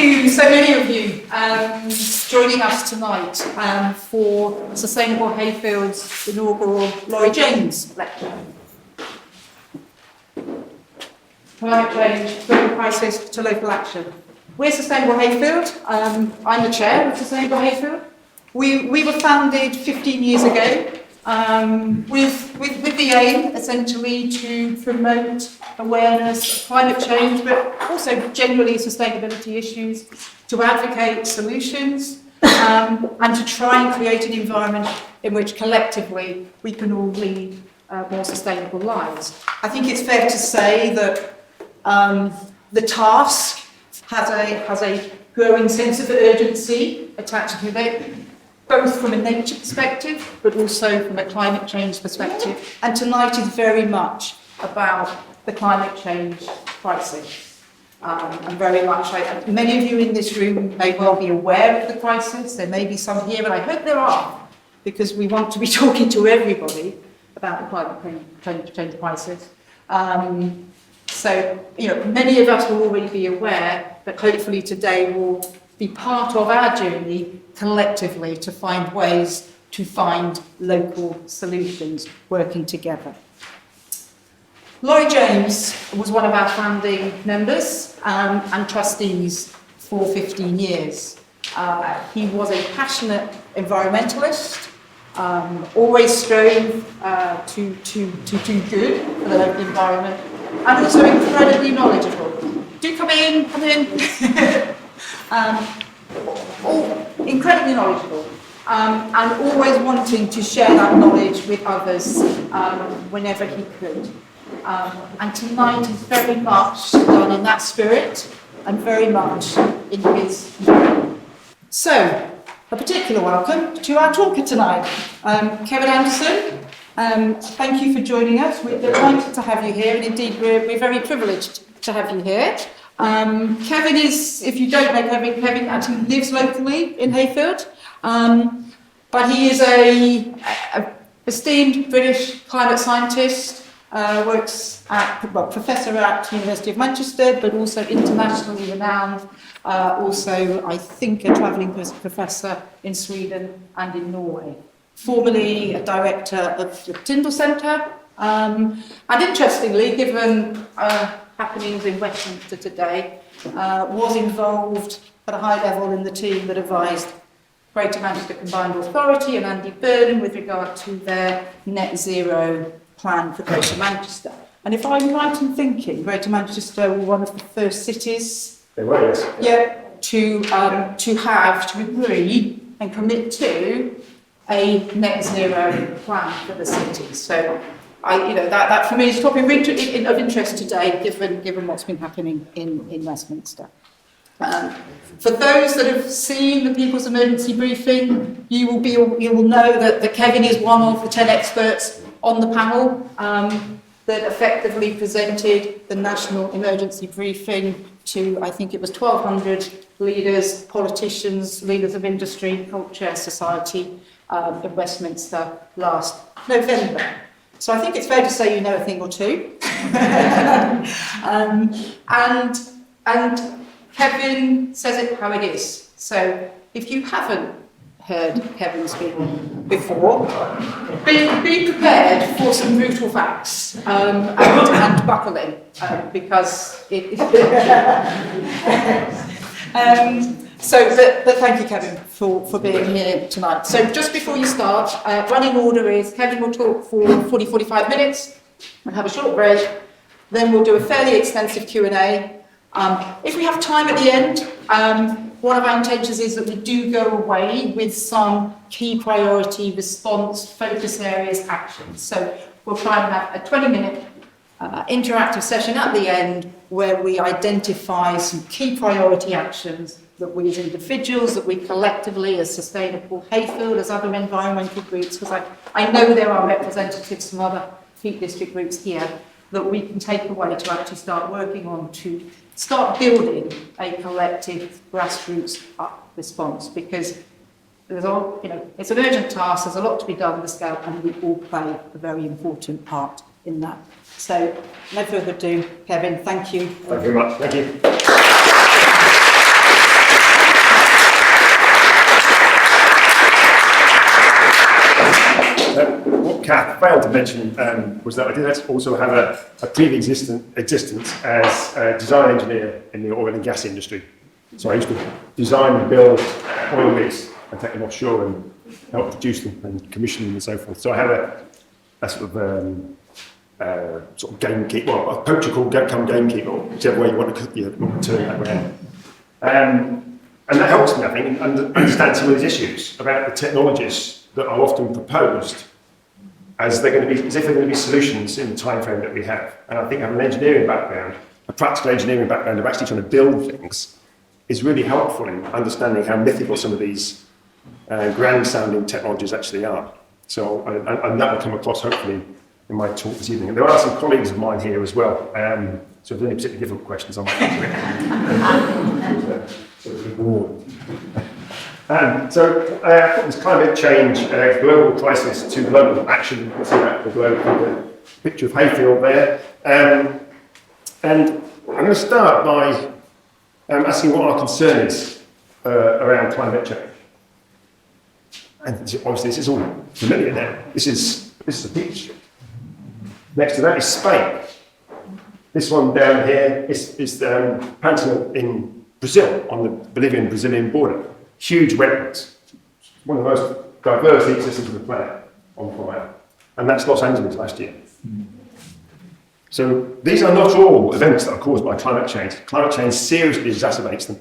you, so many of you, joining us tonight for Sustainable Hayfield's inaugural Laurie James lecture. Climate change, global crisis to local action. We're Sustainable Hayfield. I'm the chair of Sustainable Hayfield. We were founded 15 years ago with the aim, essentially, to promote awareness of climate change, but also generally sustainability issues, to advocate solutions, and to try and create an environment in which collectively we can all lead more sustainable lives. I think it's fair to say that the task has a growing sense of urgency attached to it, both from a nature perspective, but also from a climate change perspective. And tonight is very much about the climate change crisis. And very much, many of you in this room may well be aware of the crisis. There may be some here, and I hope there are, because we want to be talking to everybody about the climate change crisis. So, many of us will already be aware, but hopefully today will be part of our journey collectively to find ways to find local solutions working together. Laurie James was one of our founding members and trustees for 15 years. He was a passionate environmentalist, always strove to do good for the local environment, and also incredibly knowledgeable. Do come in. Incredibly knowledgeable, and always wanting to share that knowledge with others whenever he could. And tonight is very much done in that spirit and very much in his name. So, a particular welcome to our talker tonight, Kevin Anderson. Thank you for joining us. We're delighted to have you here, and indeed we're very privileged to have you here. Kevin is, if you don't know Kevin actually lives locally in Hayfield, but he is a esteemed British climate scientist, works professor at University of Manchester, but also internationally renowned, also I think a travelling professor in Sweden and in Norway. Formerly a director of the Tyndall Centre, and interestingly, given happenings in Westminster today, was involved at a high level in the team that advised Greater Manchester Combined Authority and Andy Burnham with regard to their net zero plan for Greater Manchester. And if I'm right in thinking, Greater Manchester were one of the first cities to agree and commit to a net zero plan for the city. So that for me is a topic of interest today, given what's been happening in Westminster. For those that have seen the People's Emergency Briefing, you will know that Kevin is one of the 10 experts on the panel that effectively presented the National Emergency Briefing to, I think it was 1,200 leaders, politicians, leaders of industry, culture, society in Westminster last November. So I think it's fair to say you know a thing or two. and Kevin says it how it is. So if you haven't heard Kevin speak before, be prepared for some brutal facts and buckle in, because it but thank you, Kevin, for being here tonight. So just before you start, running order is Kevin will talk for 45 minutes, we'll have a short break, then we'll do a fairly extensive Q&A. If we have time at the end, one of our intentions is that we do go away with some key priority response, focus areas, actions. So we'll try and have a 20-minute interactive session at the end where we identify some key priority actions that we as individuals, that we collectively as Sustainable Hayfield, as other environmental groups, because I know there are representatives from other Peak District groups here, that we can take away to actually start working on to start building a collective grassroots response, because there's it's an urgent task, there's a lot to be done on the scale, and we all play a very important part in that. So, no further ado, Kevin, thank you. Thank you very much. Thank you. Kath failed to mention was that I did also have a previous existence as a design engineer in the oil and gas industry. So I used to design and build oil rigs and take them offshore and help produce them and commission them and so forth. So I have a sort of gamekeeper, well, a poacher called gamekeeper, or whichever way you want to turn that around. And that helps me, I think, understand some of these issues about the technologies that are often proposed as if they're going to be solutions in the time frame that we have. And I think having an engineering background, a practical engineering background of actually trying to build things, is really helpful in understanding how mythical some of these grand-sounding technologies actually are. So, and that will come across hopefully in my talk this evening. And there are some colleagues of mine here as well. So if there's any particularly difficult questions, I might answer it. So I put this climate change global crisis to global action. You can see that the globe, the picture of Hayfield there. And I'm going to start by asking what our concern is around climate change. And obviously this is all familiar now. This is a beach. Next to that is Spain. This one down here is Pantanal in Brazil, on the Bolivian-Brazilian border. Huge wetlands. One of the most diverse ecosystems on the planet, on fire. And that's Los Angeles last year. So these are not all events that are caused by climate change. Climate change seriously exacerbates them.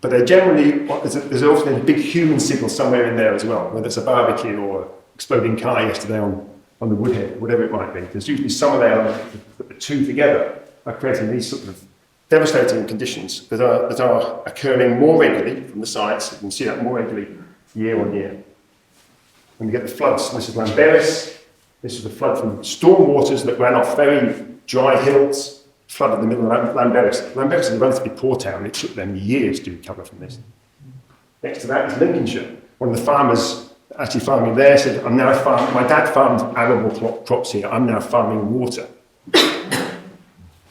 But they're generally, there's often a big human signal somewhere in there as well, whether it's a barbecue or exploding car yesterday on the Woodhead, whatever it might be. There's usually somewhere there that the two together are creating these sort of devastating conditions that are occurring more regularly from the science. You can see that more regularly year on year. When we get the floods, this is Lamberis. This is the flood from storm waters that ran off very dry hills, flooded the middle of Lamberis. Lamberis is a relatively poor town. It took them years to recover from this. Next to that is Lincolnshire. One of the farmers actually farming there said, my dad farmed arable crops here, I'm now farming water.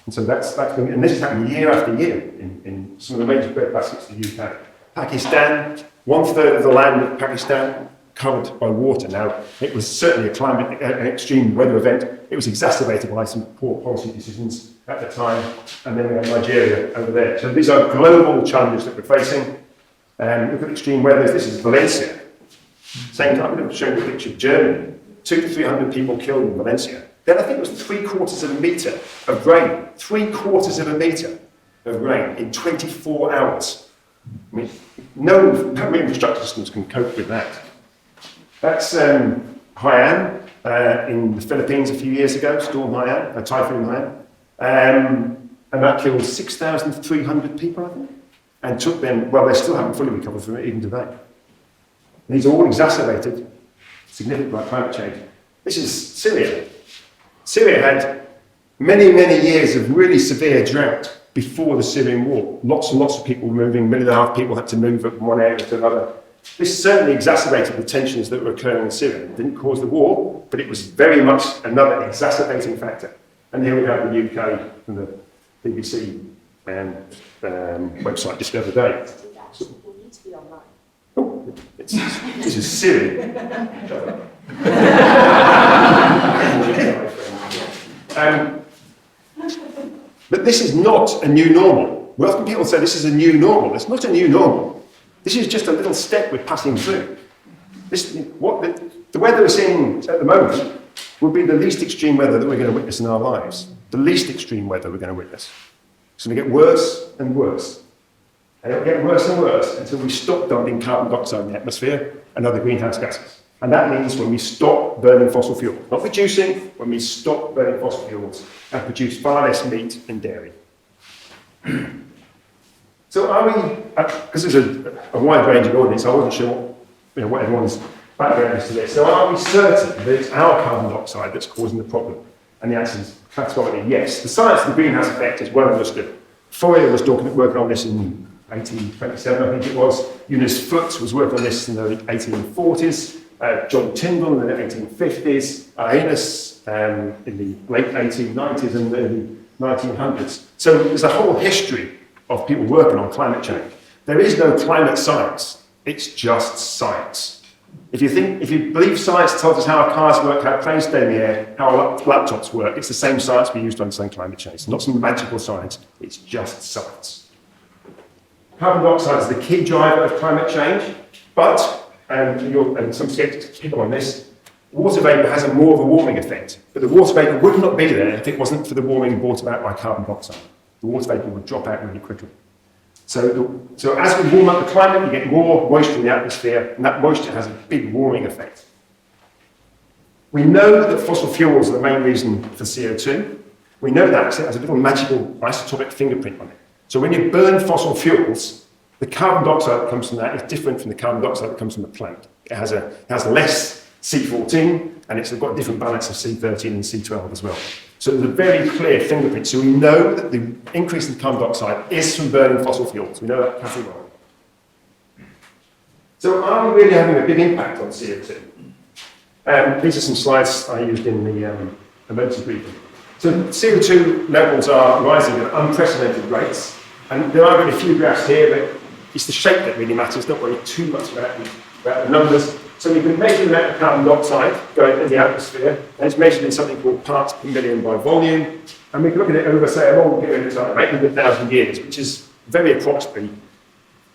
And so and this is happening year after year in some of the major bread baskets of the UK. Pakistan, 1/3 of the land of Pakistan covered by water. Now, it was certainly an extreme weather event. It was exacerbated by some poor policy decisions at the time. And then we have Nigeria over there. So these are global challenges that we're facing. Look at extreme weather. This is Valencia. Same time, I'm going to show you a picture of Germany. 200 to 300 people killed in Valencia. Then I think it was 3/4 of a metre of rain. 3/4 of a metre of rain in 24 hours. I mean, no infrastructure systems can cope with that. That's Haiyan in the Philippines a few years ago, Storm Haiyan, Typhoon Haiyan. And that killed 6,300 people, I think. And took them, well, they still haven't fully recovered from it even today. These are all exacerbated significantly by climate change. This is Syria. Syria had many, many years of really severe drought before the Syrian war. Lots and lots of people moving, 1.5 million people had to move from one area to another. This certainly exacerbated the tensions that were occurring in Syria. It didn't cause the war, but it was very much another exacerbating factor. And here we have the UK from the BBC website just the other day. We need to be online. Oh, this is Syria. But this is not a new normal. Well, often people say this is a new normal. It's not a new normal. This is just a little step we're passing through. The weather we're seeing at the moment will be the least extreme weather that we're going to witness in our lives. The least extreme weather we're going to witness. It's going to get worse and worse. And it'll get worse and worse until we stop dumping carbon dioxide in the atmosphere and other greenhouse gases. And that means when we stop burning fossil fuels. Not reducing, when we stop burning fossil fuels and produce far less meat and dairy. So are we, because there's a wide range of audience, I wasn't sure what everyone's background is to this. So are we certain that it's our carbon dioxide that's causing the problem? And the answer is categorically yes. The science of the greenhouse effect is well understood. Fourier was working on this in 1827, I think it was. Eunice Foote was working on this in the 1840s. John Tyndall in the 1850s. Arrhenius in the late 1890s and the 1900s. So there's a whole history of people working on climate change. There is no climate science. It's just science. If you believe science tells us how our cars work, how planes stay in the air, how our laptops work, it's the same science we use to understand climate change. It's not some magical science, it's just science. Carbon dioxide is the key driver of climate change, but, and some skeptics pick on this, water vapour has more of a warming effect. But the water vapour would not be there if it wasn't for the warming brought about by carbon dioxide. The water vapour would drop out really quickly. So as we warm up the climate, you get more moisture in the atmosphere, and that moisture has a big warming effect. We know that fossil fuels are the main reason for CO2. We know that because it has a little magical isotopic fingerprint on it. So when you burn fossil fuels, the carbon dioxide that comes from that is different from the carbon dioxide that comes from the plant. It has less C14, and it's got a different balance of C13 and C12 as well. So there's a very clear fingerprint. So we know that the increase in carbon dioxide is from burning fossil fuels. We know that categorically. So are we really having a big impact on CO2? These are some slides I used in the emergency briefing. So CO2 levels are rising at unprecedented rates. And there are only a few graphs here, but it's the shape that really matters. Don't worry too much about the numbers. So we can measure the amount of carbon dioxide going in the atmosphere, and it's measured in something called parts per million by volume. And we can look at it over, say, a long period of time, 800,000 years, which is very approximately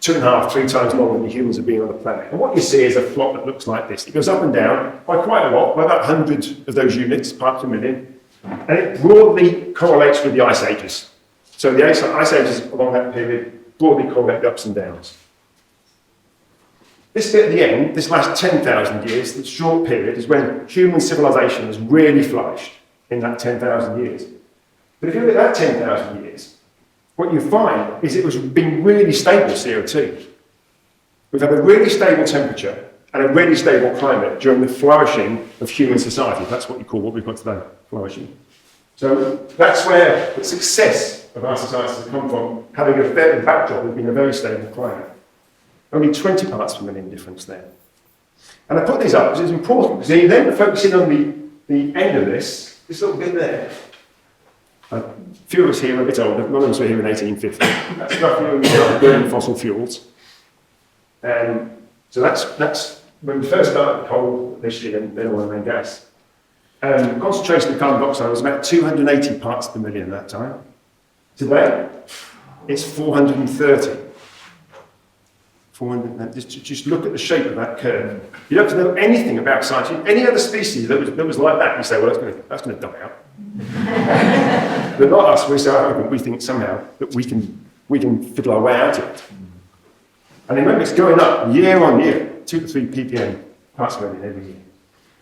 2.5, 3 times longer than the humans have been on the planet. And what you see is a plot that looks like this. It goes up and down by quite a lot, by about 100 of those units, parts per million, and it broadly correlates with the ice ages. So the ice ages along that period broadly correlate the ups and downs. This bit at the end, this last 10,000 years, this short period, is when human civilization has really flourished in that 10,000 years. But if you look at that 10,000 years, what you find is it was been really stable CO2. We've had a really stable temperature and a really stable climate during the flourishing of human society. That's what we've got today, flourishing. So that's where the success of our societies has come from, having a very backdrop of being a very stable climate. Only 20 parts per million difference there. And I put these up because it's important, because you then focus in on the end of this little bit there. A few of us here are a bit older, none of us were here in 1850. That's roughly when we started burning fossil fuels. So that's when we first started coal initially, and then oil and gas. Concentration of carbon dioxide was about 280 parts per million at that time. Today, it's 430. Just look at the shape of that curve. You don't have to know anything about science. Any other species that was like that, you say, well, that's going to die out. But not us. We're so arrogant. We think somehow that we can fiddle our way out of it. And remember, it's going up year on year, 2 to 3 ppm parts per million every year.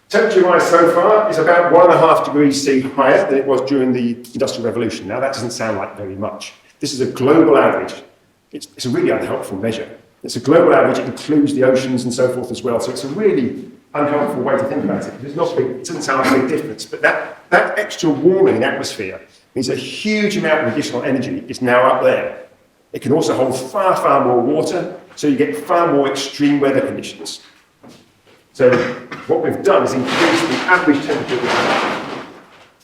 Temperature rise so far is about 1.5 degrees C higher than it was during the Industrial Revolution. Now, that doesn't sound like very much. This is a global average. It's a really unhelpful measure. It's a global average, it includes the oceans and so forth as well, so it's a really unhelpful way to think about it. It's not big, it doesn't sound like a big difference, but that extra warming in the atmosphere means a huge amount of additional energy is now up there. It can also hold far, far more water, so you get far more extreme weather conditions. So what we've done is increase the average temperature of the planet.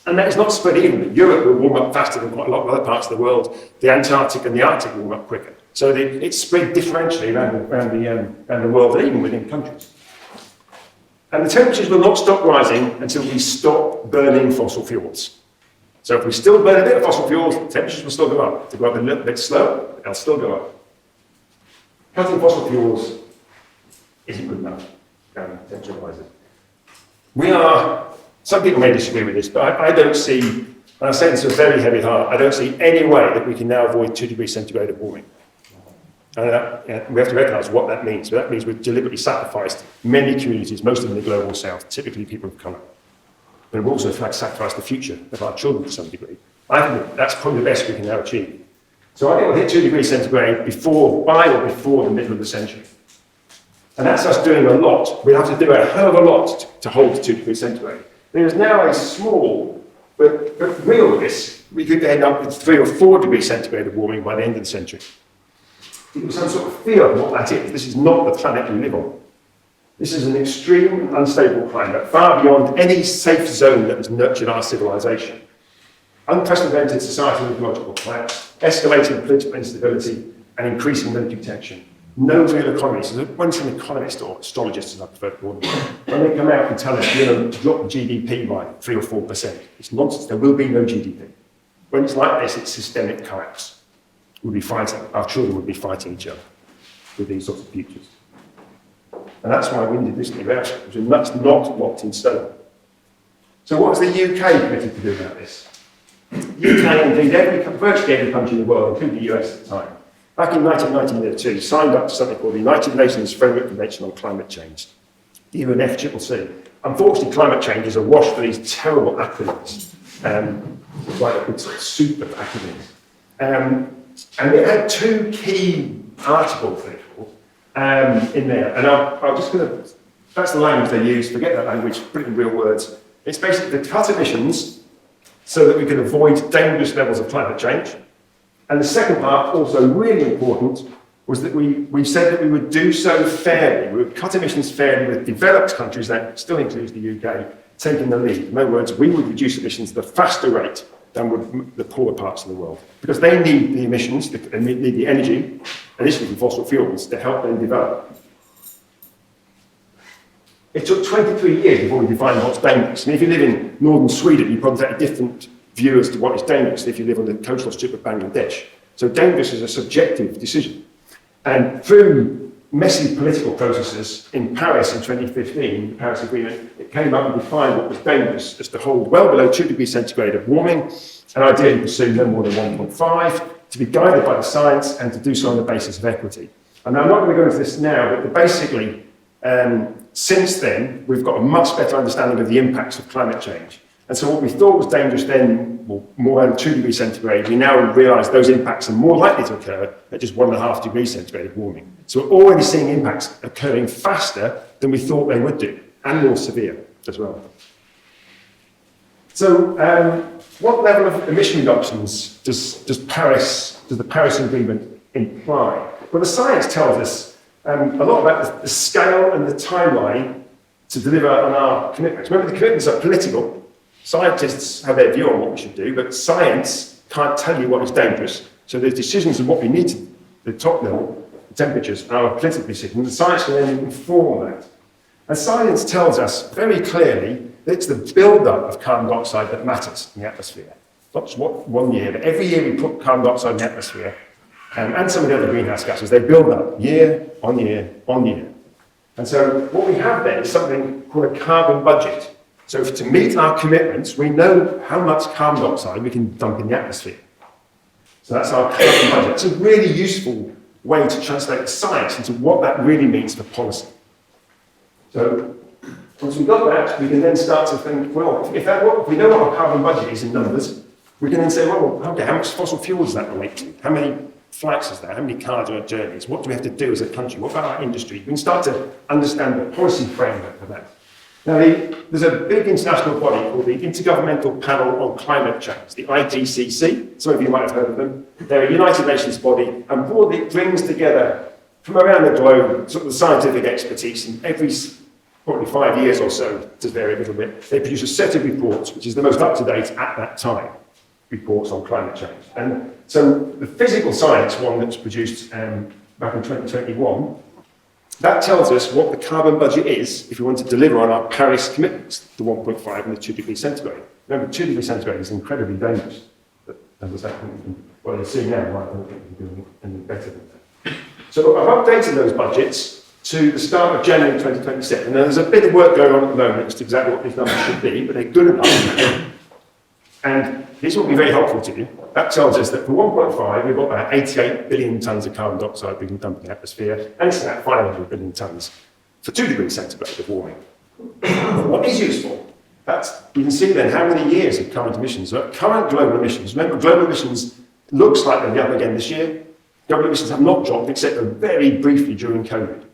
And that is not spread evenly. Europe will warm up faster than quite a lot of other parts of the world. The Antarctic and the Arctic warm up quicker. So it's spread differentially around the world, and even within countries. And the temperatures will not stop rising until we stop burning fossil fuels. So if we still burn a bit of fossil fuels, the temperatures will still go up. To go up a little bit slower, they'll still go up. Cutting fossil fuels isn't good enough. Temperature rises. Some people may disagree with this, but I don't see, and I say this with a very heavy heart, I don't see any way that we can now avoid 2 degrees centigrade of warming. And we have to recognise what that means. So that means we've deliberately sacrificed many communities, most of them in the global south, typically people of colour. But we've also sacrificed the future of our children to some degree. I think that's probably the best we can now achieve. So I think we'll hit 2 degrees centigrade by or before the middle of the century. And that's us doing a lot. We'll have to do a hell of a lot to hold 2 degrees centigrade. There is now a small but real risk. We could end up with 3 or 4 degrees centigrade of warming by the end of the century. Give some sort of feel of what that is. This is not the planet we live on. This is an extreme, unstable climate, far beyond any safe zone that has nurtured our civilization. Unprecedented societal and ecological collapse, escalating political instability, and increasing military tension. no real economists, once an economist or astrologist, as I prefer to call them, when they come out and tell us we're going to drop GDP by 3 or 4%, it's nonsense. There will be no GDP. When it's like this, it's systemic collapse. We'll be fighting, our children will be fighting each other with these sorts of futures. And that's why we needed this new version, because that's not locked in stone. So what was the UK committed to do about this? UK, indeed, virtually every country in the world, including the US at the time, back in 1992, signed up to something called the United Nations Framework Convention on Climate Change, the UNFCCC. Unfortunately, climate change is awash for these terrible acronyms, like a good sort of soup of acronyms. And it had two key articles, they're called, in there. And I'm just going to, that's the language they use, forget that language, put it in real words. It's basically to cut emissions so that we can avoid dangerous levels of climate change. And the second part, also really important, was that we said that we would do so fairly. We would cut emissions fairly with developed countries, that still includes the UK, taking the lead. In other words, we would reduce emissions at a faster rate than would the poorer parts of the world. Because they need the emissions, they need the energy, initially from fossil fuels, to help them develop. It took 23 years before we defined what's dangerous. And if you live in northern Sweden, you probably take a different view as to what is dangerous than if you live on the coastal strip of Bangladesh. So dangerous is a subjective decision. And through messy political processes in Paris in 2015, the Paris Agreement, it came up and defined what was dangerous as to hold well below 2 degrees centigrade of warming, and ideally pursue no more than 1.5, to be guided by the science and to do so on the basis of equity. And I'm not going to go into this now, but basically, since then, we've got a much better understanding of the impacts of climate change. And so what we thought was dangerous then, well, more than 2 degrees centigrade, we now realise those impacts are more likely to occur at just 1.5 degrees centigrade of warming. So we're already seeing impacts occurring faster than we thought they would do, and more severe as well. So what level of emission reductions does the Paris Agreement imply? Well, the science tells us a lot about the scale and the timeline to deliver on our commitments. Remember, the commitments are political. Scientists have their view on what we should do, but science can't tell you what is dangerous. So the decisions of what we need to, the top level, the temperatures, are political decisions. The science can then inform that. And science tells us very clearly that it's the build-up of carbon dioxide that matters in the atmosphere. Not just 1 year, but every year we put carbon dioxide in the atmosphere, and some of the other greenhouse gases, they build up year on year on year. And so what we have then is something called a carbon budget. So to meet our commitments, we know how much carbon dioxide we can dump in the atmosphere. So that's our carbon budget. It's a really useful way to translate the science into what that really means for policy. So once we've got that, we can then start to think, well, if we know what our carbon budget is in numbers, we can then say, well, okay, how much fossil fuel does that relate to? How many flights is there? How many cars are on journeys? What do we have to do as a country? What about our industry? We can start to understand the policy framework for that. Now, there's a big international body called the Intergovernmental Panel on Climate Change, the IPCC. Some of you might have heard of them. They're a United Nations body, and broadly it brings together from around the globe sort of the scientific expertise, and every probably 5 years or so, to vary a little bit, they produce a set of reports, which is the most up-to-date at that time, reports on climate change. And so the physical science one that's produced back in 2021, that tells us what the carbon budget is if we want to deliver on our Paris commitments, the 1.5 and the 2 degrees centigrade. Remember, 2 degrees centigrade is incredibly dangerous. But as I say, what you're seeing now, I don't think we're doing anything better than that. So I've updated those budgets to the start of January 2027. Now, there's a bit of work going on at the moment as to exactly what these numbers should be, but they're good enough. And this will be very helpful to you. That tells us that for 1.5, we've got about 88 billion tonnes of carbon dioxide we can dump in the atmosphere, and it's about 500 billion tonnes for 2 degrees centigrade of warming. What is useful? You can see then how many years of current emissions. So current global emissions, remember, global emissions looks like they'll be up again this year. Global emissions have not dropped except very briefly during COVID.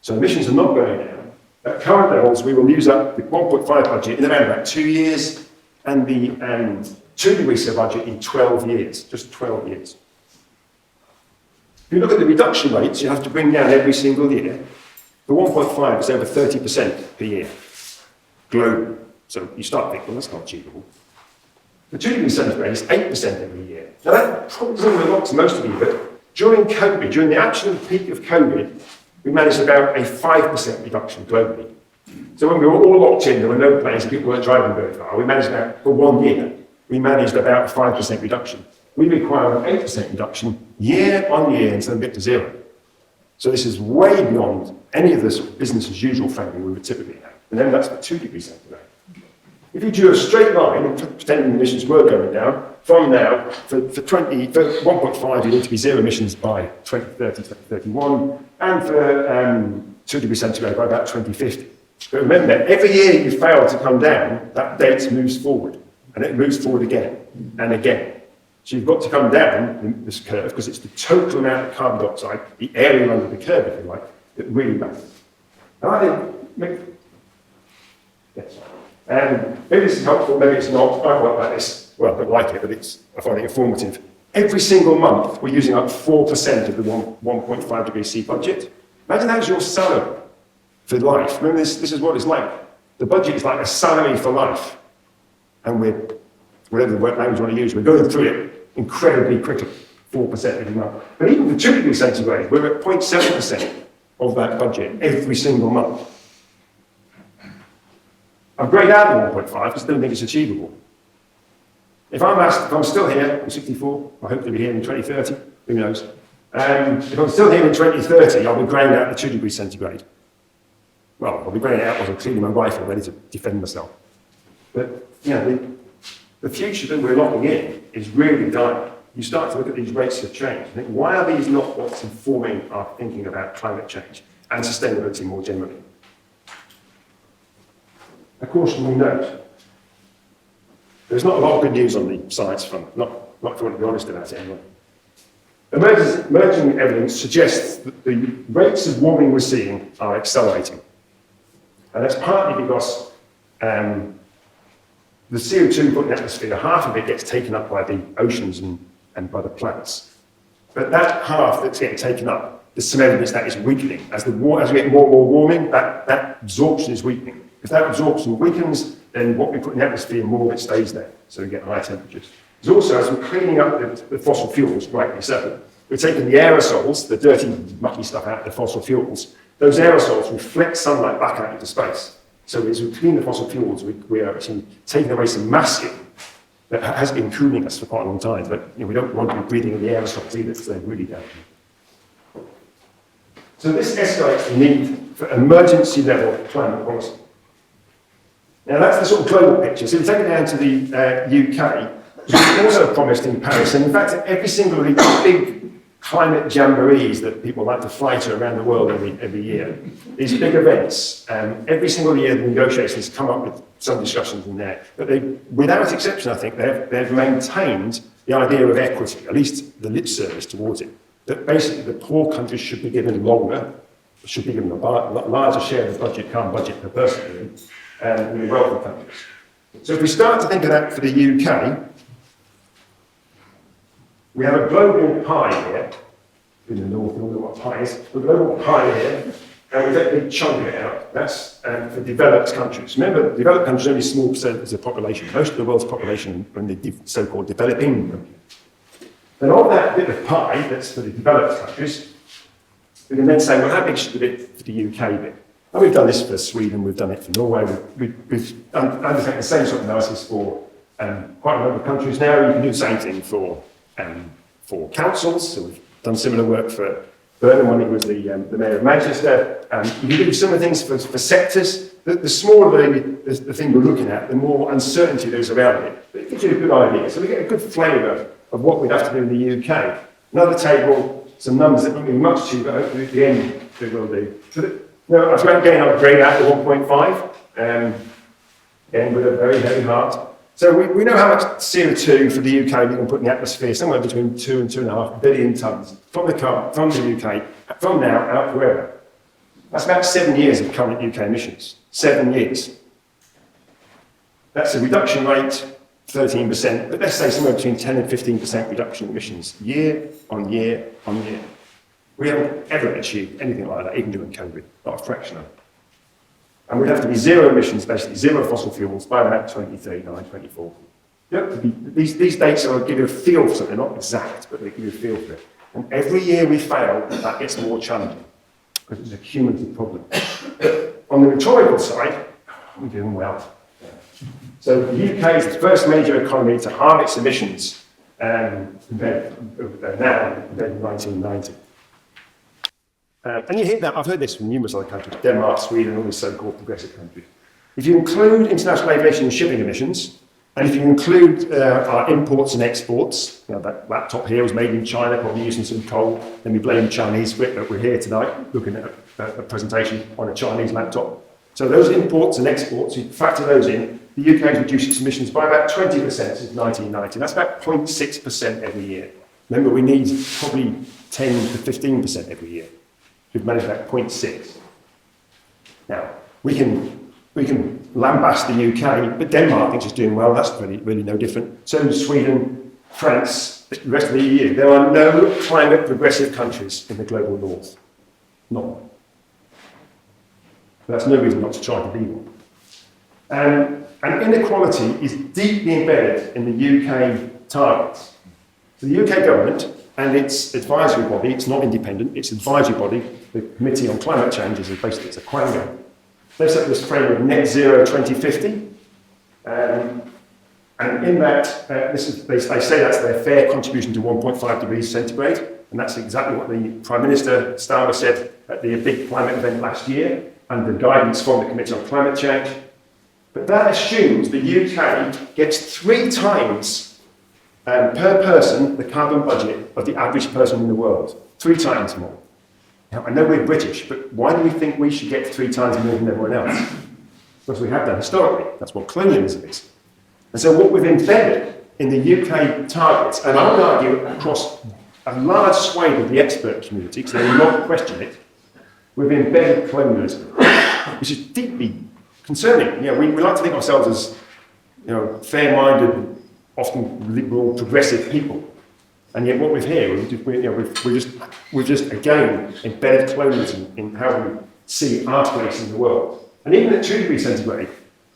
So emissions are not going down. At current levels, we will use up the 1.5 budget in around about 2 years, and the 2 degrees budget in 12 years, just 12 years. If you look at the reduction rates, you have to bring down every single year. The 1.5 is over 30% per year, globally. So you start thinking, well, that's not achievable. The 2 degrees centigrade is 8% every year. Now that probably doesn't look to most of you, but During COVID, during the absolute peak of COVID, we managed about a 5% reduction globally. So when we were all locked in, there were no planes, people weren't driving very far, we managed about, for 1 year, we managed about a 5% reduction. We require an 8% reduction year on year until we get to zero. So this is way beyond any of the sort of business as usual framing we would typically have. And then that's for 2 degrees centigrade. If you drew a straight line, and pretending emissions were going down, from now, for 1.5, you need to be zero emissions by 2030, 2031, and for 2 degrees centigrade by about 2050. But remember, every year you fail to come down, that date moves forward, and it moves forward again and again. So you've got to come down in this curve, because it's the total amount of carbon dioxide, the area under the curve, if you like, that really matters. And I think, yes. Maybe this is helpful, maybe it's not. I quite like this. Well, I don't like it, but I find it informative. Every single month, we're using up 4% of the 1.5 degree C budget. Imagine that's your salary for life. Remember, this is what it's like. The budget is like a salary for life. And whatever the word language you want to use, we're going through it incredibly quickly, 4% every month. But even for 2 degrees centigrade, we're at 0.7% of that budget every single month. I'm grayed out of 1.5 because I don't think it's achievable. If I'm still here, I'm 64, I hope to be here in 2030, who knows. If I'm still here in 2030, I'll be graying out the 2 degrees centigrade. Well, I'll be graying out while I'm cleaning my rifle, ready to defend myself. But, you know, the future that we're locking in is really dire. You start to look at these rates of change and think, why are these not what's informing our thinking about climate change and sustainability more generally? A cautionary note. There's not a lot of good news on the science front, not if you want to be honest about it anyway. Emerging evidence suggests that the rates of warming we're seeing are accelerating. And that's partly because the CO2 put in the atmosphere, half of it gets taken up by the oceans and by the plants. But that half that's getting taken up, there's some evidence that is weakening. As we get more and more warming, that absorption is weakening. If that absorption weakens, then what we put in the atmosphere, more of it stays there, so we get higher temperatures. There's also, as we're cleaning up the fossil fuels, rightly so, we're taking the aerosols, the dirty, mucky stuff out of the fossil fuels. Those aerosols reflect sunlight back out into space. So as we clean the fossil fuels, we are actually taking away some masking that has been cooling us for quite a long time. But we don't want to be breathing in the aerosols either, because they're really damaging. So this escalates the need for emergency level climate policy. Now that's the sort of global picture. So we take it down to the UK, which was also promised in Paris. And in fact, every single of these big climate jamborees that people like to fly to around the world every year, these big events, every single year the negotiations come up with some discussions in there. But they, without exception, I think, they've maintained the idea of equity, at least the lip service towards it. That basically the poor countries should be given longer, should be given a larger share of the budget, carbon budget per person, than the wealthy countries. So if we start to think of that for the UK, we have a global pie here. In the north, you all know what pie is. A global pie here, and we take a big chunk of it out. That's for developed countries. Remember, developed countries are only a small percentage of the population. Most of the world's population are in the so-called developing countries. And of that bit of pie that's for the developed countries, we can then say, well, how big should the bit for the UK be? And we've done this for Sweden, we've done it for Norway, we've undertaken the same sort of analysis for quite a number of countries now. You can do the same thing for councils. So we've done similar work for Burnham when he was the mayor of Manchester. You can do similar things for sectors. The smaller the thing we're looking at, the more uncertainty there is around it. But it gives you a good idea. So we get a good flavour of what we'd have to do in the UK. Another table, some numbers that won't be much to you, but hopefully at the end they will do. So no, I've got again upgrade out to 1.5, again with a very heavy heart. So we know how much CO2 for the UK we can put in the atmosphere, somewhere between 2 and 2.5 billion tonnes from the UK, from now out forever. That's about 7 years of current UK emissions. 7 years. That's a reduction rate, 13%, but let's say somewhere between 10 and 15% reduction in emissions, year on year on year. We haven't ever achieved anything like that, even during COVID, not a fraction of it. And we'd have to be zero emissions, basically zero fossil fuels by about 2039, 2040. These dates will give you a feel for something, not exact, but they give you a feel for it. And every year we fail, that gets more challenging, because it's a cumulative problem. But on the rhetorical side, we're doing well. So the UK is the first major economy to halve its emissions compared to 1990. And you hear that, I've heard this from numerous other countries, Denmark, Sweden, all these so-called progressive countries. If you include international aviation and shipping emissions, and if you include our imports and exports, that laptop here was made in China, probably using some coal, then we blame the Chinese for it, but we're here tonight looking at a presentation on a Chinese laptop. So those imports and exports, you factor those in, the UK has reduced its emissions by about 20% since 1990. That's about 0.6% every year. Remember, we need probably 10 to 15% every year. We've managed about 0.6. Now, we can lambast the UK, but Denmark thinks it's doing well. That's really no different. So does Sweden, France, the rest of the EU. There are no climate progressive countries in the global north. None. But that's no reason not to try to be one. And inequality is deeply embedded in the UK targets. So the UK government and its advisory body, it's not independent, its advisory body, the Committee on Climate Change, is basically it's a quango. They've set this frame of net zero 2050. And in that, they say that's their fair contribution to 1.5 degrees centigrade. And that's exactly what the Prime Minister Starmer said at the big climate event last year, under guidance from the Committee on Climate Change. But that assumes the UK gets 3 times per person the carbon budget of the average person in the world. 3 times more. Now, I know we're British, but why do we think we should get 3 times more than everyone else? Because we have done historically. That's what colonialism is. And so what we've embedded in the UK targets, and I would argue across a large swathe of the expert community, because they will not question it, we've embedded colonialism, which is deeply concerning. We like to think of ourselves as fair-minded, often liberal, progressive people. And yet what we've here, we've just again embedded colonialism in how we see our place in the world. And even at 2 degrees centigrade,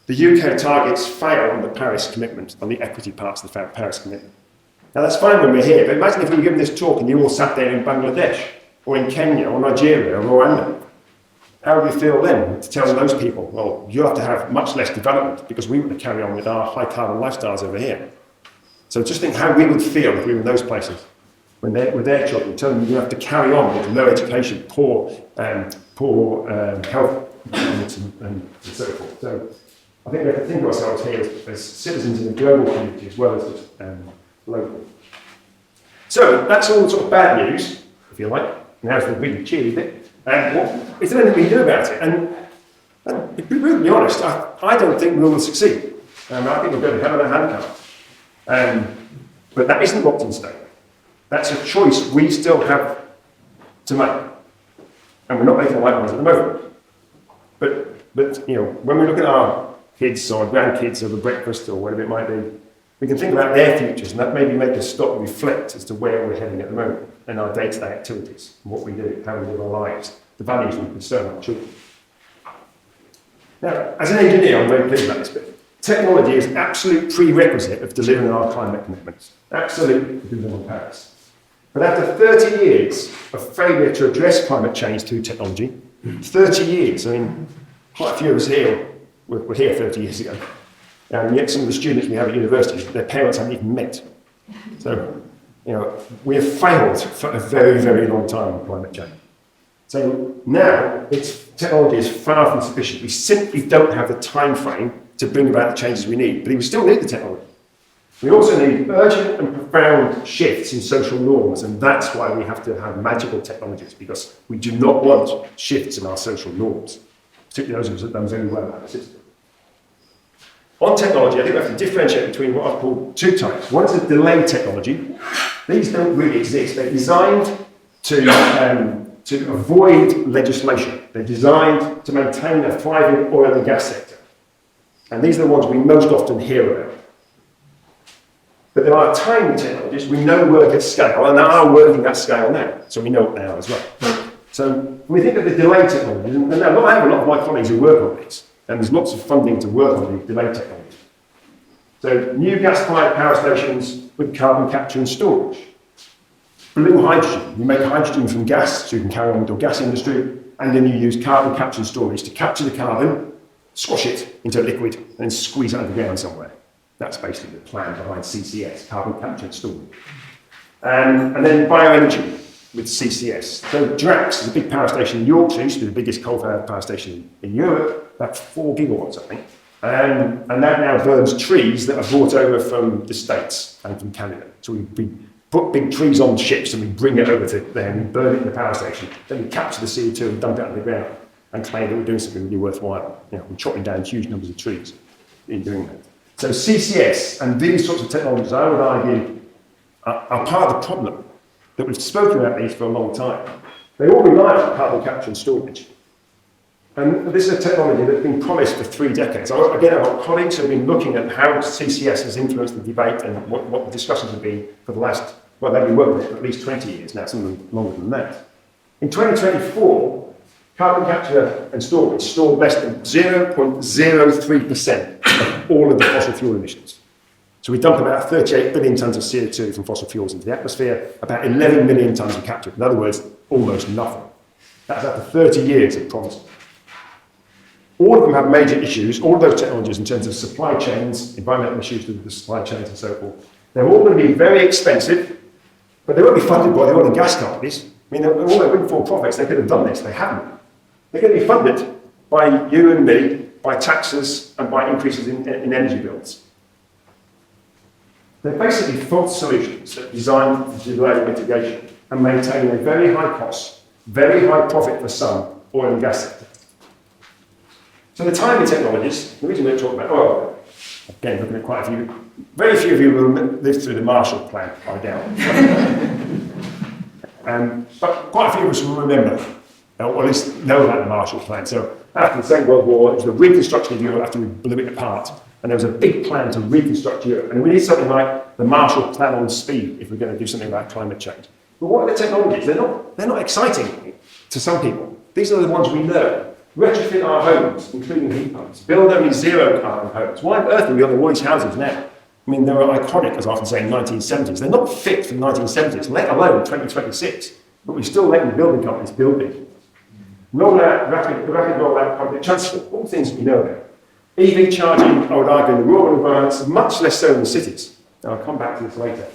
the UK targets fail on the Paris commitment, on the equity parts of the Paris commitment. Now that's fine when we're here, but imagine if we were giving this talk and you all sat there in Bangladesh, or in Kenya, or Nigeria, or Rwanda. How would we feel then to tell those people, well, you have to have much less development because we want to carry on with our high carbon lifestyles over here. So just think how we would feel if we were in those places with their children, telling them you have to carry on with low education, poor health and so forth. So I think we have to think of ourselves here as citizens in the global community as well as just local. So that's all sort of bad news, if you like. Now's the really cheery bit. And is there anything we can do about it? And to be brutally honest, I don't think we will succeed. I think we're going to have a handcuff. But that isn't locked in stone. That's a choice we still have to make. And we're not making the right ones at the moment. But when we look at our kids or grandkids over breakfast or whatever it might be, we can think about their futures, and that maybe make us stop and reflect as to where we're heading at the moment in our day-to-day activities, and what we do, how we live our lives, the values we concern our children. Now, as an engineer, I'm very pleased about this bit. Technology is an absolute prerequisite of delivering our climate commitments. Absolutely, to deliver on Paris. But after 30 years of failure to address climate change through technology, 30 years, I mean, quite a few of us here were here 30 years ago. And yet some of the students we have at universities, their parents haven't even met. So, we have failed for a very, very long time on climate change. So now, technology is far from sufficient. We simply don't have the time frame to bring about the changes we need. But we still need the technology. We also need urgent and profound shifts in social norms, and that's why we have to have magical technologies, because we do not want shifts in our social norms, particularly those of us that know very well about the system. On technology, I think we have to differentiate between what I've called 2 types. One is a delay technology. These don't really exist. They're designed to avoid legislation. They're designed to maintain a thriving oil and gas sector. And these are the ones we most often hear about. But there are timely technologies we know work at scale, and they are working at scale now. So we know it now as well. So when we think of the delay technologies, and I have a lot of my colleagues who work on this, and there's lots of funding to work on the delay technology. So new gas-fired power stations with carbon capture and storage. blue hydrogen. You make hydrogen from gas, so you can carry on with your gas industry, and then you use carbon capture and storage to capture the carbon, squash it into a liquid, and then squeeze it underground somewhere. That's basically the plan behind CCS, carbon capture and storage. And then bioenergy with CCS. So Drax is a big power station in Yorkshire, used to be the biggest coal-fired power station in Europe. That's 4 gigawatts, I think. And that now burns trees that are brought over from the States and from Canada. So we put big trees on ships and we bring it over to there and we burn it in the power station. Then we capture the CO2 and dump it under the ground and claim that we're doing something really worthwhile. You know, we're chopping down huge numbers of trees in doing that. So CCS and these sorts of technologies, I would argue, are part of the problem, that we've spoken about these for a long time. They all rely on carbon capture and storage. And this is a technology that's been promised for 3 decades. Again, our colleagues have been looking at how CCS has influenced the debate and what the discussions have been for the last, well, they've been working on it for at least 20 years now, some of them longer than that. In 2024, carbon capture and storage stored less than 0.03% of all of the fossil fuel emissions. So we dumped about 38 billion tonnes of CO2 from fossil fuels into the atmosphere, about 11 million tonnes of capture. In other words, almost nothing. That's after 30 years of promise. All of them have major issues, all of those technologies in terms of supply chains, environmental issues with the supply chains and so forth. They're all going to be very expensive, but they won't be funded by the oil and gas companies. I mean, all their windfall profits, they could have done this, they haven't. They're going to be funded by you and me, by taxes and by increases in energy bills. They're basically false solutions that are designed to delay mitigation and maintain a very high cost, very high profit for some oil and gas sector. So the timing technologies, the reason we're talking about oil, again, looking at quite a few, very few of you will live through the Marshall Plan, I doubt. But quite a few of us will remember, or at least know about the Marshall Plan. So after the Second World War, it was the reconstruction of Europe after we blew it apart. And there was a big plan to reconstruct Europe. And we need something like the Marshall Plan on speed if we're going to do something about climate change. But what are the technologies? They're not exciting to some people. These are the ones we know. Retrofit our homes, including heat pumps. Build only zero carbon homes. Why on earth are we on all these houses now? I mean, they were iconic, as I often say, in the 1970s. They're not fit for the 1970s, let alone 2026. But we're still letting the building companies build it. Rapid rollout of public transport, all things we know about. EV charging, I would argue, in the rural environments, much less so in the cities. And I'll come back to this later.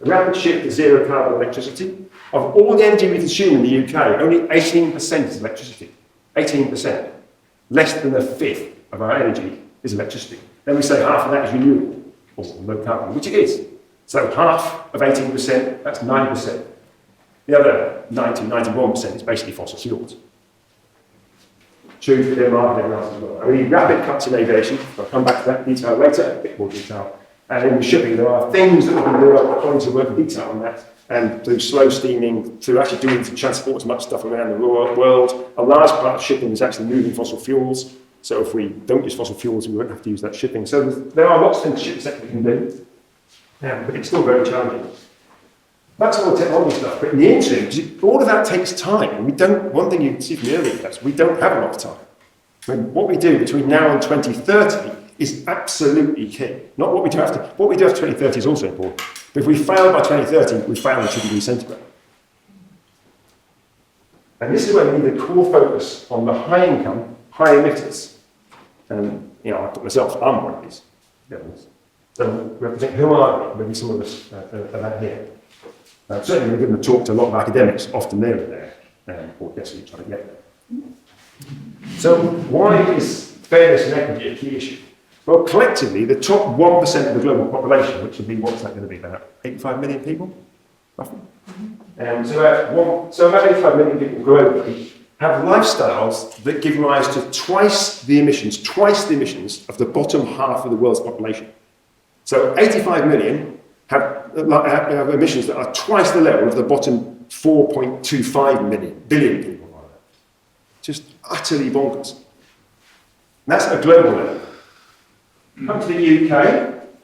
The rapid shift to zero carbon electricity. Of all the energy we consume in the UK, only 18% is electricity. 18%. Less than a fifth of our energy is electricity. Then we say half of that is renewable, or low carbon, which it is. So half of 18%, that's 9%. The other 91% is basically fossil fuels. True for Denmark and everyone else as well. We need rapid cuts in aviation. I'll come back to that detail later, a bit more detail. And in shipping, there are things that we can do, according to work in detail on that, and through slow steaming, through actually doing to transport as much stuff around the world. A large part of shipping is actually moving fossil fuels. So if we don't use fossil fuels, we won't have to use that shipping. So there are lots of things the ship sector can do, but it's still very challenging. That's all the technology stuff, but in the interim, all of that takes time. One thing you can see from the earlier class, we don't have a lot of time. I mean, what we do between now and 2030 is absolutely key. Not what we do after 2030 is also important. But if we fail by 2030, we fail in achieving centigrade. And this is where we need a core focus on the high income, high emitters. And, I put myself, I'm one of these. So we have to think, who are they? Maybe some of us are that here. Certainly we're given a talk to a lot of academics, often they're there, or desperately trying to get there. So why is fairness and equity a key issue? Well, collectively, the top 1% of the global population, which would be, what's that going to be, about 85 million people, roughly? So about 85 million people globally have lifestyles that give rise to twice the emissions of the bottom half of the world's population. So 85 million have emissions that are twice the level of the bottom 4.25 billion people. Just utterly bonkers. And that's at a global level. Come to the UK,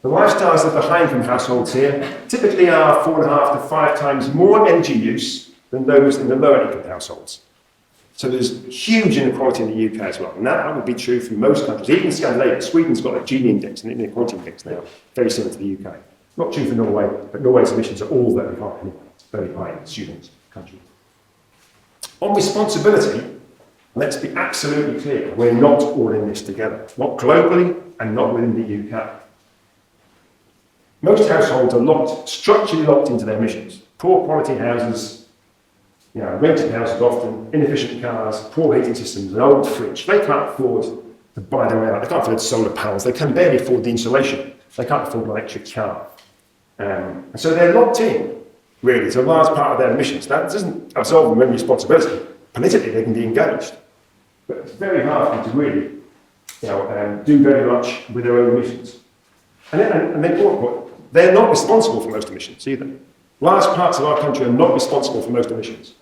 the lifestyles of the high-income households here typically are 4.5 to 5 times more energy use than those in the lower-income households. So there's huge inequality in the UK as well. And that would be true for most countries. Even Scandinavia, Sweden's got a Gini index, an inequality index now, very similar to the UK. Not true for Norway, but Norway's emissions are all very high anyway. very high student country. On responsibility, let's be absolutely clear, we're not all in this together, not globally and not within the UK. Most households are structurally locked into their emissions. Poor quality houses, rented houses often, inefficient cars, poor heating systems, an old fridge. They can't afford to buy their way out. They can't afford solar panels. They can barely afford the insulation. They can't afford an electric car. And so they're locked in, really, to a large part of their emissions. That doesn't absolve them of any responsibility. Politically, they can be engaged. But it's very hard for them to really do very much with their own emissions. And then they're not responsible for most emissions either. Large parts of our country are not responsible for most emissions.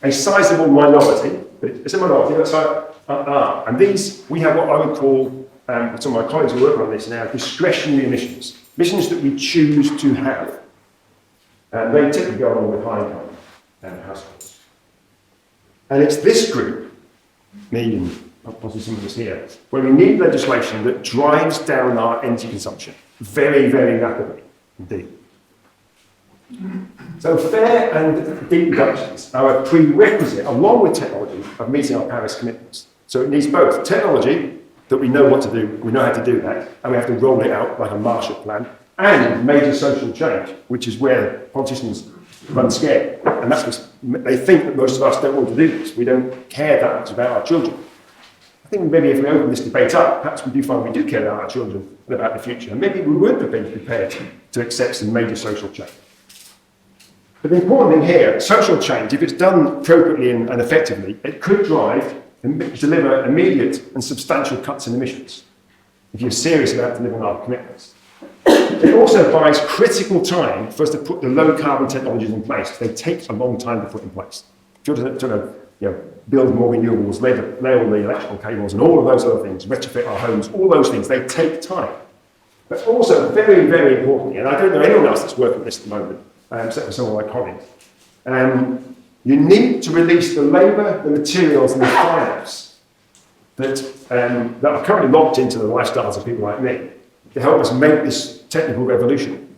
A sizable minority, but it's a minority, and these, we have what I would call, some of my colleagues are working on this now, discretionary emissions. Emissions that we choose to have. And they typically go along with high income households. And it's this group, me and possibly some of us here, where we need legislation that drives down our energy consumption very, very rapidly indeed. So fair and deep reductions are a prerequisite, along with technology, of meeting our Paris commitments. So it needs both technology, that we know what to do, we know how to do that, and we have to roll it out like a Marshall Plan, and major social change, which is where politicians run scared. And that's because they think that most of us don't want to do this. We don't care that much about our children. I think maybe if we open this debate up, perhaps we do find we do care about our children and about the future, and maybe we would have been prepared to accept some major social change. But the important thing here, social change, if it's done appropriately and effectively, it could deliver immediate and substantial cuts in emissions, if you're serious about delivering our commitments. It also buys critical time for us to put the low carbon technologies in place. They take a long time to put in place. If you're to build more renewables, lay all the electrical cables and all of those other things, retrofit our homes, all those things, they take time. But also, very, very importantly, and I don't know anyone else that's working on this at the moment, except for some of my colleagues, you need to release the labour, the materials and the finance that are currently locked into the lifestyles of people like me to help us make this technical revolution.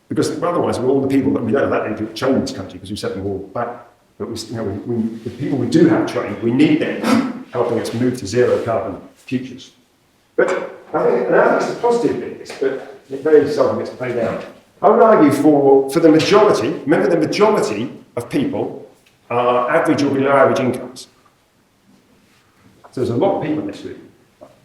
Because otherwise we're all the people that we don't have that many people trained in this country because we set them all back. But the people we do have trained, we need them helping us move to zero carbon futures. But I think it's a positive bit, but it very seldom gets played out. I would argue for the majority, remember the majority of people are average or below average incomes. So there's a lot of people in this group.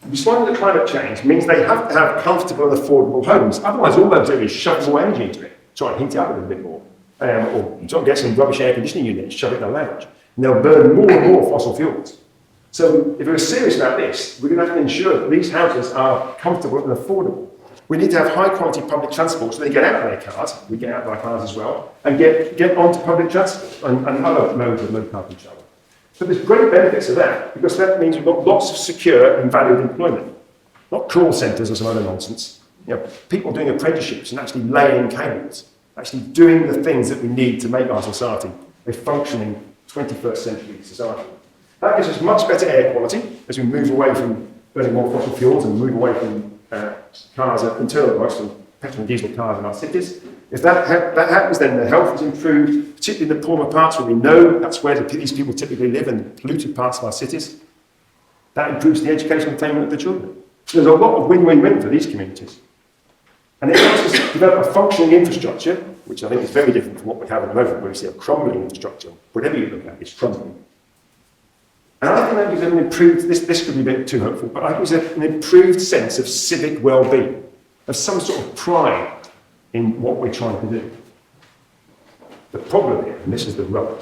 Responding to climate change means they have to have comfortable and affordable homes. Otherwise, all they'll do is shove more energy into it, try and heat it up a little bit more, or try and get some rubbish air conditioning unit and shove it in a lounge. And they'll burn more and more fossil fuels. So if we're serious about this, we're going to have to ensure that these houses are comfortable and affordable. We need to have high quality public transport so they get out of their cars, we get out of our cars as well, and get onto public transport and other modes of low carbon travel. So there's great benefits of that, because that means we've got lots of secure and valued employment. Not call centres or some other nonsense. People doing apprenticeships and actually laying cables, actually doing the things that we need to make our society a functioning 21st century society. That gives us much better air quality as we move away from burning more fossil fuels and move away from cars, internal combustion, petrol and diesel cars in our cities. If that happens, then the health is improved, particularly in the poorer parts where we know that's where these people typically live, in polluted parts of our cities. That improves the educational attainment of the children. So there's a lot of win-win-win for these communities. And it helps us develop a functioning infrastructure, which I think is very different from what we have at the moment, where we see a crumbling infrastructure. Whatever you look at, it's crumbling. And I think that gives them an improved, this could be a bit too hopeful, but I think it's an improved sense of civic well-being, of some sort of pride in what we're trying to do. The problem here, and this is the rub,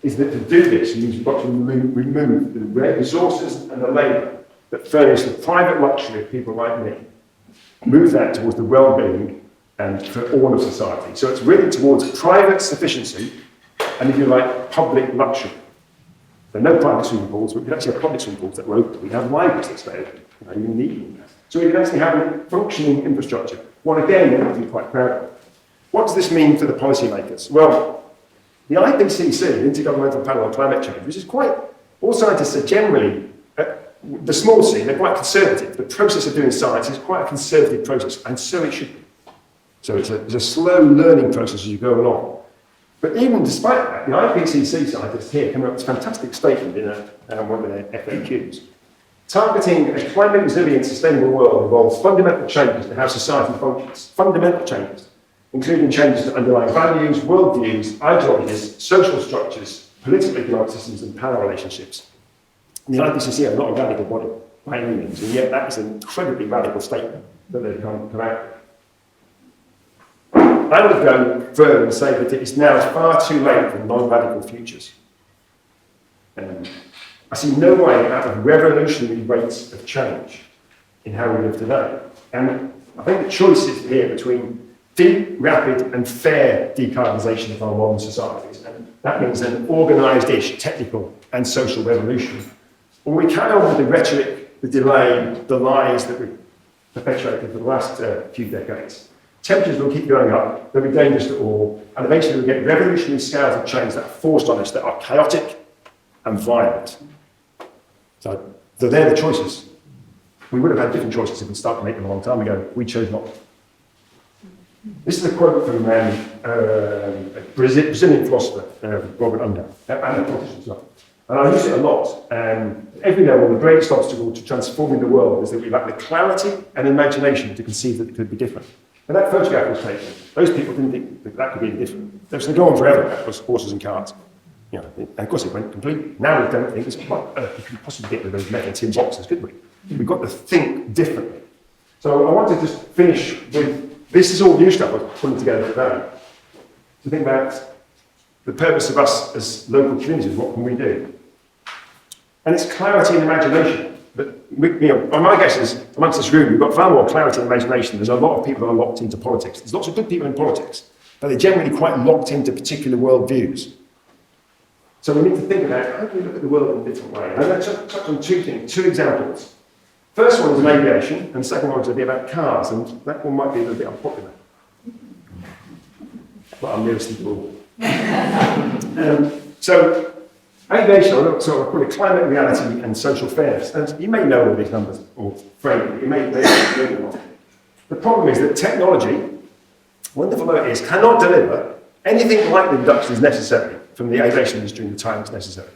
is that to do this, you've got to remove the resources and the labour that furnish the private luxury of people like me. Move that towards the well-being and for all of society. So it's really towards private sufficiency and, if you like, public luxury. There are no private swimming pools, but we can actually have public swimming pools that are open. We have libraries that stay open. You need them. So we can actually have a functioning infrastructure. One, again, we have to be quite proud of. What does this mean for the policymakers? Well, the IPCC, the Intergovernmental Panel on Climate Change, which is quite, all scientists are generally, the small c, they're quite conservative. The process of doing science is quite a conservative process, and so it should be. So it's a slow learning process as you go along. But even despite that, the IPCC scientists here came up with this fantastic statement in one of their FAQs. Targeting a climate resilient, sustainable world involves fundamental changes to how society functions. Fundamental changes, including changes to underlying values, worldviews, ideologies, social structures, political economic systems, and power relationships. And the IPCC are not a radical body by any means, and yet that is an incredibly radical statement that they've come out with. I would go further and say that it is now far too late for non-radical futures. I see no way out of revolutionary rates of change in how we live today. And I think the choice is here between deep, rapid and fair decarbonisation of our modern societies. And that means an organised-ish technical and social revolution. Or we carry on with the rhetoric, the delay, the lies that we've perpetuated for the last few decades. Temperatures will keep going up, they'll be dangerous to all, and eventually we'll get revolutionary scales of change that are forced on us that are chaotic and violent. So they're the choices. We would have had different choices if we'd started to make them a long time ago. We chose not. This is a quote from a Brazilian philosopher, Robert Unda, and a politician as well. And I use it a lot. Every day, one of the greatest obstacles to transforming the world is that we lack the clarity and imagination to conceive that it could be different. When that photograph was taken, those people didn't think that could be any different. They was going to go on forever, that was horses and carts. You know, and of course it went completely. Now we don't think there's what we could possibly get rid of those metal tin boxes, could we? We've got to think differently. So I want to just finish with, this is all new stuff I was putting together today. To think about the purpose of us as local communities, what can we do? And it's clarity and imagination. But my guess is, amongst this room, we've got far more clarity and imagination. There's a lot of people that are locked into politics. There's lots of good people in politics, but they're generally quite locked into particular worldviews. So we need to think about how do we look at the world in a different way. And I'm going to touch on two things, two examples. First one is in aviation, and the second one is going to be about cars, and that one might be a little bit unpopular. But I'm nearest to the all. So aviation, I call it climate reality and social fairness. And you may know all these numbers or frame it, you may know them. The problem is that technology, wonderful though it is, cannot deliver anything like the reductions necessary from the aviation industry in the time it's necessary.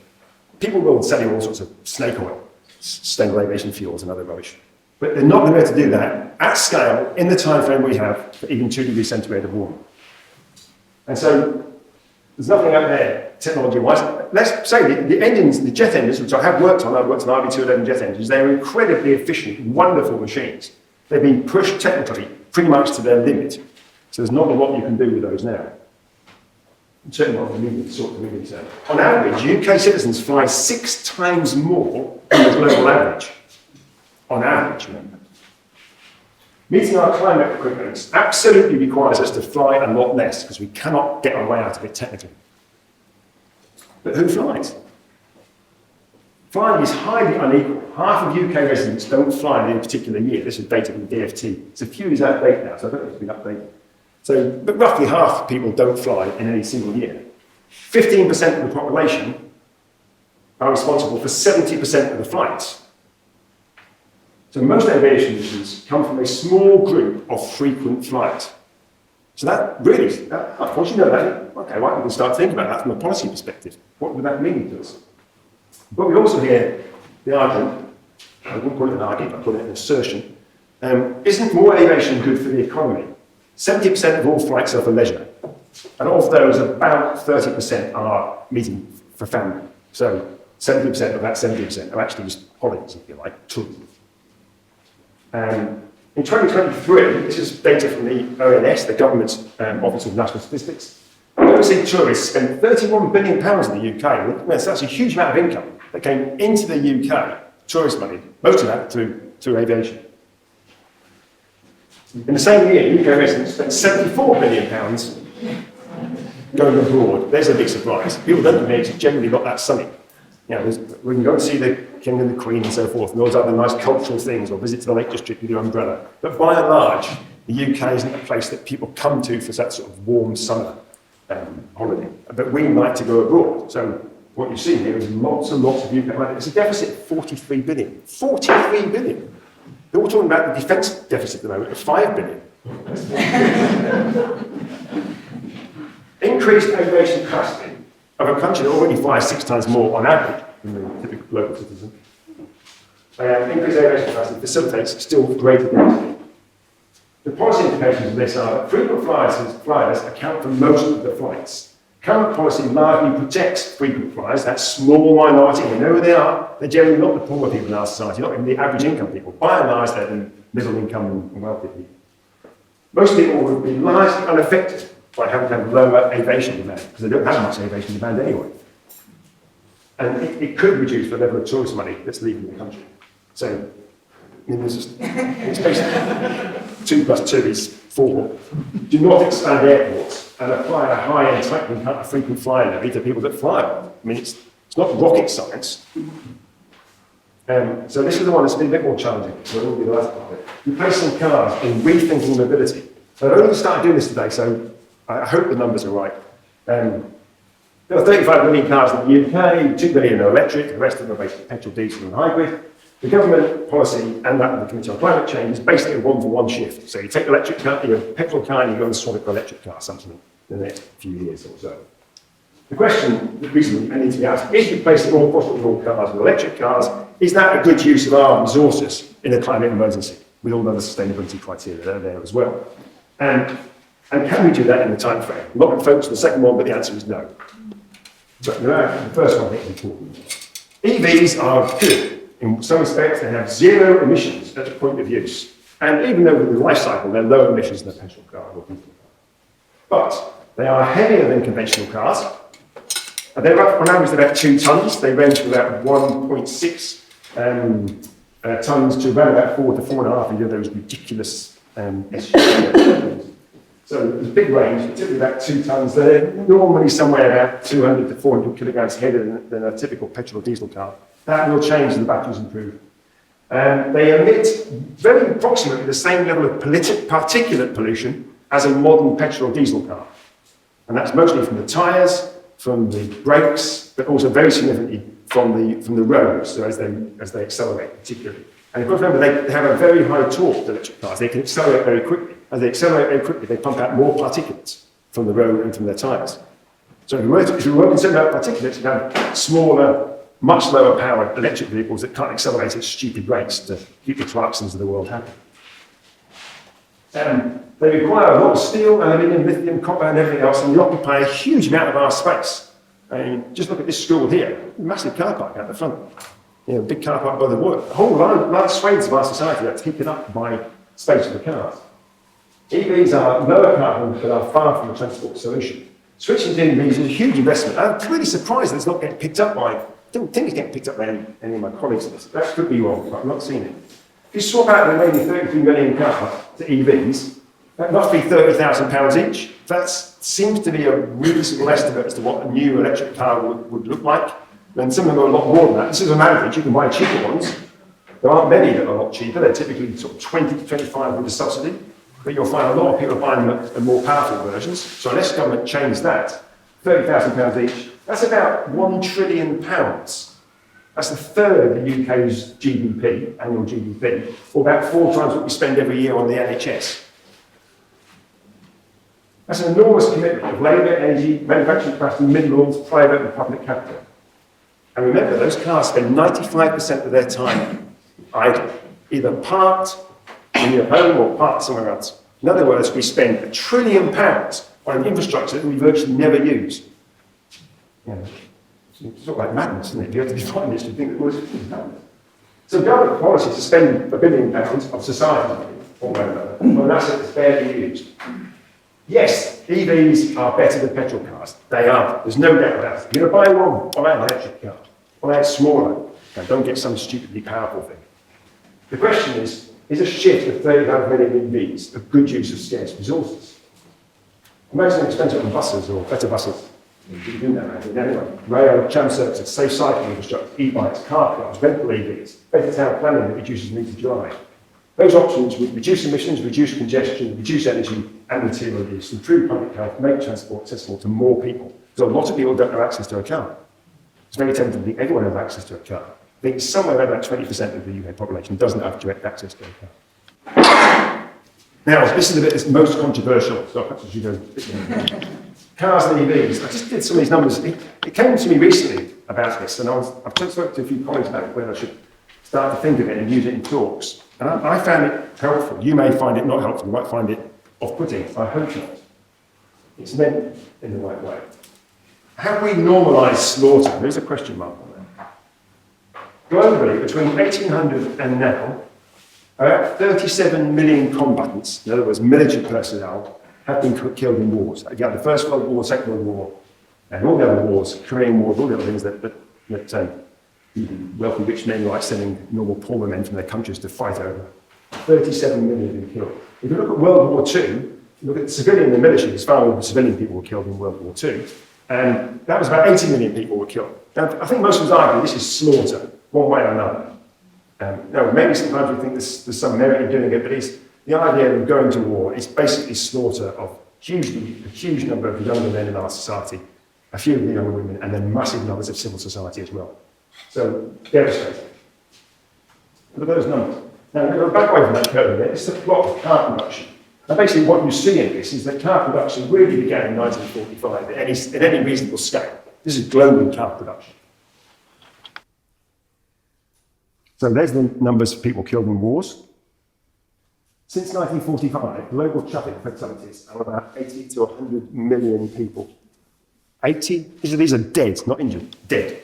People will sell you all sorts of snake oil, sustainable aviation fuels and other rubbish. But they're not going to be able to do that at scale in the time frame we have for even 2 degrees centigrade of warming. And so there's nothing out there technology-wise. Let's say the engines, the jet engines, which I have worked on, I've worked on RB211 jet engines, they're incredibly efficient, wonderful machines. They've been pushed technically pretty much to their limit. So there's not a lot you can do with those now. Certainly not the medium term. On average, UK citizens fly 6 times more than the global average. On average, remember. Meeting our climate equivalents absolutely requires us to fly a lot less because we cannot get our way out of it technically. But who flies? Flying is highly unequal. Half of UK residents don't fly in any particular year. This is data from the DFT. It's a few years out of date now, so I don't know if it's been updated. So, but roughly half of people don't fly in any single year. 15% of the population are responsible for 70% of the flights. So most aviation missions come from a small group of frequent flyers. So that really, of course you know that. Okay, right, we can start thinking about that from a policy perspective. What would that mean to us? But we also hear the argument, I wouldn't call it an argument, I'd call it an assertion, isn't more aviation good for the economy? 70% of all flights are for leisure. And of those, about 30% are meeting for family. So 70% of that 70% are actually just holidays, if you like, tourism. In 2023, this is data from the ONS, the Government's Office of National Statistics. Overseas tourists spent £31 billion in the UK. That's a huge amount of income that came into the UK, tourist money, most of that through aviation. In the same year, UK residents spent £74 billion going abroad. There's a big surprise. People don't admit it's generally not that sunny. You know, we can go and see the King and the Queen and so forth, and all those other nice cultural things, or visit to the Lake District with your umbrella. But by and large, the UK isn't a place that people come to for that sort of warm summer holiday. But we like to go abroad. So what you see here is lots and lots of UK money. It's a deficit of 43 billion. 43 billion! They're all talking about the defence deficit at the moment of 5 billion. increased aviation capacity of a country that already flies 6 times more on average than the typical global citizen, increased aviation capacity facilitates still greater density. The policy implications of this are that frequent flyers account for most of the flights. Current policy largely protects frequent flyers, that small minority, we know who they are. They're generally not the poorer people in our society, not even the average income people. By and large, they're the middle income and wealthy people. Most people would be largely unaffected by having to have lower aviation demand, because they don't have much aviation demand anyway. And it could reduce the level of tourist money that's leaving the country. So, I mean, it's basically 2 plus 2 is 4. Do not expand airports and apply a high and tightly frequent flyer levy to people that fly. I mean, it's not rocket science. So this is the one that's been a bit more challenging. So it will be the last part of it. Replacing cars and rethinking mobility. So I've only started doing this today, so I hope the numbers are right. There are 35 million cars in the UK, 2 million are electric, the rest of them are basically petrol, diesel and hybrid. The government policy and that of the Committee on Climate Change is basically a 1-for-1 shift. So you take electric car, your petrol car, and you go and swap it for electric car sometime in the next few years or so. The question that recently needs to be asked is replacing all fossil fuel cars with electric cars, is that a good use of our resources in a climate emergency? With all the other sustainability criteria that are there as well. And can we do that in the time frame? I'm not going to focus on the second one, but the answer is no. But the first one I think is important. EVs are good. In some respects, they have 0 emissions at the point of use. And even though with the life cycle, they're lower emissions than a petrol car or diesel car. But they are heavier than conventional cars. And they're on average about 2 tons. They range from about 1.6 tons to around about 4 to 4.5 of those ridiculous SUVs. So there's a big range, typically about 2 tons. They're normally somewhere about 200 to 400 kilograms heavier than a typical petrol or diesel car. That will change as the batteries improve. They emit very approximately the same level of particulate pollution as a modern petrol or diesel car. And that's mostly from the tyres, from the brakes, but also very significantly from the roads, so as they accelerate particularly. And of course, remember, they have a very high torque, the electric cars. They can accelerate very quickly. As they accelerate very quickly, they pump out more particulates from the road and from their tyres. So if you were concerned about particulates, you have smaller, much lower powered electric vehicles that can't accelerate at stupid rates to keep the Clarksons of the world happy. They require a lot of steel, aluminium, lithium, copper and everything else, and they occupy a huge amount of our space. I mean, just look at this school here, massive car park out the front. You know, big car park by the water. A whole large swathes of our society are taken up by space for the cars. EVs are lower carbon, but are far from a transport solution. Switching to EVs is a huge investment. I'm really surprised that it's not getting picked up by, I don't think it's getting picked up by any of my colleagues. That could be wrong, but I've not seen it. If you swap out the remaining 33 million cars to EVs, that must be £30,000 each. That seems to be a reasonable estimate as to what a new electric car would look like. And some of them are a lot more than that. This is an average. You can buy cheaper ones. There aren't many that are a lot cheaper. They're typically sort of 20 to 25 with a subsidy. But you'll find a lot of people are buying the more powerful versions. So unless the government changed that, £30,000 each, that's about £1 trillion. That's a third of the UK's GDP, annual GDP, or about 4 times what we spend every year on the NHS. That's an enormous commitment of labour, energy, manufacturing capacity, minerals, private and public capital. And remember, those cars spend 95% of their time idle, either parked in your home or parked somewhere else. In other words, we spend £1 trillion on infrastructure that we virtually never use. Yeah. It's sort of like madness, isn't it? If you have to define this, you think that it's madness. So government policy to spend £1 billion of society on an asset that's barely used. Yes, EVs are better than petrol cars. They are. There's no doubt about it. You're going to buy one, buy an electric car. Buy it smaller. And don't get some stupidly powerful thing. The question is a shift of 35 million EVs a good use of scarce resources? Imagine expensive on buses or better buses. You can do that, anyway. Rail, tram services, safe cycling infrastructure, e-bikes, car cars, rental EVs, better town planning that reduces need to drive. Those options would reduce emissions, reduce congestion, reduce energy and material use, improve public health, make transport accessible to more people. Because a lot of people don't have access to a car. It's very tempting to think everyone has access to a car. I think somewhere around about 20% of the UK population doesn't have direct access to a car. Now, this is the bit that's most controversial, so perhaps I should go. Cars and EVs. I just did some of these numbers. It came to me recently about this, and I've just spoken to a few colleagues about whether I should start to think of it and use it in talks. And I found it helpful. You may find it not helpful, you might find it off-putting. I hope not. It's meant in the right way. Have we normalised slaughter? There's a question mark on that. Globally, between 1800 and now, about 37 million combatants, in other words, military personnel, have been killed in wars. Again, the First World War, Second World War, and all the other wars, Korean War, all the other things that wealthy rich men like sending normal poor men from their countries to fight over. 37 million have been killed. If you look at World War II, look at the civilian and the military, as far as civilian people were killed in World War II, and that was about 80 million people were killed. Now, I think most of us argue this is slaughter, one way or another. Now, maybe sometimes we think there's some merit in doing it, but the idea of going to war is basically slaughter of a huge number of younger men in our society, a few of the younger women, and then massive numbers of civil society as well. So, devastating. Look at those numbers. Now, we're going to go back away from that curve a bit. This is the plot of car production. And basically what you see in this is that car production really began in 1945 at any reasonable scale. This is global car production. So there's the numbers of people killed in wars. Since 1945, global traffic fatalities are about 80 to 100 million people. 80? These are dead, not injured, dead.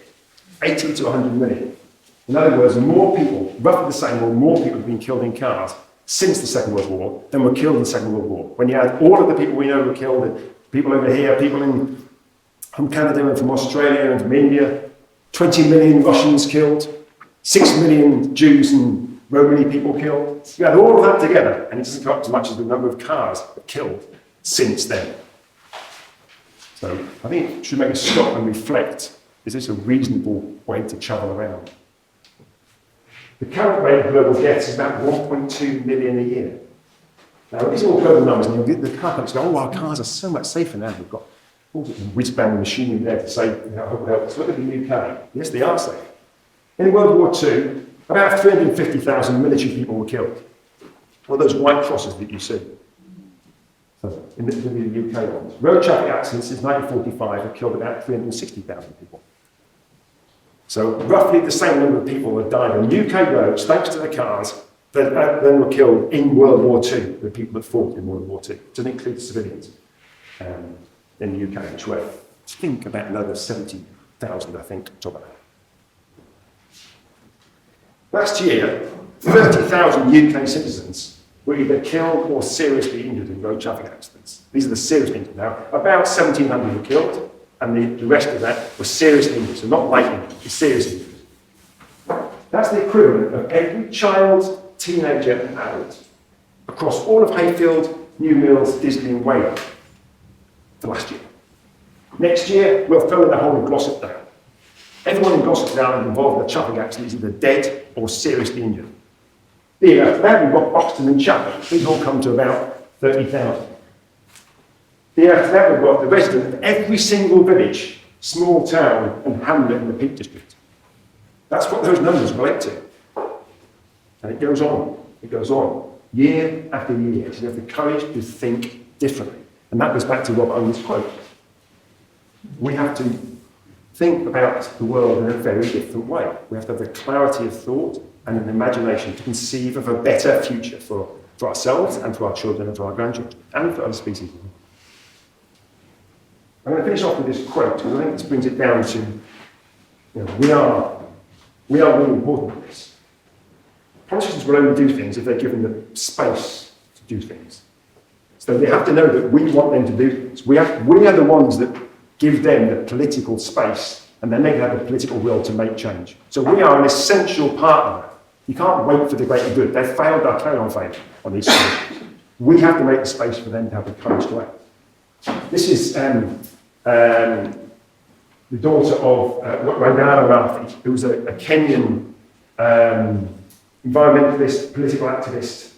80 to 100 million. In other words, more people, roughly the same, or more people have been killed in cars since the Second World War than were killed in the Second World War. When you add all of the people we know were killed, people over here, people from Canada and from Australia and from India, 20 million Russians killed, 6 million Jews and Romani people killed. You add all of that together, and it doesn't come up to much as the number of cars killed since then. So I think it should make us stop and reflect. Is this a reasonable way to travel around? The current rate of global deaths is about 1.2 million a year. Now, these are all global numbers, and the car companies go, oh, our cars are so much safer now. We've got all the whiz-bang machinery there to say, help us. Look at the UK. Yes, they are safe. In World War II, about 350,000 military people were killed. All those white crosses that you see. So, in the UK ones. Road traffic accidents since 1945 have killed about 360,000 people. So roughly the same number of people have died on UK roads thanks to the cars that then were killed in World War II, the people that fought in World War II. It doesn't include civilians in the UK, which were, I think, about another 70,000, I think, on top of that. Last year, 30,000 UK citizens were either killed or seriously injured in road traffic accidents. These are the seriously injured now. About 1,700 were killed, and the rest of that were seriously injured, so not light injured, it's seriously injured. That's the equivalent of every child, teenager and adult across all of Hayfield, New Mills, Disley and Weymouth for last year. Next year, we'll fill in the whole of Glossopdale. Everyone in Glossopdale involved in a traffic accident is either dead or seriously injured. The year after that, we've got Boxton and Chatham. These all come to about 30,000. The year after that, we've got the resident of every single village, small town and hamlet in the Peak District. That's what those numbers relate to. And it goes on. It goes on. Year after year. So you have the courage to think differently. And that goes back to Robert Owen's quote. We have to think about the world in a very different way. We have to have the clarity of thought and an imagination to conceive of a better future for ourselves and for our children and for our grandchildren and for other species. I'm going to finish off with this quote because I think this brings it down to, we are really important at this. Politicians will only do things if they're given the space to do things. So they have to know that we want them to do things. We are the ones that give them the political space, and then they have the political will to make change. So we are an essential partner. You can't wait for the greater good. They've failed, they'll carry on failing on these issues. We have to make the space for them to have the courage to act. This is the daughter of Wangari Maathai, who was a Kenyan environmentalist, political activist,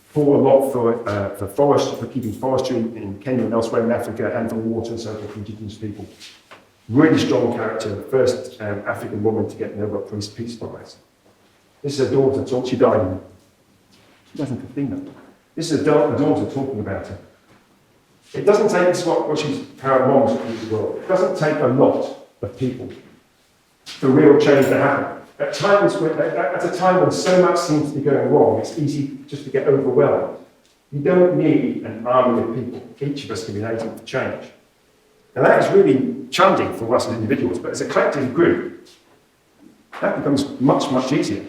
fought a lot for forest, for keeping forestry in Kenya and elsewhere in Africa, and for water and so forth for indigenous people. Really strong character, the first African woman to get Nobel Peace Prize. This is her daughter, she died in 2015 though. This is a daughter talking about it. It doesn't take, this is what she's, how mom sees the world. It doesn't take a lot of people for real change to happen. At a time when so much seems to be going wrong, it's easy just to get overwhelmed. You don't need an army of people. Each of us can be an agent for change. And that is really challenging for us as individuals, but as a collective group, that becomes much, much easier.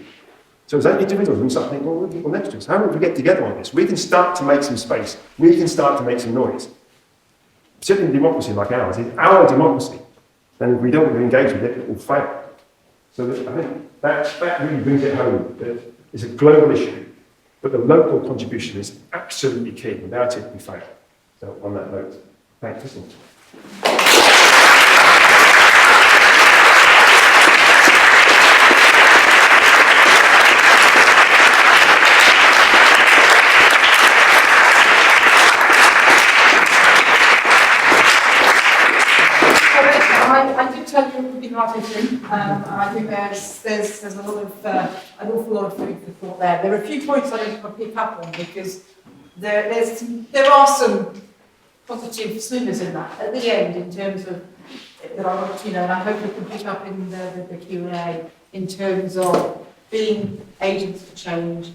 So as individuals, we start thinking, well, what are people next to us? How do we get together on this? We can start to make some space. We can start to make some noise. Particularly in democracy like ours, it's our democracy. And if we don't engage with it, it will fail. So I think that really brings it home. That it's a global issue, but the local contribution is absolutely key. Without it, we fail. So on that note, thanks for listening. I did tell you it would be hard hitting. I think there's a lot of an awful lot of food for thought there. There are a few points I just want to pick up on because there are some positive slivers in that at the end in terms of that I want and I hope we can pick up in the Q&A in terms of being agents for change.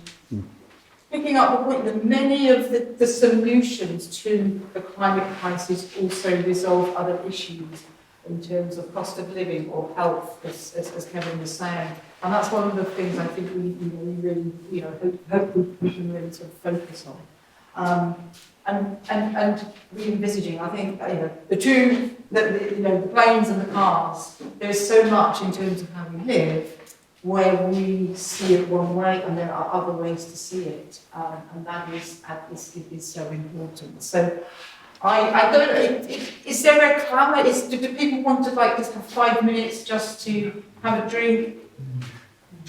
Picking up the point that many of the solutions to the climate crisis also resolve other issues in terms of cost of living or health, as Kevin was saying. And that's one of the things I think we really, hope we can really sort of focus on. And re-envisaging, I think, the two, the planes and the cars, there's so much in terms of how we live where we see it one way and there are other ways to see it. And that is so important. So I don't know, is there a clamour? Do people want to just have 5 minutes just to have a drink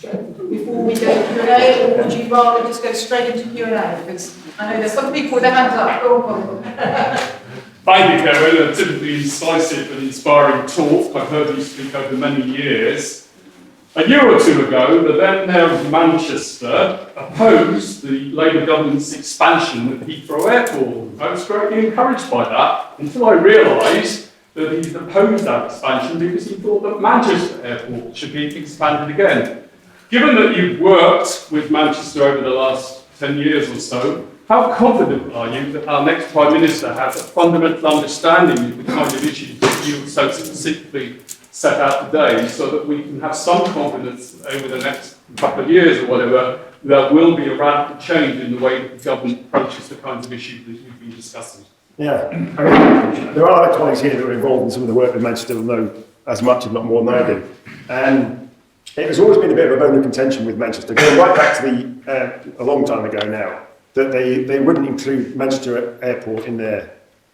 before we go to Q&A, or would you rather just go straight into Q&A? Because I know there's some people with their hands up. Go on. Thank you, Kevin. A typically incisive and inspiring talk. I've heard you speak over many years. A year or two ago, the then Mayor of Manchester opposed the Labour government's expansion of Heathrow Airport. I was greatly encouraged by that until I realised that he'd opposed that expansion because he thought that Manchester Airport should be expanded again. Given that you've worked with Manchester over the last 10 years or so, how confident are you that our next Prime Minister has a fundamental understanding of the kind of issues that you so specifically set out today, so that we can have some confidence over the next couple of years or whatever, there will be a radical change in the way that the government approaches the kinds of issues that we've been discussing? Yeah, I mean, there are other colleagues here that are involved in some of the work with Manchester will know as much, if not more, than I do. And it has always been a bit of a bone of contention with Manchester, going right back to a long time ago now, that they wouldn't include Manchester Airport in their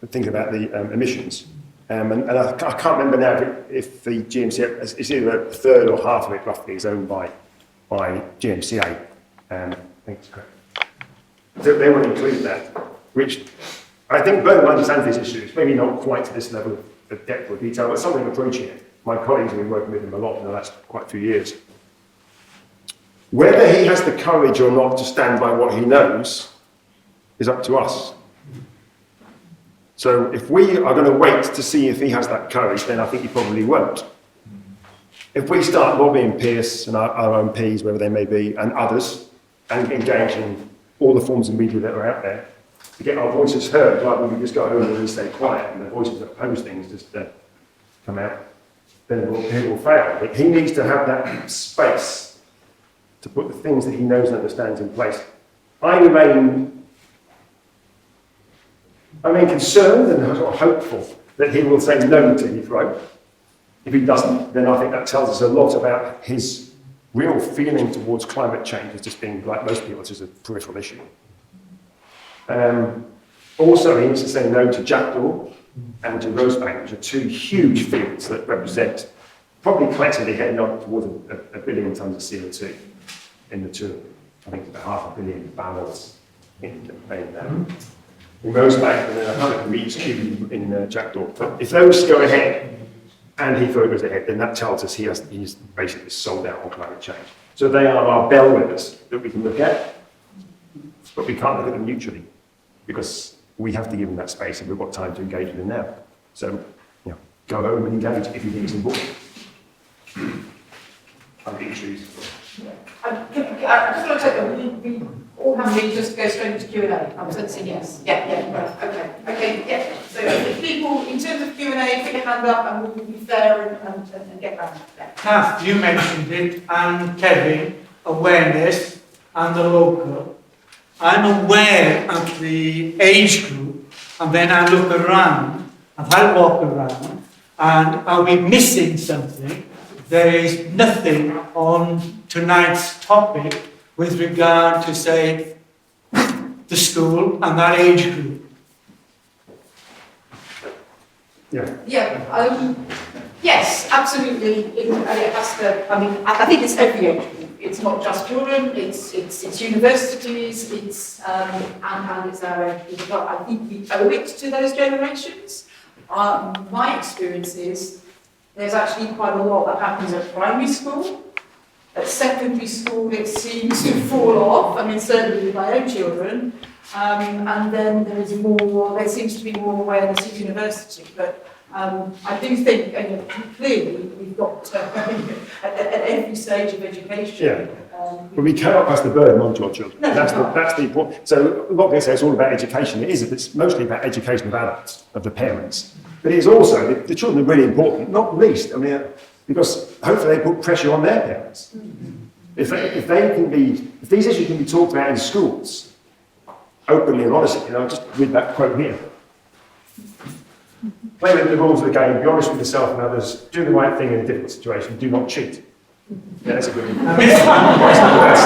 thinking about the emissions. And I can't remember now if the GMCA, it's either a third or half of it roughly is owned by GMCA. I think it's correct. So they wouldn't include that, which I think both understand these issues, maybe not quite to this level of depth or detail, but something approaching it. My colleagues have been working with him a lot in the last quite a few years. Whether he has the courage or not to stand by what he knows is up to us. So if we are going to wait to see if he has that courage, then I think he probably won't. If we start lobbying Pierce and our MPs, wherever they may be, and others, and engage in all the forms of media that are out there, to get our voices heard, rather than we just go home and stay quiet, and the voices that oppose things just come out, then he will fail. But he needs to have that space to put the things that he knows and understands in place. I remain concerned and sort of hopeful that he will say no to Heathrow. If he doesn't, then I think that tells us a lot about his real feeling towards climate change as just being, like most people, just a peripheral issue. Also, he needs to say no to Jackdaw and to Rosebank, which are two huge fields that represent, probably collectively heading up towards a billion tonnes of CO2 in the two. I think it's about 500 million barrels in Rosebank, and then 100 meters cubed in Jackdaw. But if those go ahead and Heathrow goes ahead, then that tells us he's basically sold out on climate change. So they are our bellwethers that we can look at. but we can't look at them neutrally because we have to give them that space and we've got time to engage with them now. So, go home and engage if you think it's important. I'm being choose. I just want to say that we all have to just go straight into Q&A. I'm sensing yes. Yeah, right, okay, yeah. So if people, in terms of Q&A, put your hand up and we'll be fair and get round. Yeah. Kath, you mentioned it, and Kevin, awareness and the local. I'm aware of the age group, and then I look around, and I walk around, and are we missing something? There is nothing on tonight's topic with regard to, say, the school and that age group. Yes, absolutely. It has to. I mean, I think it's every age group. It's not just children. It's universities. And it's our age group. But I think we owe it to those generations. My experience is there's actually quite a lot that happens at primary school. At secondary school, it seems to fall off. I mean, certainly with my own children. And then there seems to be more awareness at university. But I do think, clearly, we've got at every stage of education. Yeah. But we cannot pass the burden on to our children. No, that's the important. So I'm not going to say it's all about education. It is. It's mostly about education of adults, of the parents. But it is also the children are really important. Not least, because hopefully they put pressure on their parents. If these issues can be talked about in schools, openly and honestly, just read that quote here. Play within the rules of the game, be honest with yourself and others, do the right thing in a difficult situation, do not cheat. Yeah, that's a good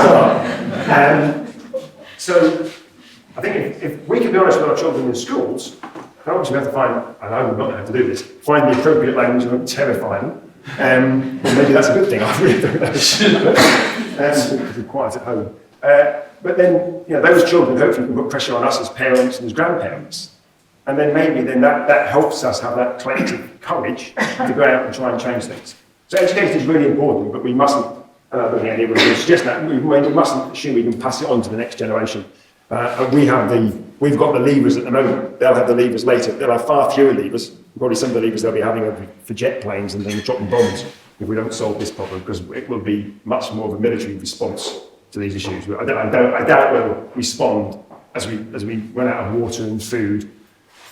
start. So, I think if we can be honest with our children in schools, then obviously we have to find, and I would not have to do this, find the appropriate language and not terrify them. Well, maybe that's a good thing, I really don't know. Because we're quiet at home. But then, those children hopefully can put pressure on us as parents and as grandparents. And then maybe that helps us have that collective courage to go out and try and change things. So education is really important, but we mustn't, and I don't think anyone would suggest that, we mustn't assume we can pass it on to the next generation. We've got the levers at the moment, they'll have the levers later. They'll have far fewer levers, probably some of the levers they'll be having for jet planes and then dropping bombs if we don't solve this problem, because it will be much more of a military response to these issues. I doubt we'll respond as we run out of water and food.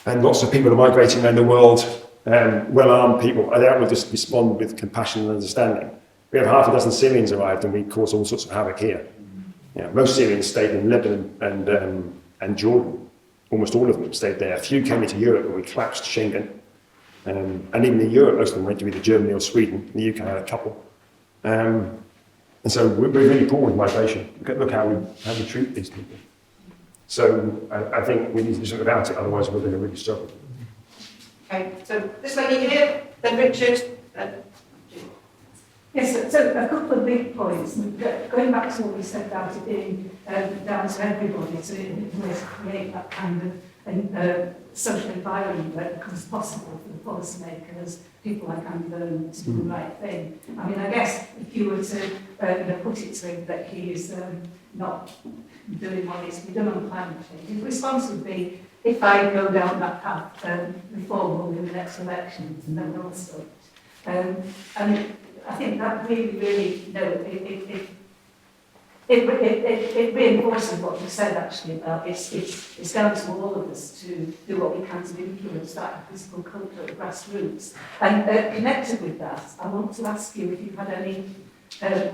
And lots of people are migrating around the world, well-armed people. I doubt we'll just respond with compassion and understanding. We have half a dozen Syrians arrived and we cause all sorts of havoc here. Most Syrians stayed in Lebanon and Jordan. Almost all of them stayed there. A few came into Europe and we collapsed Schengen. And even in Europe, most of them went to either Germany or Sweden. The UK had a couple. And so we're really poor with migration. Look how we treat these people. So I think we need to do something about it, otherwise we're going to really struggle. Okay, so this lady here, then Richard. Yes, so a couple of big points. Going back to what we said about it being down to everybody to create that kind of social environment where it becomes possible for the policymakers, people like Andy Byrne, to do the right thing. I mean, I guess if you were to put it to him that he is not doing what needs to be done on climate change, his response would be, if I go down that path, reform will win the next elections, and then we'll stop. And I think that really, it reinforces what you said actually about it's down to all of us to do what we can to influence that physical culture at the grassroots. And connected with that, I want to ask you if you've had any,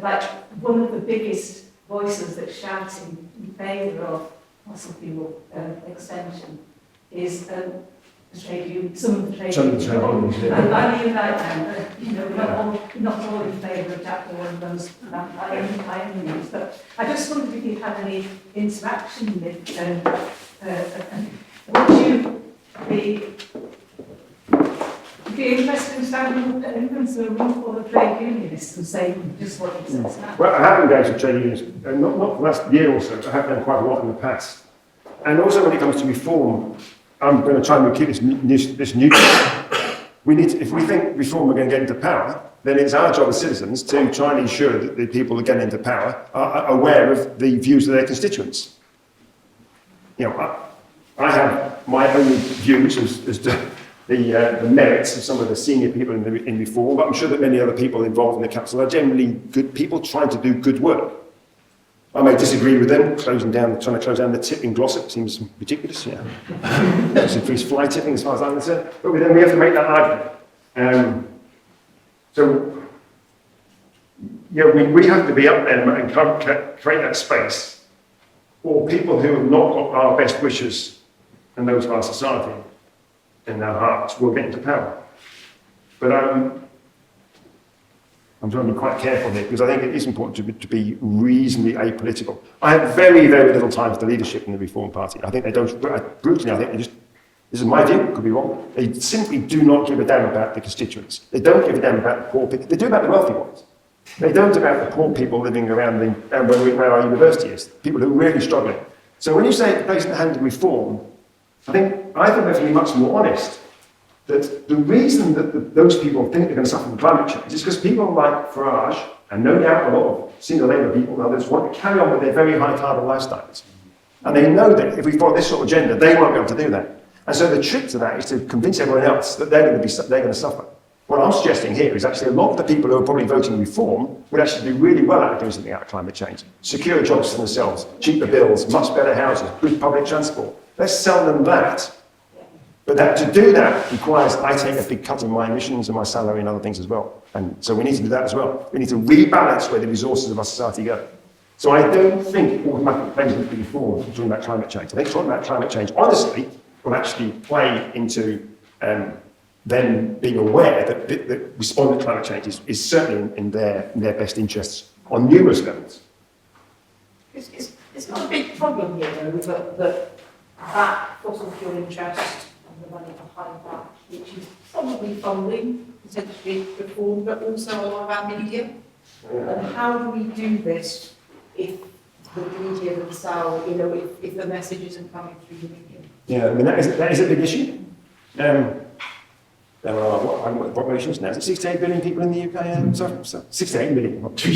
like one of the biggest voices that's shouting in favour of fossil fuel extension is some of the trade unions. And I mean right now, not all in favour of Jack or one of those by any means, but I just wondered if you had any interaction with would you be interested in standing in a room full of trade unionists and saying just what he says now? Well, I have engaged with trade unions, not for the last year or so, but I have done quite a lot in the past. And also when it comes to reform, I'm going to try and keep this neutral. If we think reform are going to get into power, then it's our job as citizens to try and ensure that the people that get into power are aware of the views of their constituents. I have my own views as to the merits of some of the senior people in reform, but I'm sure that many other people involved in the council are generally good people trying to do good work. I may disagree with them, trying to close down the tip in Glossop seems ridiculous, yeah. Let's increase fly tipping as far as I'm concerned, but then we have to make that argument. We have to be up there and create that space for people who have not got our best wishes and those of our society in their hearts will get into power. But I'm trying to be quite careful here because I think it is important to be reasonably apolitical. I have very, very little time for the leadership in the Reform Party. I think they don't, brutally, I think they just, this is my view, could be wrong, they simply do not give a damn about the constituents. They don't give a damn about the poor people. They do about the wealthy ones. They don't about the poor people living around where our university is, people who are really struggling. So when you say place in the hand of reform, I think we have to be much more honest that the reason that those people think they're going to suffer from climate change is because people like Farage, and no doubt a lot of senior Labour people and others, want to carry on with their very high carbon lifestyles. And they know that if we follow this sort of agenda, they won't be able to do that. And so the trick to that is to convince everyone else that they're going to suffer. What I'm suggesting here is actually a lot of the people who are probably voting reform would actually do really well out of doing something out of climate change. Secure jobs for themselves, cheaper bills, much better houses, good public transport. Let's sell them that. But to do that requires I take a big cut in my emissions and my salary and other things as well. And so we need to do that as well. We need to rebalance where the resources of our society go. So I don't think automatic claims need to be formed talking about climate change. I think talking about climate change, honestly, will actually play into them being aware that responding to climate change is certainly in their best interests on numerous levels. It's not a big problem here, though, that fossil fuel interest and the money behind that, which is probably funding potentially reform, but also a lot of our media. And how do we do this if the media themselves, if the message isn't coming through the media? Yeah, I mean, that is a big issue. There are, what population is now? Is it 68 billion people in the UK? So 68 million, not 2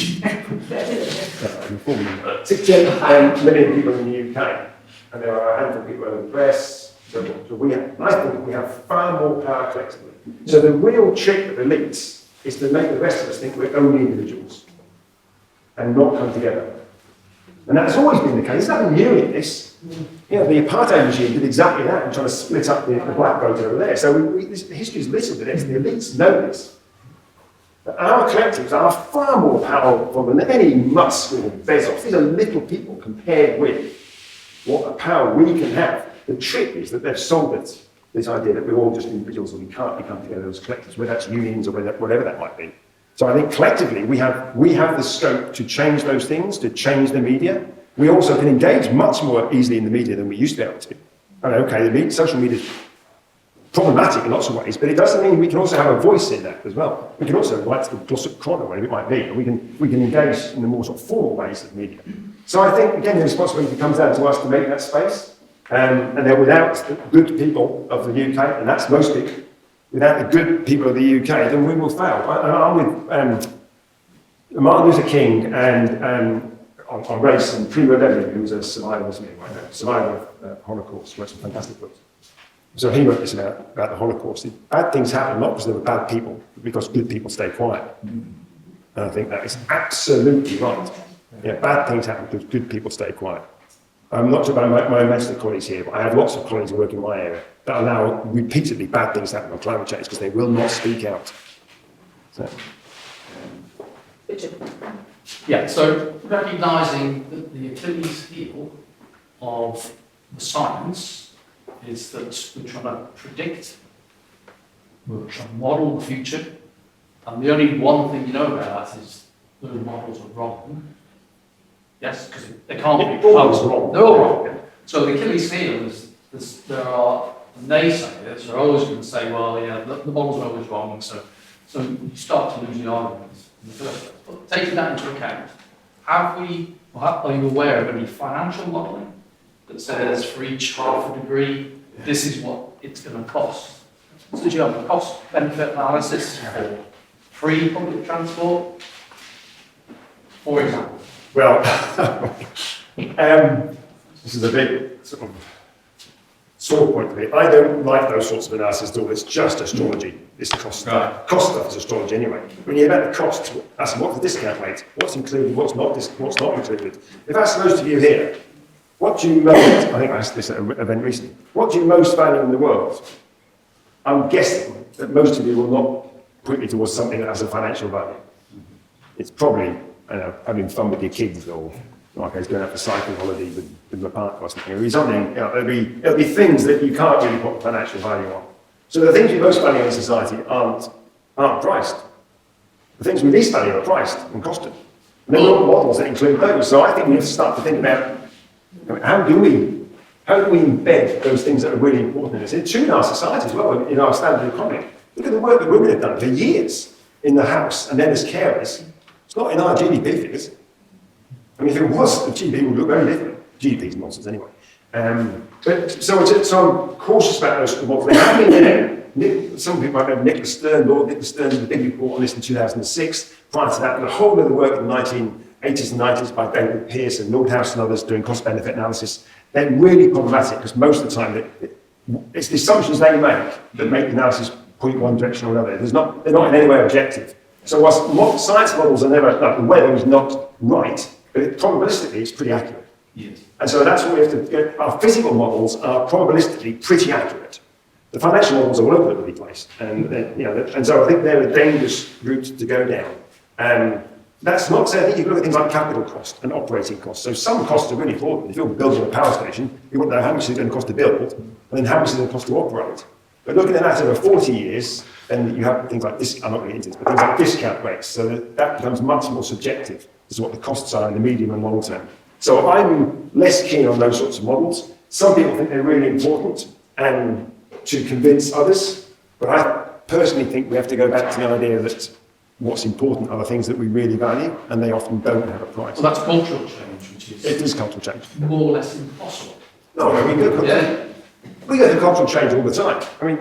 68 million people in the UK. And there are a handful of people in the press. So I think we have far more power collectively. So the real trick of elites is to make the rest of us think we're only individuals and not come together. And that's always been the case. There's nothing new in this. The apartheid regime did exactly that and trying to split up the black vote over there. So history is littered with this. The elites know this. But our collectives are far more powerful than any Musk or Bezos. These are little people compared with what power we can have. The trick is that they've sold it, this idea that we're all just individuals and we can't become together as collectives, whether that's unions or whatever that might be. So I think collectively we have the scope to change those things, to change the media. We also can engage much more easily in the media than we used to be able to. Okay, social media is problematic in lots of ways, but it doesn't mean we can also have a voice in that as well. We can also write to the Glossop Chronicle, whatever it might be, and we can engage in the more sort of formal ways of media. So I think, again, the responsibility comes down to us to make that space, and then without the good people of the UK, and that's most people, without the good people of the UK, then we will fail. I'm with Martin Luther King and on race, and Primo Levi, who was a survivor of Holocaust, wrote some fantastic books. So he wrote this about the Holocaust. Bad things happen not because there were bad people, but because good people stay quiet. And I think that is absolutely right. Yeah, bad things happen because good people stay quiet. I'm not talking about my master colleagues here, but I have lots of colleagues who work in my area that allow repeatedly bad things to happen on climate change because they will not speak out. So. Richard? Yeah, so recognising that the Achilles heel of the science is that we're trying to predict, we're trying to model the future, and the only one thing you know about that is those models are wrong. Yes, because they can't be always wrong. They're all wrong. So the Achilles heel is there are naysayers who are always going to say, well, yeah, the models are always wrong, so you start to lose the arguments in the first place. But taking that into account, are you aware of any financial modelling that says for each half a degree, this is what it's going to cost? So do you have a cost-benefit analysis for free public transport, for example? Well, this is a bit sort of sore point for me. I don't like those sorts of analysis at all. It's just astrology. It's cost. Right. Cost stuff is astrology anyway. When you hear about the costs, ask them what's the discount rate, what's included, what's not included. If I ask most of you here, what do you most, I think I asked this at an event recently, what do you most value in the world? I'm guessing that most of you will not point me towards something that has a financial value. It's probably, I don't know, having fun with your kids, or like I was going out for cycling holiday with my partner or something. It'll be something, you know, there'll be things that you can't really put financial value on. So the things we most value in society aren't priced. The things we least value are priced and costed. And there are models that include those. So I think we have to start to think about, how do we embed those things that are really important in us? It's true in our society as well, in our standard economy. Look at the work that women have done for years in the house and then as carers. It's not in our GDP figures. I mean, if it was, the GDP would look very different. GDP is nonsense anyway. So I'm cautious about those models. They have been there. Some people might know Nicholas Stern, Lord Nicholas Stern did a big report on this in 2006. Prior to that, the whole of the work in the 1980s and 90s by David Pearce and Nordhaus and others doing cost-benefit analysis, they're really problematic because most of the time it's the assumptions they make that make the analysis point one direction or another. They're not in any way objective. So whilst science models are never, like the weather is not right, but probabilistically it's pretty accurate. Yes. And so that's what we have to get. Our physical models are probabilistically pretty accurate. The financial models are all over the bloody place. And so I think they're a dangerous route to go down. That's not to say, I think you can look at things like capital cost and operating costs. So some costs are really important. If you're building a power station, you want to know how much it's going to cost to build, and then how much it's going to cost to operate. But looking at that over 40 years, then you have things like this, I'm not going to get into this, but things like discount rates. So that becomes much more subjective as to what the costs are in the medium and long term. So I'm less keen on those sorts of models. Some people think they're really important and to convince others, but I personally think we have to go back to the idea that what's important are the things that we really value, and they often don't have a price. Well, that's cultural change, which is It is cultural change. more or less impossible. No, we go through cultural change all the time. I mean,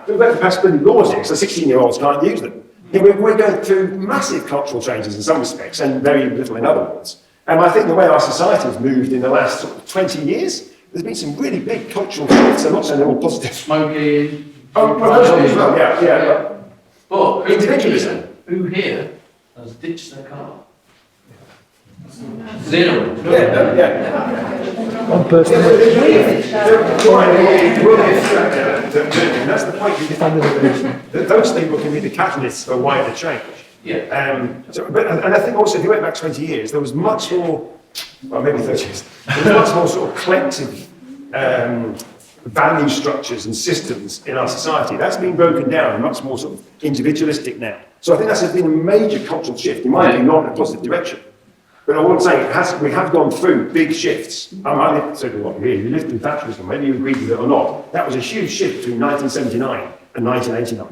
we've got to pass bloody laws here, so 16-year-olds can't use them. Yeah, we're going through massive cultural changes in some respects, and very little in other ones. And I think the way our society has moved in the last sort of 20 years, there's been some really big cultural shifts. I'm not saying they're all positive. Smoking. Oh, well, those as well, yeah. But Individualism. Who here has ditched their car? Zero. One person. That's the point. That those people can be the catalysts for wider change. Yeah. And I think also, if you went back 20 years, there was much more, well, maybe 30 years, there was much more sort of collective value structures and systems in our society. That's been broken down and much more sort of individualistic now. So I think that's been a major cultural shift, in my opinion, not in a positive direction. But I want to say, we have gone through big shifts. I lived through Thatcherism, whether you agreed with it or not. That was a huge shift between 1979 and 1989.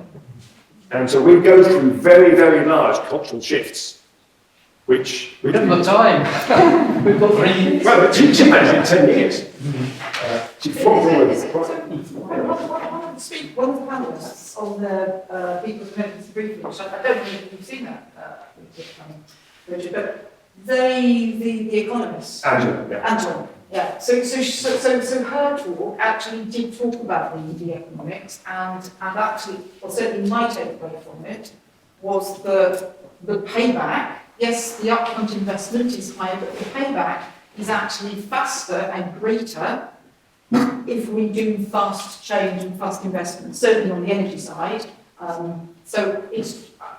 And so we go through very, very large cultural shifts, which we We didn't. haven't got time. We've got 3 years. Well, but she managed in 10 years. She fought One of the panelists on the People's Emergency Briefing, which I don't know if you've seen that, Richard, but the economist, Angela, yeah. So her talk actually did talk about the economics, and actually, well, certainly my takeaway from it was the payback. Yes, the upfront investment is higher, but the payback is actually faster and greater if we do fast change and fast investment, certainly on the energy side. So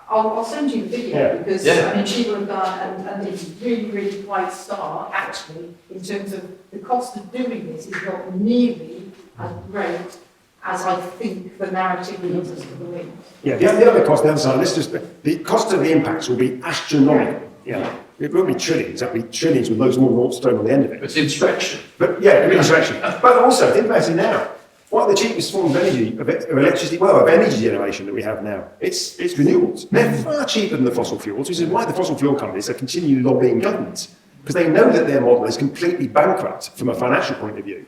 I'll send you the video because I mean she will have done, and it's really, really quite stark actually in terms of the cost of doing this is not nearly as great as I think the narrative leads us to believe. Yeah, the other cost, the other side, the cost of the impacts will be astronomical. Yeah, it won't be trillions, it'll be trillions with loads more noughts thrown on the end of it. It's insurrection. But yeah, it'll be insurrection. But also, think about it now. What are the cheapest forms of energy, of electricity, of energy generation that we have now? It's renewables. They're far cheaper than the fossil fuels, which is why the fossil fuel companies are continually lobbying governments, because they know that their model is completely bankrupt from a financial point of view.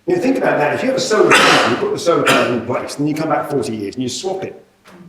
You know, think about that. If you have a solar panel, you put the solar panel in place, and you come back 40 years and you swap it.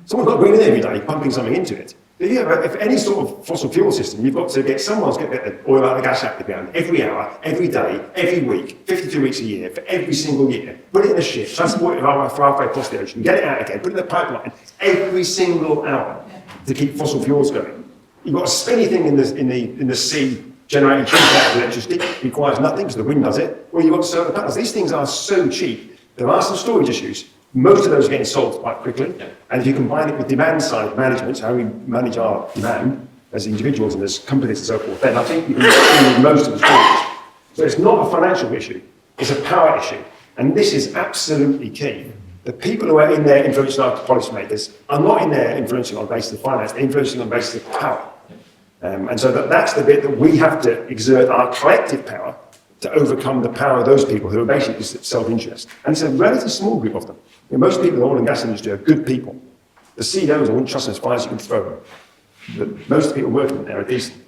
Someone's not going in every day pumping something into it. Yeah, but if any sort of fossil fuel system, you've got to get someone's got to get the oil out of the gas out of the ground every hour, every day, every week, 52 weeks a year, for every single year. Put it in a ship, transport it halfway across the ocean, get it out again, put it in a pipeline every single hour to keep fossil fuels going. You've got to spin anything in the sea generating cheap electricity, it requires nothing because the wind does it. Well, you've got solar panels. These things are so cheap. There are some storage issues. Most of those are getting solved quite quickly. And if you combine it with demand side management, how we manage our demand as individuals and as companies and so forth, then I think you can do most of the storage. So it's not a financial issue, it's a power issue. And this is absolutely key. The people who are in there influencing our policymakers are not in there influencing on the basis of finance, they're influencing on the basis of power. And so that's the bit that we have to exert our collective power to overcome the power of those people who are basically just self-interest. And it's a relatively small group of them. Most people in the oil and gas industry are good people. The CEOs, I wouldn't trust them as far as you can throw them. But most of the people working there are decent.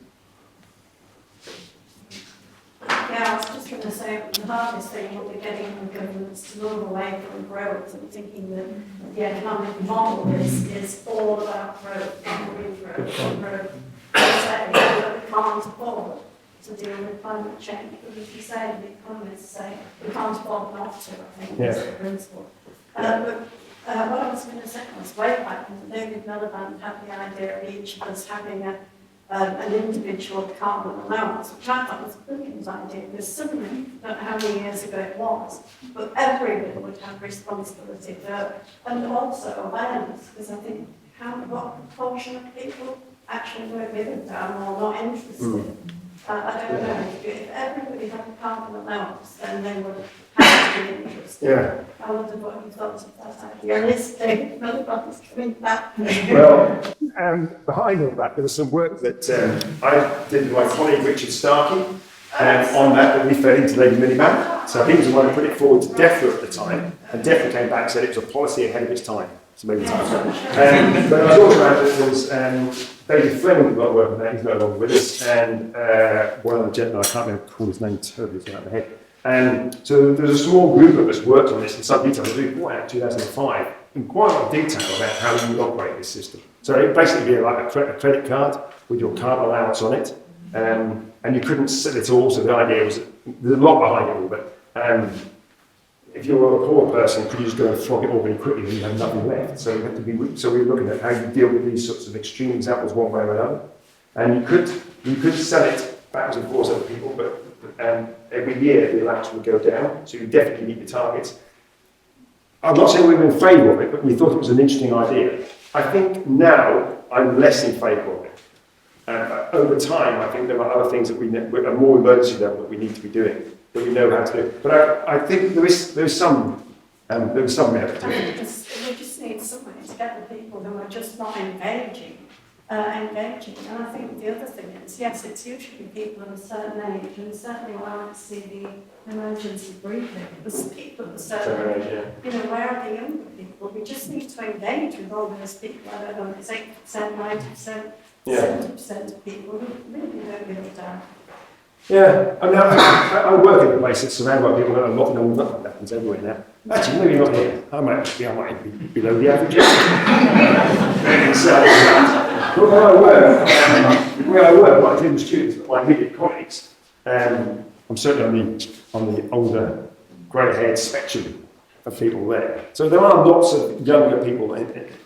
Yeah, I was just going to say, the hardest thing will be getting the governments to move away from growth and thinking that the economic model is all about growth, and growth. That we can't afford to deal with climate change. But as you say, the economists say we can't afford not to, I think is the principle. But what I was going to say was way back when David Miliband had the idea of each of us having an individual carbon allowance, which I thought was a brilliant idea, because suddenly, I don't know how many years ago it was, but everybody would have responsibility for, and also awareness, because I think what proportion of people actually were given down or not interested. I don't know, if everybody had a carbon allowance, then they would have to be interested. Yeah. I wonder what you thought of that idea. And this day, Miliband's coming back. Well, behind all that, there was some work that I did with my colleague Richard Starkey on that we fed into Lady Miliband. So he was the one who put it forward to DEFRA at the time, and DEFRA came back and said it was a policy ahead of its time. So maybe time. But I was also around that there was David Fleming who got work on that, he's no longer with us, and one other gentleman, I can't remember his name, terribly it's out of my head. And so there's a small group of us worked on this in some detail. We report out in 2005 in quite a lot of detail about how you would operate this system. So it would basically be like a credit card with your carbon allowance on it, and you couldn't sell it all. So the idea was, there's a lot behind it all, but if you were a poor person, could you just go and flog it all really quickly and you have nothing left? So you had to be. So we were looking at how you deal with these sorts of extreme examples one way or another, and you could sell it backwards and forwards to other people, but every year the allowance would go down. So you definitely meet the targets. I'm not saying we were in favour of it, but we thought it was an interesting idea. I think now I'm less in favour of it. Over time, I think there are other things that we are more emergency level that we need to be doing, that we know how to do. But I think there is some merit to it. We just need somebody to get the people who are just not engaging. And I think the other thing is, yes, it's usually people of a certain age, and certainly when I see the emergency briefing, there's people of a certain age, you know, where are the younger people? We just need to engage with all those people. I don't know, it's 8%, 90%, 70% of people who really don't give a damn. Yeah, I mean, I work in a place that's surrounded by people that are not known nothing happens everywhere now. Actually, maybe not here. I might be below the average. But where I work, my student students, my immediate colleagues, I'm certainly on the older, grey-haired spectrum of people there. So there are lots of younger people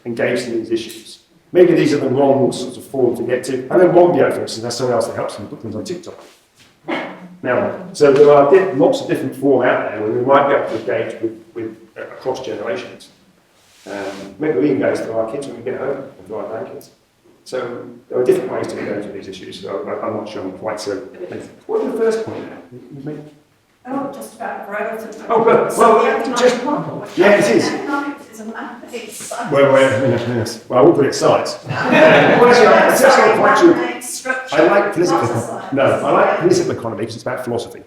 engaged in these issues. Maybe these are the wrong sorts of form to get to. And then Wombio, for instance, that's someone else that helps me put things on TikTok. Now, so there are lots of different form out there where we might be able to engage with across generations. Maybe we engage with our kids when we get home, and with our grandkids. So there are different ways to engage with these issues. So I'm not sure I'm quite so. What was the first point you made? Oh, just about growth. Oh, but, well, just yeah, it is. Economics is a math. It's Well, yes. Well, I will put it science. I like political. No, I like political economy because it's about philosophy.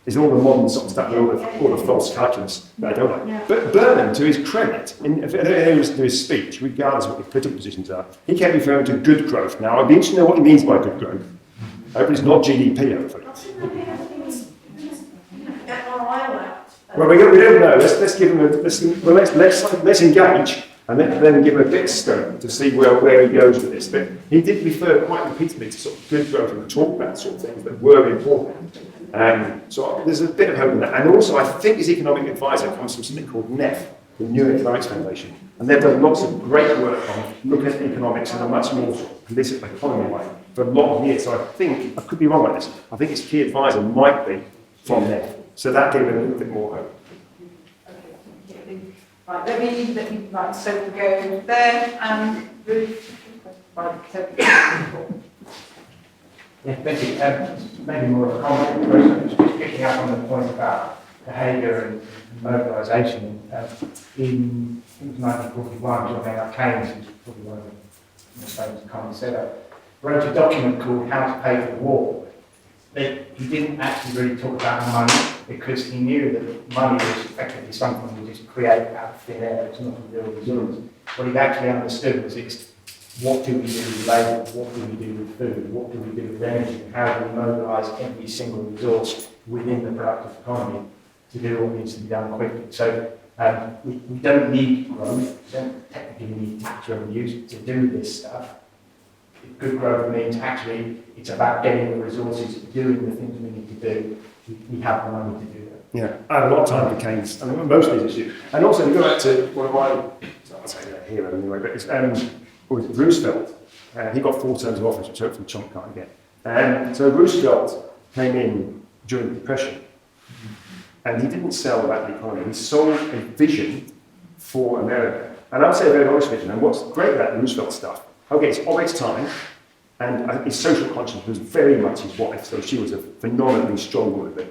It's all the modern sort of stuff, all the false calculus that I don't like. Yeah. But Burnham, to his credit, if anyone listens to his speech, regardless of what his political positions are, he kept referring to good growth. Now, I'd be interested to know what he means by good growth. I hope it's not GDP, hopefully. get more oil out. Well, we don't know. Let's give him let's engage. and then give a bit of scope to see where he goes with this. But he did refer quite repeatedly to sort of good growth and talk about sort of things that were important. So there's a bit of hope in that. And also, I think his economic advisor comes from something called NEF, the New Economics Foundation. And they've done lots of great work on looking at economics in a much more sort of political economy way for a lot of years. So I think, I could be wrong on this, I think his key advisor might be from NEF. So that gave him a little bit more hope. Right, let me, right, so we'll go there, and Ruth. Right, so, Yeah, thank you. Maybe more of a comment question, just picking up on the point about behaviour and mobilisation. In 1941, John Maynard Keynes, who's probably one of the most famous economists ever, wrote a document called How to Pay for the War. He didn't actually really talk about money because he knew that money was effectively something you just create out of thin air. It's not a real resource. What he actually understood was it's what do we do with labour, what do we do with food, what do we do with energy, and how do we mobilise every single resource within the productive economy to do what needs to be done quickly. So we don't need growth, we don't technically need tax revenues to do this stuff. Good growth means actually it's about getting the resources, doing the things we need to do. We have the money to do that. Yeah, I had a lot of time for Keynes, and most of these issues. And also, you go back to one of my, I'll say that hero anyway, but it's Roosevelt. He got 4 terms of office, which hopefully Trump can't get. So Roosevelt came in during the Depression, and he didn't sell about the economy. He sold a vision for America. And I would say a very honest vision. And what's great about Roosevelt stuff, okay, it's of its time, and his social conscience was very much his wife. So she was a phenomenally strong woman, but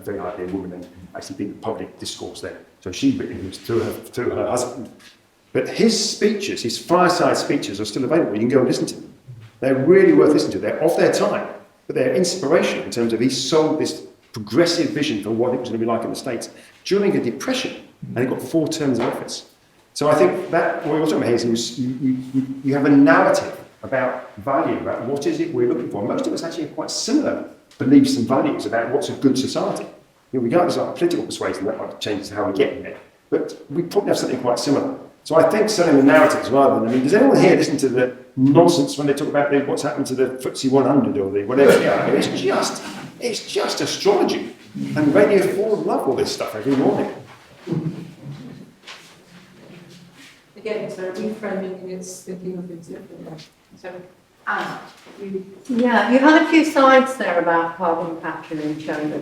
very hardly a woman, and actually big public discourse then. So she was through her husband. But his speeches, his fireside speeches, are still available. You can go and listen to them. They're really worth listening to. They're of their time, but they're inspirational in terms of he sold this progressive vision for what it was going to be like in the States during a depression, and he got 4 terms of office. So I think that what you're talking about here is you have a narrative about value, about what is it we're looking for. Most of us actually have quite similar beliefs and values about what's a good society. Regardless of our political persuasion, that might change how we get there, but we probably have something quite similar. So I think selling the narratives rather than, does anyone here listen to the nonsense when they talk about what's happened to the FTSE 100 or the whatever? It's just astrology. And Radio 4 love all this stuff every morning. again, so reframing is thinking of things differently. So, Anna, Yeah, you had a few slides there about carbon capture and showing that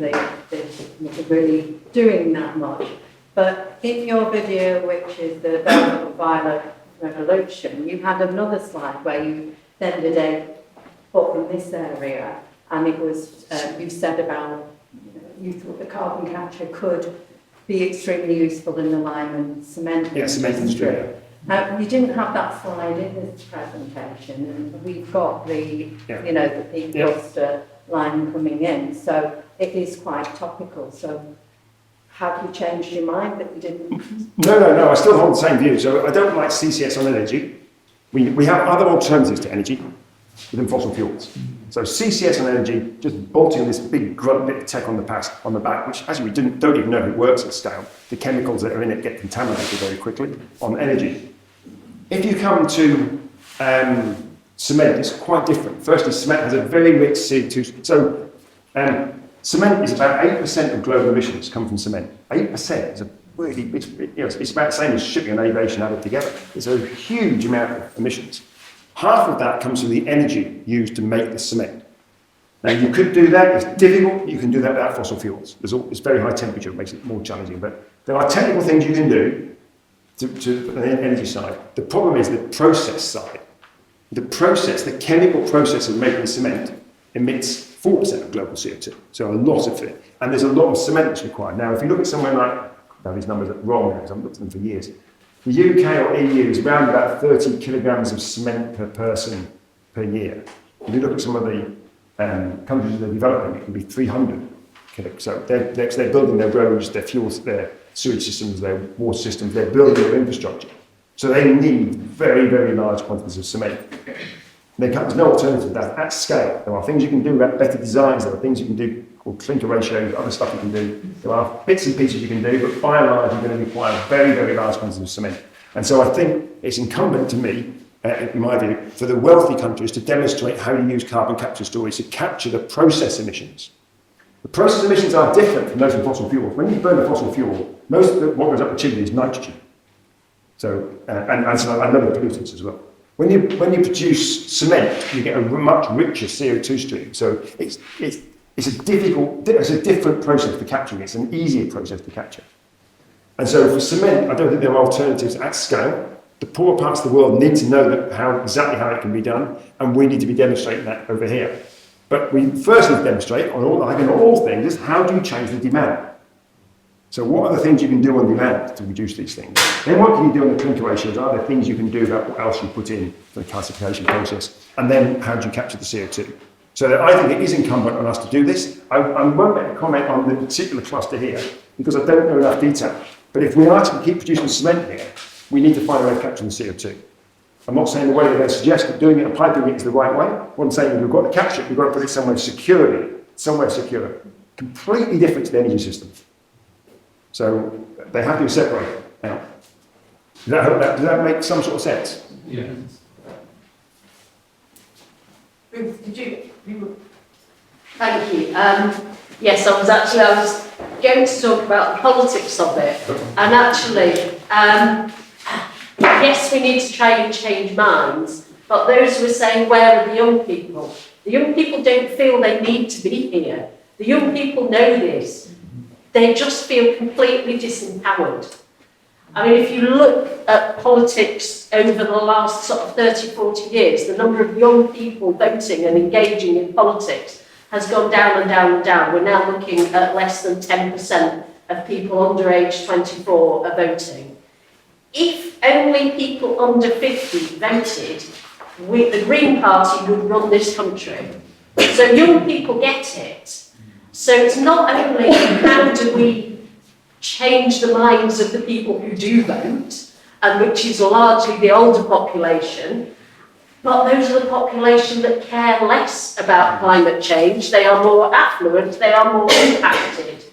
they're really doing that much. But in your video, which is the Velvet Violet Revolution, you had another slide where you then did a up in this area, and it was you said about you thought the carbon capture could be extremely useful in the lime and cement industry. You didn't have that slide in this presentation, and we've got the the peak cluster line coming in, so it is quite topical. So have you changed your mind that you didn't? No, I still hold the same view. So I don't like CCS on energy. We have other alternatives to energy within fossil fuels. So CCS on energy, just bolting this big grunt bit of tech on the back, which actually we don't even know if it works at scale. The chemicals that are in it get contaminated very quickly on energy. If you come to cement, it's quite different. Firstly, cement has a very rich CO2. So cement is about 8% of global emissions come from cement. 8% is a really, it's about the same as shipping and aviation added together. It's a huge amount of emissions. Half of that comes from the energy used to make the cement. Now, you could do that, it's difficult, you can do that without fossil fuels. It's very high temperature, it makes it more challenging, but there are technical things you can do to the energy side. The problem is the process side. The chemical process of making cement emits 4% of global CO2, so a lot of it. And there's a lot of cement that's required. Now, if you look at somewhere like, these numbers are wrong because I've looked at them for years, the UK or EU is around about 30 kilograms of cement per person per year. If you look at some of the countries that are developing, it can be 300 kilograms. So they're building their roads, their fuels, their sewage systems, their water systems, they're building their infrastructure. So they need very, very large quantities of cement. There's no alternative to that at scale. There are things you can do, better designs, there are things you can do called clinker ratios, other stuff you can do. There are bits and pieces you can do, but by and large, you're going to require very, very large quantities of cement. And so I think it's incumbent to me, in my view, for the wealthy countries to demonstrate how to use carbon capture storage to capture the process emissions. The process emissions are different from those from fossil fuels. When you burn a fossil fuel, most of what goes up the chimney is nitrogen. So, and some other pollutants as well. When you produce cement, you get a much richer CO2 stream. So it's a different process for capturing. It's an easier process to capture. And so for cement, I don't think there are alternatives at scale. The poorer parts of the world need to know exactly how it can be done, and we need to be demonstrating that over here. But we first need to demonstrate, like in all things, is how do you change the demand? So what are the things you can do on demand to reduce these things? Then what can you do on the clinker ratios? Are there things you can do about what else you put in for the classification process? And then how do you capture the CO2? So that I think it is incumbent on us to do this. I won't make a comment on the particular cluster here because I don't know enough detail. But if we are to keep producing cement here, we need to find a way of capturing the CO2. I'm not saying the way they're going to suggest that doing it and piping it is the right way. What I'm saying is we've got to capture it, we've got to put it somewhere securely, somewhere secure. Completely different to the energy system. So they have to separate now. Does that make some sort of sense? Yeah. Ruth, did you? Thank you. Yes, I was going to talk about the politics of it. And actually, yes, we need to try and change minds, but those who are saying, where are the young people? The young people don't feel they need to be here. The young people know this. They just feel completely disempowered. I mean, if you look at politics over the last sort of 30, 40 years, the number of young people voting and engaging in politics has gone down and down and down. We're now looking at less than 10% of people under age 24 are voting. If only people under 50 voted, the Green Party would run this country. So young people get it. So it's not only how do we change the minds of the people who do vote, and which is largely the older population, but those are the population that care less about climate change. They are more affluent, they are more impacted.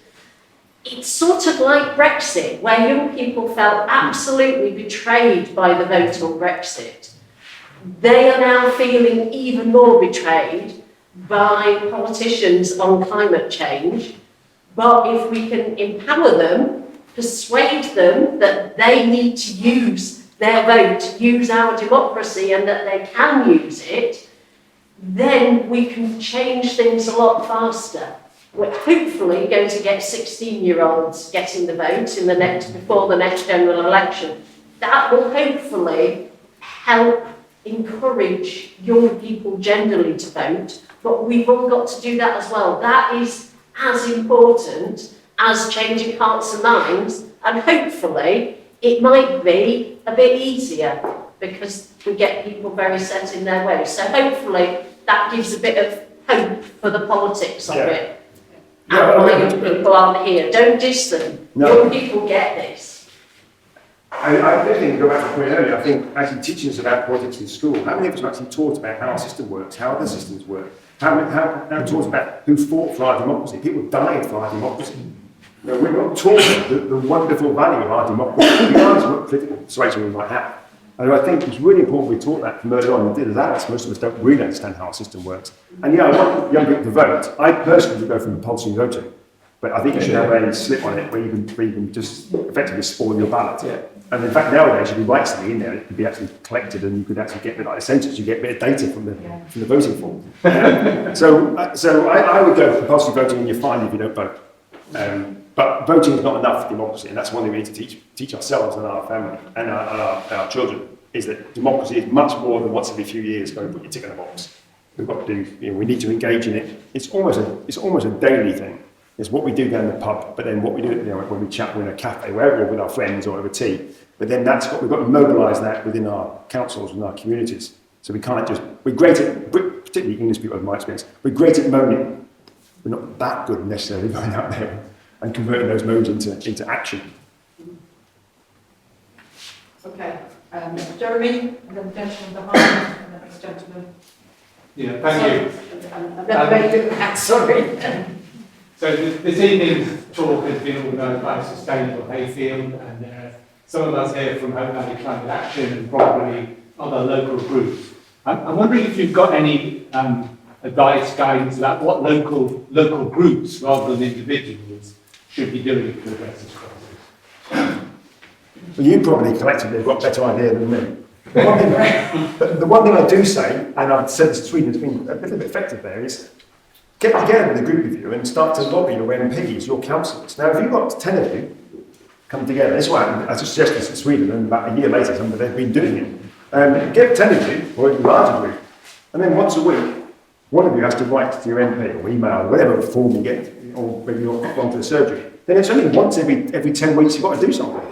It's sort of like Brexit, where young people felt absolutely betrayed by the vote on Brexit. They are now feeling even more betrayed by politicians on climate change, but if we can empower them, persuade them that they need to use their vote, use our democracy, and that they can use it, then we can change things a lot faster. We're hopefully going to get 16-year-olds getting the vote before the next general election. That will hopefully help encourage young people generally to vote, but we've all got to do that as well. That is as important as changing hearts and minds, and hopefully it might be a bit easier because we get people very set in their ways. So hopefully that gives a bit of hope for the politics of it. And the young people aren't here. Don't diss them. No. Young people get this. I do think, go back to the point earlier, I think actually teaching us about politics in school, how many of us have actually taught about how our system works, how other systems work, how taught about who fought for our democracy? People died for our democracy. You know, we're not taught the wonderful value of our democracy, regardless of what political persuasion we might have. And I think it's really important we taught that from early on. And did that, most of us don't really understand how our system works. And yeah, I want young people to vote. I personally would go for compulsory voting. But I think you should have a slip on it where you can just effectively spoil your ballot. Yeah. And in fact, nowadays, if you write something in there, it could be actually collected and you could actually get a bit like a census, you get a bit of data from the voting form. So I would go for compulsory voting and you're fine if you don't vote. But voting is not enough for democracy, and that's one thing we need to teach ourselves and our family and our children, is that democracy is much more than once every few years go and put your tick in a box. We've got to do, we need to engage in it. It's almost a daily thing. It's what we do down the pub, but then what we do when we chat in a cafe, wherever, with our friends or over tea. But then that's what we've got to mobilise that within our councils and our communities. So we can't just, we're great at, particularly English people in my experience, we're great at moaning. We're not that good necessarily going out there and converting those moans into action. Okay, Jeremy, and then the gentleman behind, and then the gentleman. Yeah, thank you. I'm not very good at that, sorry. So this evening's talk has been organised by Sustainable Hayfield, and there are some of us here from Home Climate Action and probably other local groups. I'm wondering if you've got any advice, guidance about what local groups, rather than individuals, should be doing to address this crisis. Well, you probably collectively have got a better idea than me. The one thing I do say, and I've said this to Sweden, has been a little bit effective there, is get together with a group of you and start to lobby your MPs, your councillors. Now, if you've got 10 of you come together, this is why I suggested this in Sweden, and about a year later, they've been doing it. Get 10 of you, or a larger group, and then once a week, one of you has to write to your MP or email, whatever form you get, or maybe you're gone to the surgery. Then it's only once every 10 weeks you've got to do something.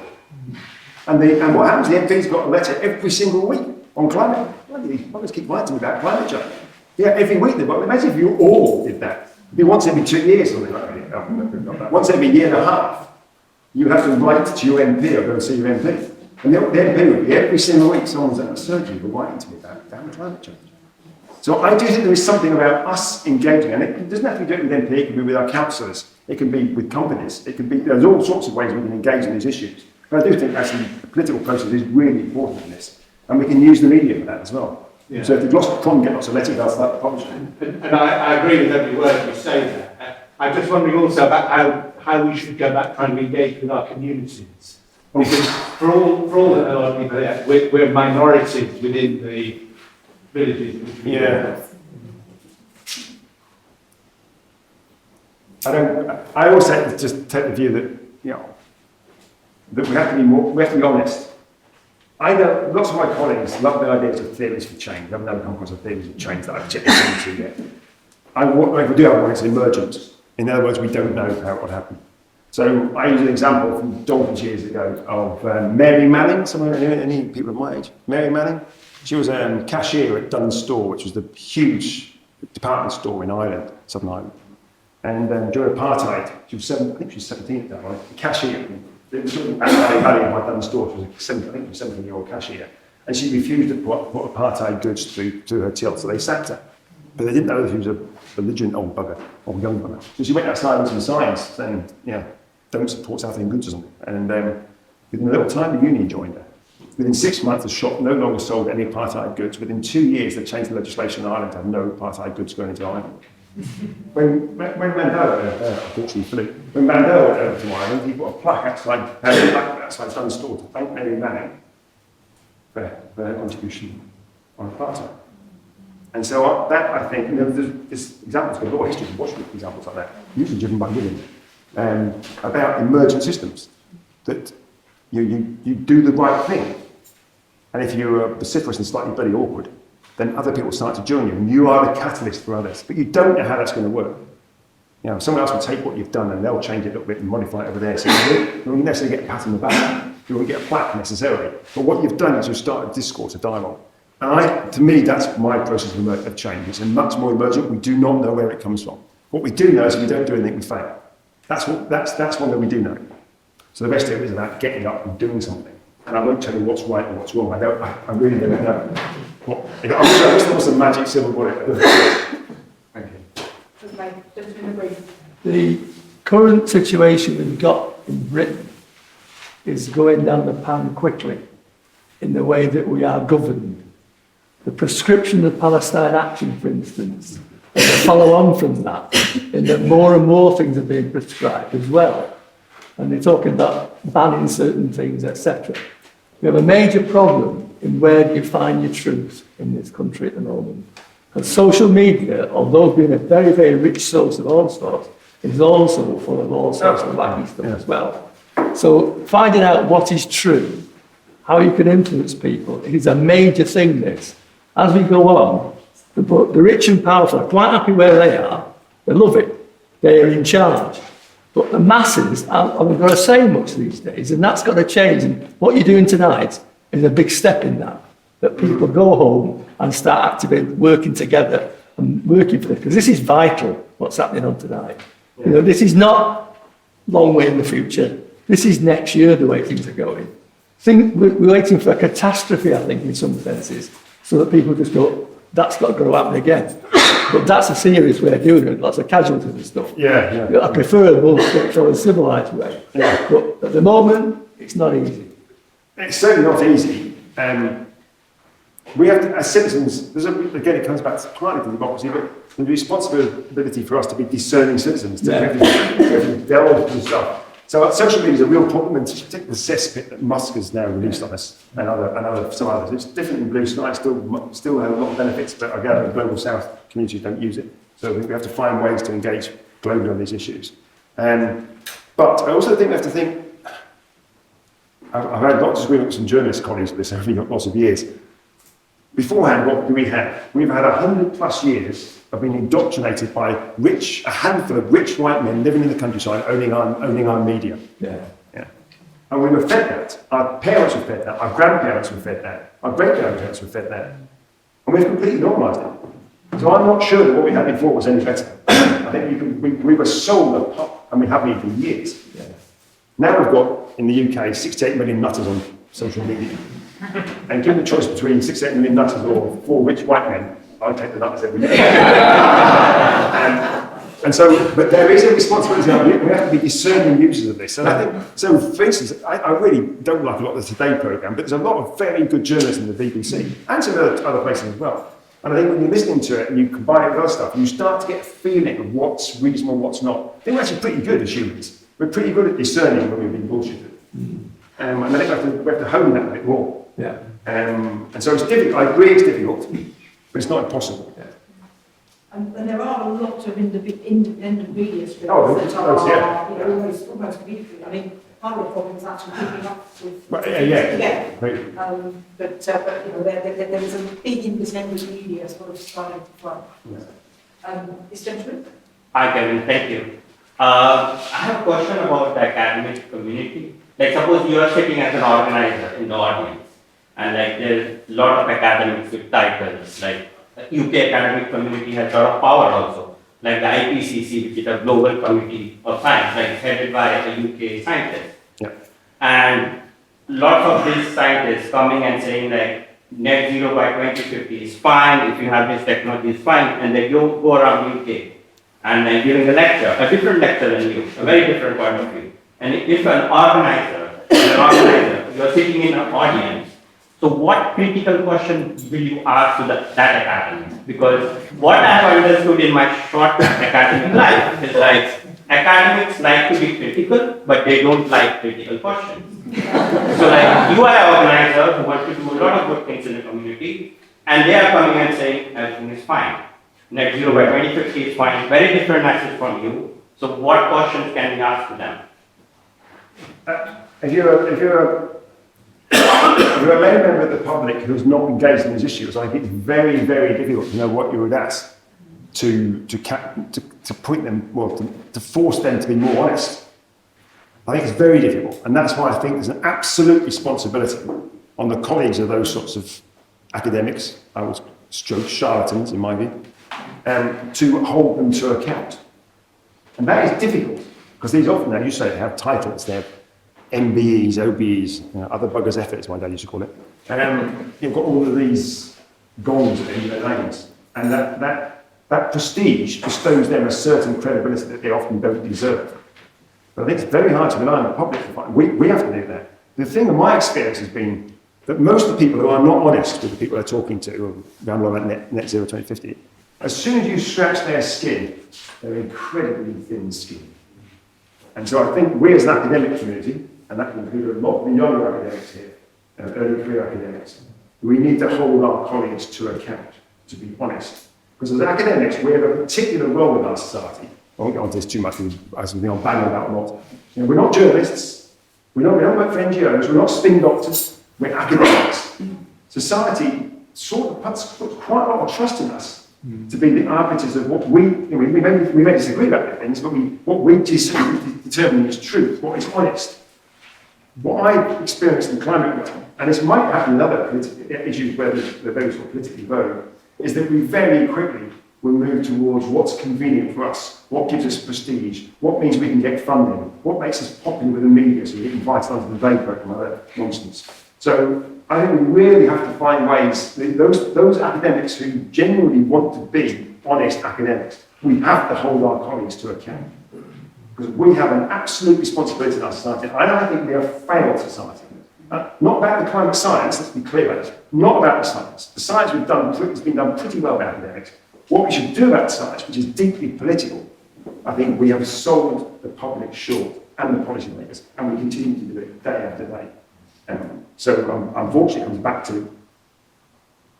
And what happens, the MP's got a letter every single week on climate. Bloody, I just keep writing about climate change. Yeah, every week they've got, imagine if you all did that. It'd be once every 2 years, something like that. Once every year and a half, you have to write to your MP or go and see your MP. And the MP would be every single week, someone's at a surgery writing to me about damn climate change. So I do think there is something about us engaging, and it doesn't have to be doing with MP, it can be with our councillors, it can be with companies, it can be, there's all sorts of ways we can engage in these issues. But I do think actually the political process is really important in this, and we can use the media for that as well. Yeah. So if the Gloucester get lots of letters, they'll start publishing. And I agree with every word you say there. I'm just wondering also about how we should go about trying to engage with our communities. Because for all that a lot of people here, we're minorities within the villages. Yeah. I always just take the view that, you know, that we have to be honest. I know lots of my colleagues love the ideas of theories for change. I haven't never come across a theories of change that I've checked into yet. If we do have one, it's emergent. In other words, we don't know how it would happen. So I use an example from Dolphins years ago of Mary Manning. Any people of my age? Mary Manning? She was a cashier at Dunnes Store, which was the huge department store in Ireland, Southern Ireland. And during apartheid, she was 17 at that point, a cashier. It was sort of Valley of my Dunnes Store. She was a 17-year-old cashier. And she refused to put apartheid goods to her till, so they sacked her. But they didn't know that she was a belligerent old bugger, or young bugger. So she went outside with some signs saying, yeah, don't support South African goods or something. And within a little time, the union joined her. Within 6 months, the shop no longer sold any apartheid goods. Within 2 years, they changed the legislation in Ireland to have no apartheid goods going into Ireland. When Mandela, unfortunately flew, when Mandela went over to Ireland, he put a plaque outside Dunnes Store to thank Mary Manning for her contribution on apartheid. And so I think, you know, there's examples, there's a lot of history to watch with examples like that, usually driven by women, about emergent systems, that you do the right thing. And if you're vociferous and slightly bloody awkward, then other people start to join you, and you are the catalyst for others. But you don't know how that's going to work. You know, someone else will take what you've done and they'll change it a little bit and modify it over there. So you won't necessarily get a pat on the back, you won't get a plaque necessarily. But what you've done is you've started a discourse, a dialogue. And to me, that's my process of change. It's much more emergent. We do not know where it comes from. What we do know is if we don't do anything, we fail. That's one that we do know. So the rest of it is about getting up and doing something. And I won't tell you what's right and what's wrong. I really don't know. I'm sure there was a magic silver bullet. Thank you. The current situation we've got in Britain is going down the pan quickly in the way that we are governed. The prescription of Palestine Action, for instance, is a follow on from that, in that more and more things are being prescribed as well. And they're talking about banning certain things, etc. We have a major problem in where you find your truth in this country at the moment. And social media, although being a very, very rich source of all sorts, is also full of all sorts of wacky stuff as well. So finding out what is true, how you can influence people, it is a major thing, this. As we go on, the rich and powerful are quite happy where they are. They love it. They are in charge. But the masses aren't going to say much these days, and that's got to change. And what you're doing tonight is a big step in that people go home and start activating, working together and working for this, because this is vital, what's happening on tonight. Yeah. You know, this is not long way in the future. This is next year, the way things are going. We're waiting for a catastrophe, I think, in some senses, so that people just go, that's not going to happen again. But that's a serious way of doing it, lots of casualties and stuff. Yeah. I prefer a more structural and civilised way. Yeah. But at the moment, it's not easy. It's certainly not easy. We have to, as citizens, again, it comes back partly to democracy, but the responsibility for us to be discerning citizens, to delve into stuff. So social media is a real problem, and particularly the cesspit that Musk has now released on us, and some others. It's different in Blue Sky, still have a lot of benefits, but I gather the Global South community don't use it. So we have to find ways to engage globally on these issues. But I also think we have to think, I've had lots of disagreements with some journalist colleagues with this over lots of years. Beforehand, what do we have? We've had 100+ years of being indoctrinated by a handful of rich white men living in the countryside, owning our media. Yeah. And we were fed that. Our parents were fed that. Our grandparents were fed that. Our great-grandparents were fed that. And we've completely normalised it. So I'm not sure that what we had before was any better. I think we were sold a pop, and we haven't even for years. Yeah. Now we've got, in the UK, 68 million nutters on social media. And given the choice between 68 million nutters or 4 rich white men, I'd take the nutters every day. But there is a responsibility. We have to be discerning users of this. And I think, so for instance, I really don't like a lot of the Today programme, but there's a lot of very good journalism in the BBC, and some other places as well. And I think when you're listening to it and you combine it with other stuff, you start to get a feeling of what's reasonable and what's not. I think we're actually pretty good as humans. We're pretty good at discerning when we've been bullshitted. And I think we have to hone that a bit more. Yeah. And so it's difficult. I agree it's difficult, but it's not impossible. Yeah. And there are a lot of independent media streams that are almost weekly. I mean, part of the problem is actually keeping up with. But there is a big independent media sort of starting to flow. This gentleman? Hi, Kevin. Thank you. I have a question about the academic community. Like, suppose you are sitting as an organizer in the audience, and like there's a lot of academics with titles, like the UK academic community has a lot of power also, like the IPCC, which is a global committee of science, like headed by a UK scientist. Yeah. And lots of these scientists coming and saying like net zero by 2050 is fine, if you have this technology is fine, and they go around UK and then giving a lecture, a different lecture than you, a very different point of view. And if an organizer, you're sitting in an audience, so what critical question will you ask to that academic? Because what I have understood in my short academic life is like, academics like to be critical, but they don't like critical questions. So like, you are an organizer who wants to do a lot of good things in the community, and they are coming and saying everything is fine. Net zero by 2050 is fine, very different message from you. So what questions can we ask to them? If you're a lay member of the public who's not engaged in these issues, I think it's very, very difficult to know what you would ask to point them, to force them to be more honest. I think it's very difficult, and that's why I think there's an absolute responsibility on the colleagues of those sorts of academics, I would stroke charlatans in my view, to hold them to account. And that is difficult, because these often, now you say they have titles, they have MBEs, OBEs, other buggers' efforts, my dad used to call it. You've got all of these gongs in their names, and that prestige bestows them a certain credibility that they often don't deserve. But I think it's very hard to rely on the public to find. We have to do that. The thing in my experience has been that most of the people who are not honest with the people they're talking to around about net zero 2050, as soon as you scratch their skin, they're incredibly thin skin. And so I think we as an academic community, and that can include a lot of the younger academics here, early career academics, we need to hold our colleagues to account, to be honest. Because as academics, we have a particular role in our society. I won't get onto this too much, as we've been banging about a lot. We're not journalists, we don't work for NGOs, we're not spin doctors, we're academics. Society sort of puts quite a lot of trust in us to be the arbiters of what we may disagree about things, but what we determine is truth, what is honest. What I've experienced in climate work, and this might happen in other issues where they're very sort of politically vogue, is that we very quickly will move towards what's convenient for us, what gives us prestige, what means we can get funding, what makes us popular with the media so we get invited onto the Today programme and other nonsense. So I think we really have to find ways, those academics who genuinely want to be honest academics, we have to hold our colleagues to account. Because we have an absolute responsibility in our society. I don't think we have failed society. not about the climate science, let's be clear about it, not about the science. The science we've done, has been done pretty well about academics. What we should do about the science, which is deeply political, I think we have sold the public short and the policymakers, and we continue to do it day after day. So unfortunately, it comes back to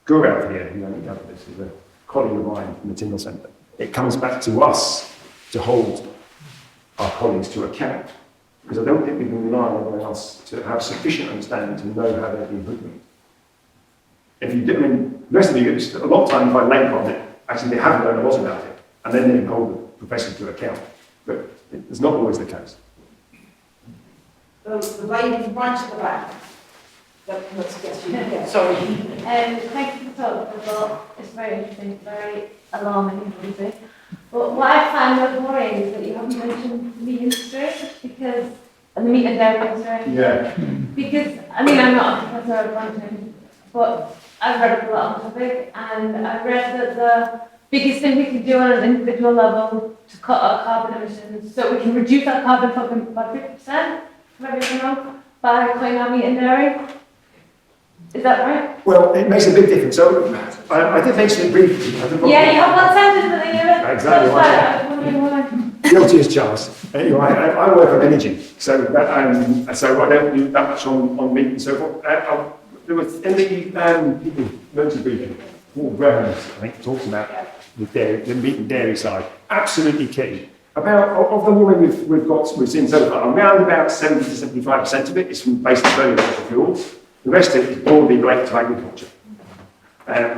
Gaurav here, who only covered this, is a colleague of mine from the Tyndall Centre. It comes back to us to hold our colleagues to account, because I don't think we can rely on everyone else to have sufficient understanding to know how they're being hoodwinked. If you do, I mean, the rest of you, a lot of time if I label on it, actually they haven't known a lot about it, and then they can hold the professor to account. But it's not always the case. The lady right at the back. Let's get you. Yeah, sorry. Thank you for talking about it's very interesting, very alarming, obviously. But what I find most worrying is that you haven't mentioned the meat industry, because, and the meat and dairy industry. Yeah. Because, I mean, I'm not a professor of accounting, but I've read a lot on the topic, and I've read that the biggest thing we can do on an individual level to cut our carbon emissions, so we can reduce our carbon footprint by 50%, maybe wrong, by cutting our meat and dairy. Is that right? Well, it makes a big difference. So I did mention it briefly. Yeah, you have one sentence, but then you're Exactly right. I was wondering why. Guilty as charged. Anyway, I work on energy, so that, so I don't do that much on meat and so forth. There was in the people emergency briefing, Paul Brevins, I think, talks about the meat and dairy side. Absolutely key. About of the women we've seen so far, around about 70 to 75% of it is from based on burning fossil fuels. The rest of it is broadly related to agriculture.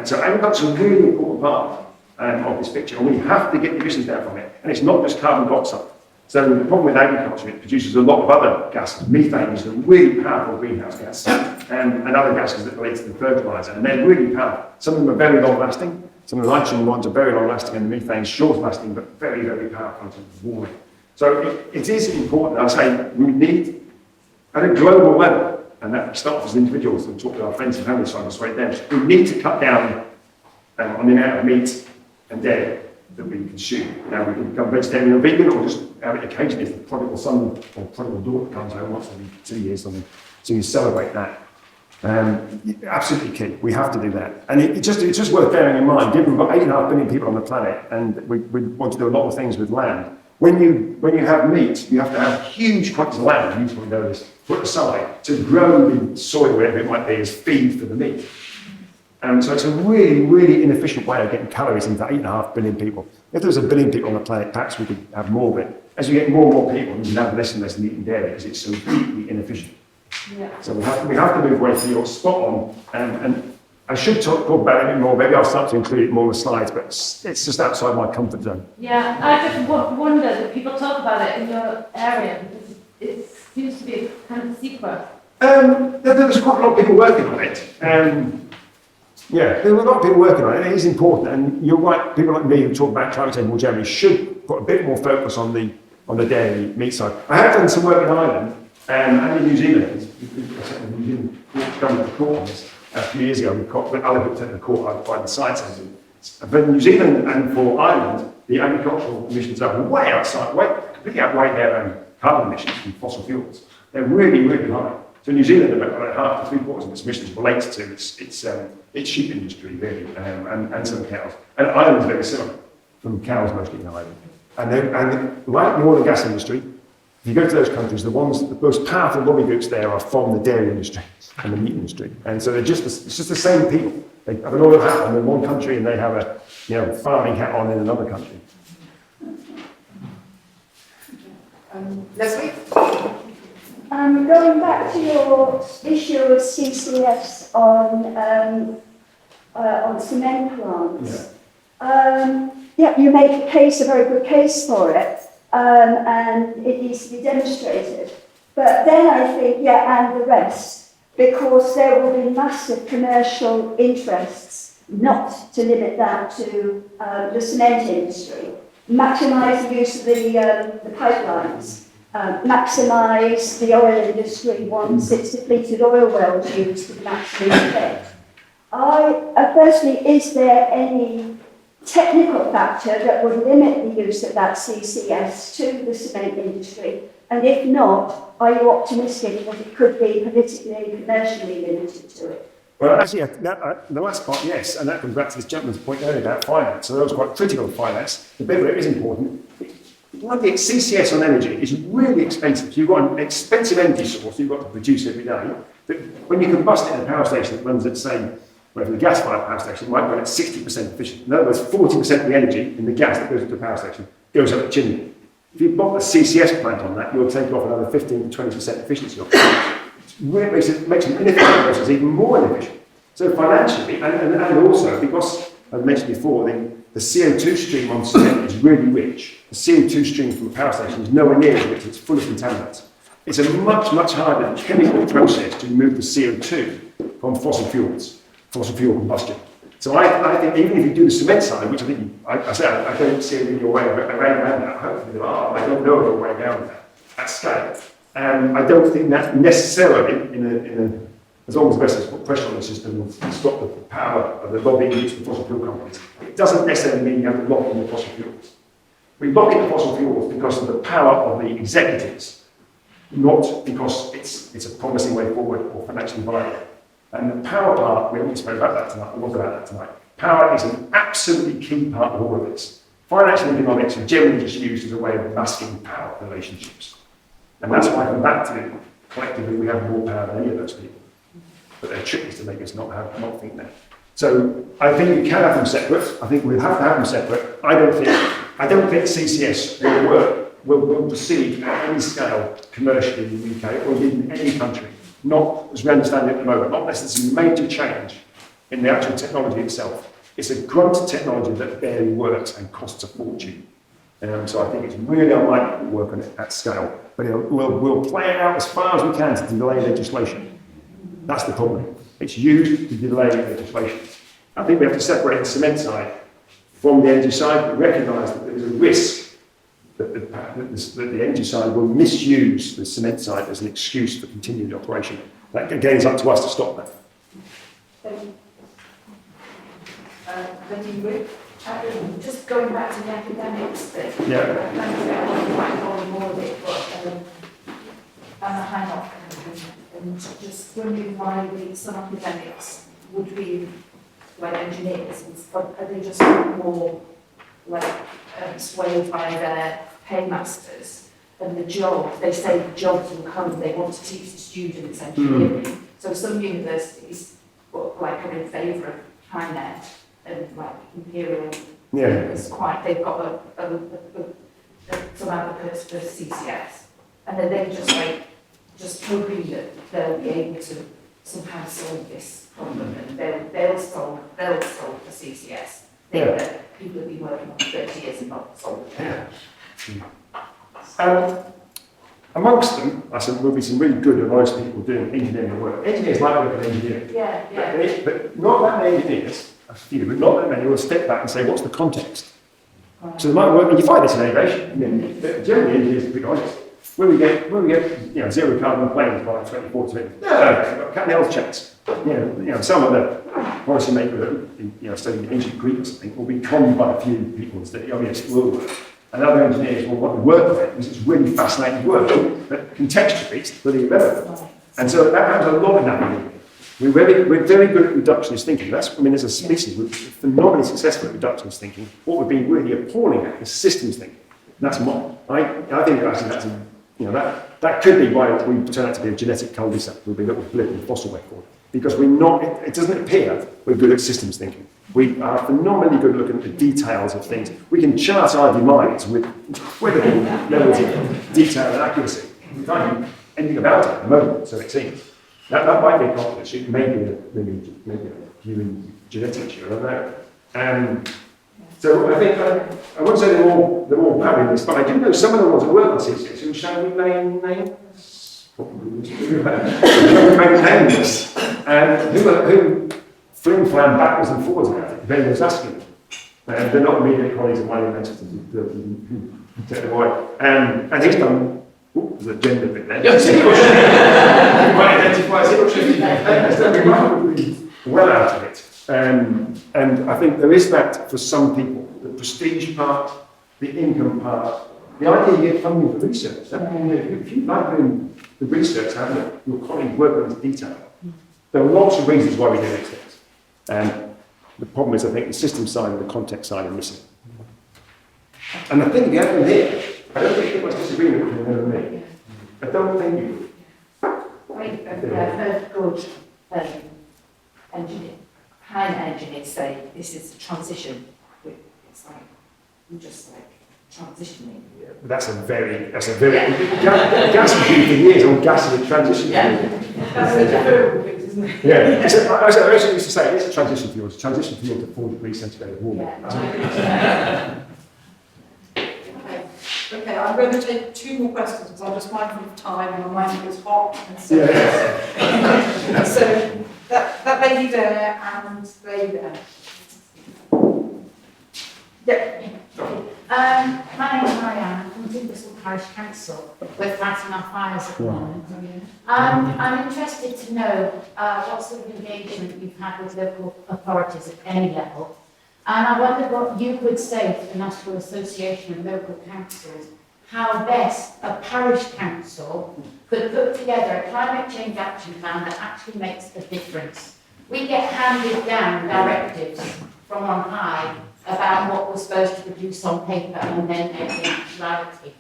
So agriculture is a really important part of this picture, and we have to get the emissions down from it. And it's not just carbon dioxide. So the problem with agriculture, it produces a lot of other gases. Methane is a really powerful greenhouse gas, and other gases that relate to the fertilizer, and they're really powerful. Some of them are very long lasting. Some of the nitrogen ones are very long lasting, and the methane is short lasting, but very, very powerful in terms of warming. So it is important. I say we need, at a global level, and that starts as individuals and talk to our friends and family, so I persuade them. We need to cut down on the amount of meat and dairy that we consume. Now we can become vegetarian or vegan, or just have it occasionally if the prodigal son or prodigal daughter comes home once every 2 years, so you celebrate that. Absolutely key. We have to do that, and it's just worth bearing in mind. Given we've got 8.5 billion people on the planet, and we want to do a lot of things with land. When you have meat, you have to have huge quantities of land, you probably know this, put aside to grow the soil, wherever it might be, as feed for the meat. So it's a really, really inefficient way of getting calories into 8.5 billion people. If there was 1 billion people on the planet, perhaps we could have more of it. As you get more and more people, you can have less and less meat and dairy because it's so deeply inefficient. Yeah. So we have to move away from your spot on. And I should talk about it a bit more. Maybe I'll start to include it more in the slides, but it's just outside my comfort zone. Yeah, I just wonder that people talk about it in your area because it seems to be a kind of secret. There's quite a lot of people working on it. Yeah, there are a lot of people working on it. It is important, and you're right. People like me who talk about climate change more generally should put a bit more focus on the dairy meat side. I have done some work in Ireland and in New Zealand. New Zealand government report on this. A few years ago, when I looked at the court, I'd find the science engine. But New Zealand and for Ireland, the agricultural emissions are way outside, completely outweigh their carbon emissions from fossil fuels. They're really, really high. So New Zealand, about half to 3/4 of its emissions relate to its sheep industry, really, and some cows. And Ireland's very similar, from cows mostly in Ireland. And like the oil and gas industry, if you go to those countries, the most powerful lobby groups there are from the dairy industry and the meat industry. And so it's just the same people. They have an oil hat on in one country and they have a farming hat on in another country. Leslie? Going back to your issue of CCS on cement plants. You make a case, a very good case for it, and it needs to be demonstrated. But then I think, and the rest, because there will be massive commercial interests not to limit that to the cement industry. Maximise the use of the pipelines. Maximise the oil industry once its depleted oil wells used to the maximum effect. Firstly, is there any technical factor that would limit the use of that CCS to the cement industry? And if not, are you optimistic that it could be politically and commercially limited to it? Well, actually, the last part, yes, and that comes back to this gentleman's point earlier about finance. So that was quite critical of finance. The bit where it is important, one thing, CCS on energy is really expensive. So you've got an expensive energy source you've got to produce every day. But when you combust it in a power station that runs at, say, wherever the gas-fired power station might run at 60% efficient. In other words, 40% of the energy in the gas that goes into the power station goes up the chimney. If you put a CCS plant on that, you'll take off another 15 to 20% efficiency off it. Makes an inefficient process even more inefficient. So financially, and also because, as I mentioned before, the CO2 stream on cement is really rich. The CO2 stream from a power station is nowhere near as rich, it's full of contaminants. It's a much, much harder chemical process to remove the CO2 from fossil fuels, fossil fuel combustion. So I think even if you do the cement side, which I think, I say I don't see any way around that, hopefully there are, I don't know of a way around that at scale. I don't think that necessarily, as long as the rest has put pressure on the system, will stop the power of the lobbying use of fossil fuel companies. It doesn't necessarily mean you have to lock in the fossil fuels. We lock in the fossil fuels because of the power of the executives, not because it's a promising way forward or financially viable. And the power part, we haven't spoken about that tonight, we about that tonight. Power is an absolutely key part of all of this. Financial economics are generally just used as a way of masking power relationships. And that's why I come back to collectively we have more power than any of those people. But their trick is to make us not think that. So I think we can have them separate. I think we'll have to have them separate. I don't think CCS will work, will proceed at any scale commercially in the UK or in any country. Not as we understand it at the moment, not unless there's a major change in the actual technology itself. It's a grunt technology that barely works and costs a fortune. So I think it's really unlikely to work on it at scale. But we'll play it out as far as we can to delay legislation. That's the problem. It's used to delay legislation. I think we have to separate the cement side from the energy side, but recognise that there's a risk that the energy side will misuse the cement side as an excuse for continued operation. That again is up to us to stop that. Just going back to the academics thing. Yeah. I want to quite follow more of it, but I'm a high not and just wondering why some academics would be like engineers, but are they just more like swayed by their paymasters and the job? They say the jobs will come, they want to teach the students engineering. So some universities like are in favour of HiNet and like Imperial. Yeah. It's quite, they've got some advocates for CCS, and then they're just hoping that they'll be able to somehow solve this problem, and they'll solve the CCS. People have been working on 30 years and not solved it. Yeah. Amongst them, I said, will be some really good and honest people doing engineering work. Engineers like working engineering. Yeah. But not that many engineers, a few, but not that many will step back and say, what's the context? Right. So they might work, and you find this in aviation. Generally, engineers are pretty honest. When we get zero carbon planes by 2040, no, cut the health checks. Some of the policymakers that studying ancient Greek or something will be conned by a few people and say, oh yes, it will work. And other engineers will want to work with it because it's really fascinating work, but contextually it's really irrelevant. And so that happens a lot in that. We're very good at reductionist thinking. As a species, we're phenomenally successful at reductionist thinking. What we're being really appalling at is systems thinking. And that's more. I think actually that could be why we turn out to be a genetic cul-de-sac. We'll be a little blip in the fossil record. Because it doesn't appear we're good at systems thinking. We are phenomenally good at looking at the details of things. We can chart our demise with incredible levels of detail and accuracy. We can't do anything about it at the moment, so it seems. That might be a competence. It may be a human genetic issue, I don't know. So I think, I wouldn't say they're all fabulous, but I do know some of the ones that work on CCS who shall remain nameless. And who flim-flam backwards and forwards about it, Ben was asking them. They're not immediate colleagues of mine in Manchester who take them away. And he's done, there's a gender bit there. You might identify as remarkably well out of it. And I think there is that for some people, the prestige part, the income part, the idea you get funding for research. If you like doing the research, having your colleagues work on this detail, there are lots of reasons why we do these things. And the problem is, I think, the system side and the context side are missing. And I think the other here, I don't think there was disagreement between them and me. I don't think you. I've heard good climate engineers say this is a transition. It's like, I'm just like transitioning. Yeah, but that's a very, gas has been for years on gas is a transition fuel. That's a deferrable fix, isn't it? Yeah, it's I actually used to say it's a transition fuel. It's a transition fuel to 4 degrees centigrade warming. Okay, I'm going to take 2 more questions because I'm just mindful of time and I'm mindful it's hot. And so, so that lady there and lady there. Yeah. My name is Marianne, I'm from Bristol Parish Council. We're fighting our fires at the moment. I'm interested to know what sort of engagement you've had with local authorities at any level. And I wonder what you would say to the National Association of Local Councils, how best a parish council could put together a climate change action plan that actually makes a difference. We get handed down directives from on high about what we're supposed to produce on paper and then make in actuality.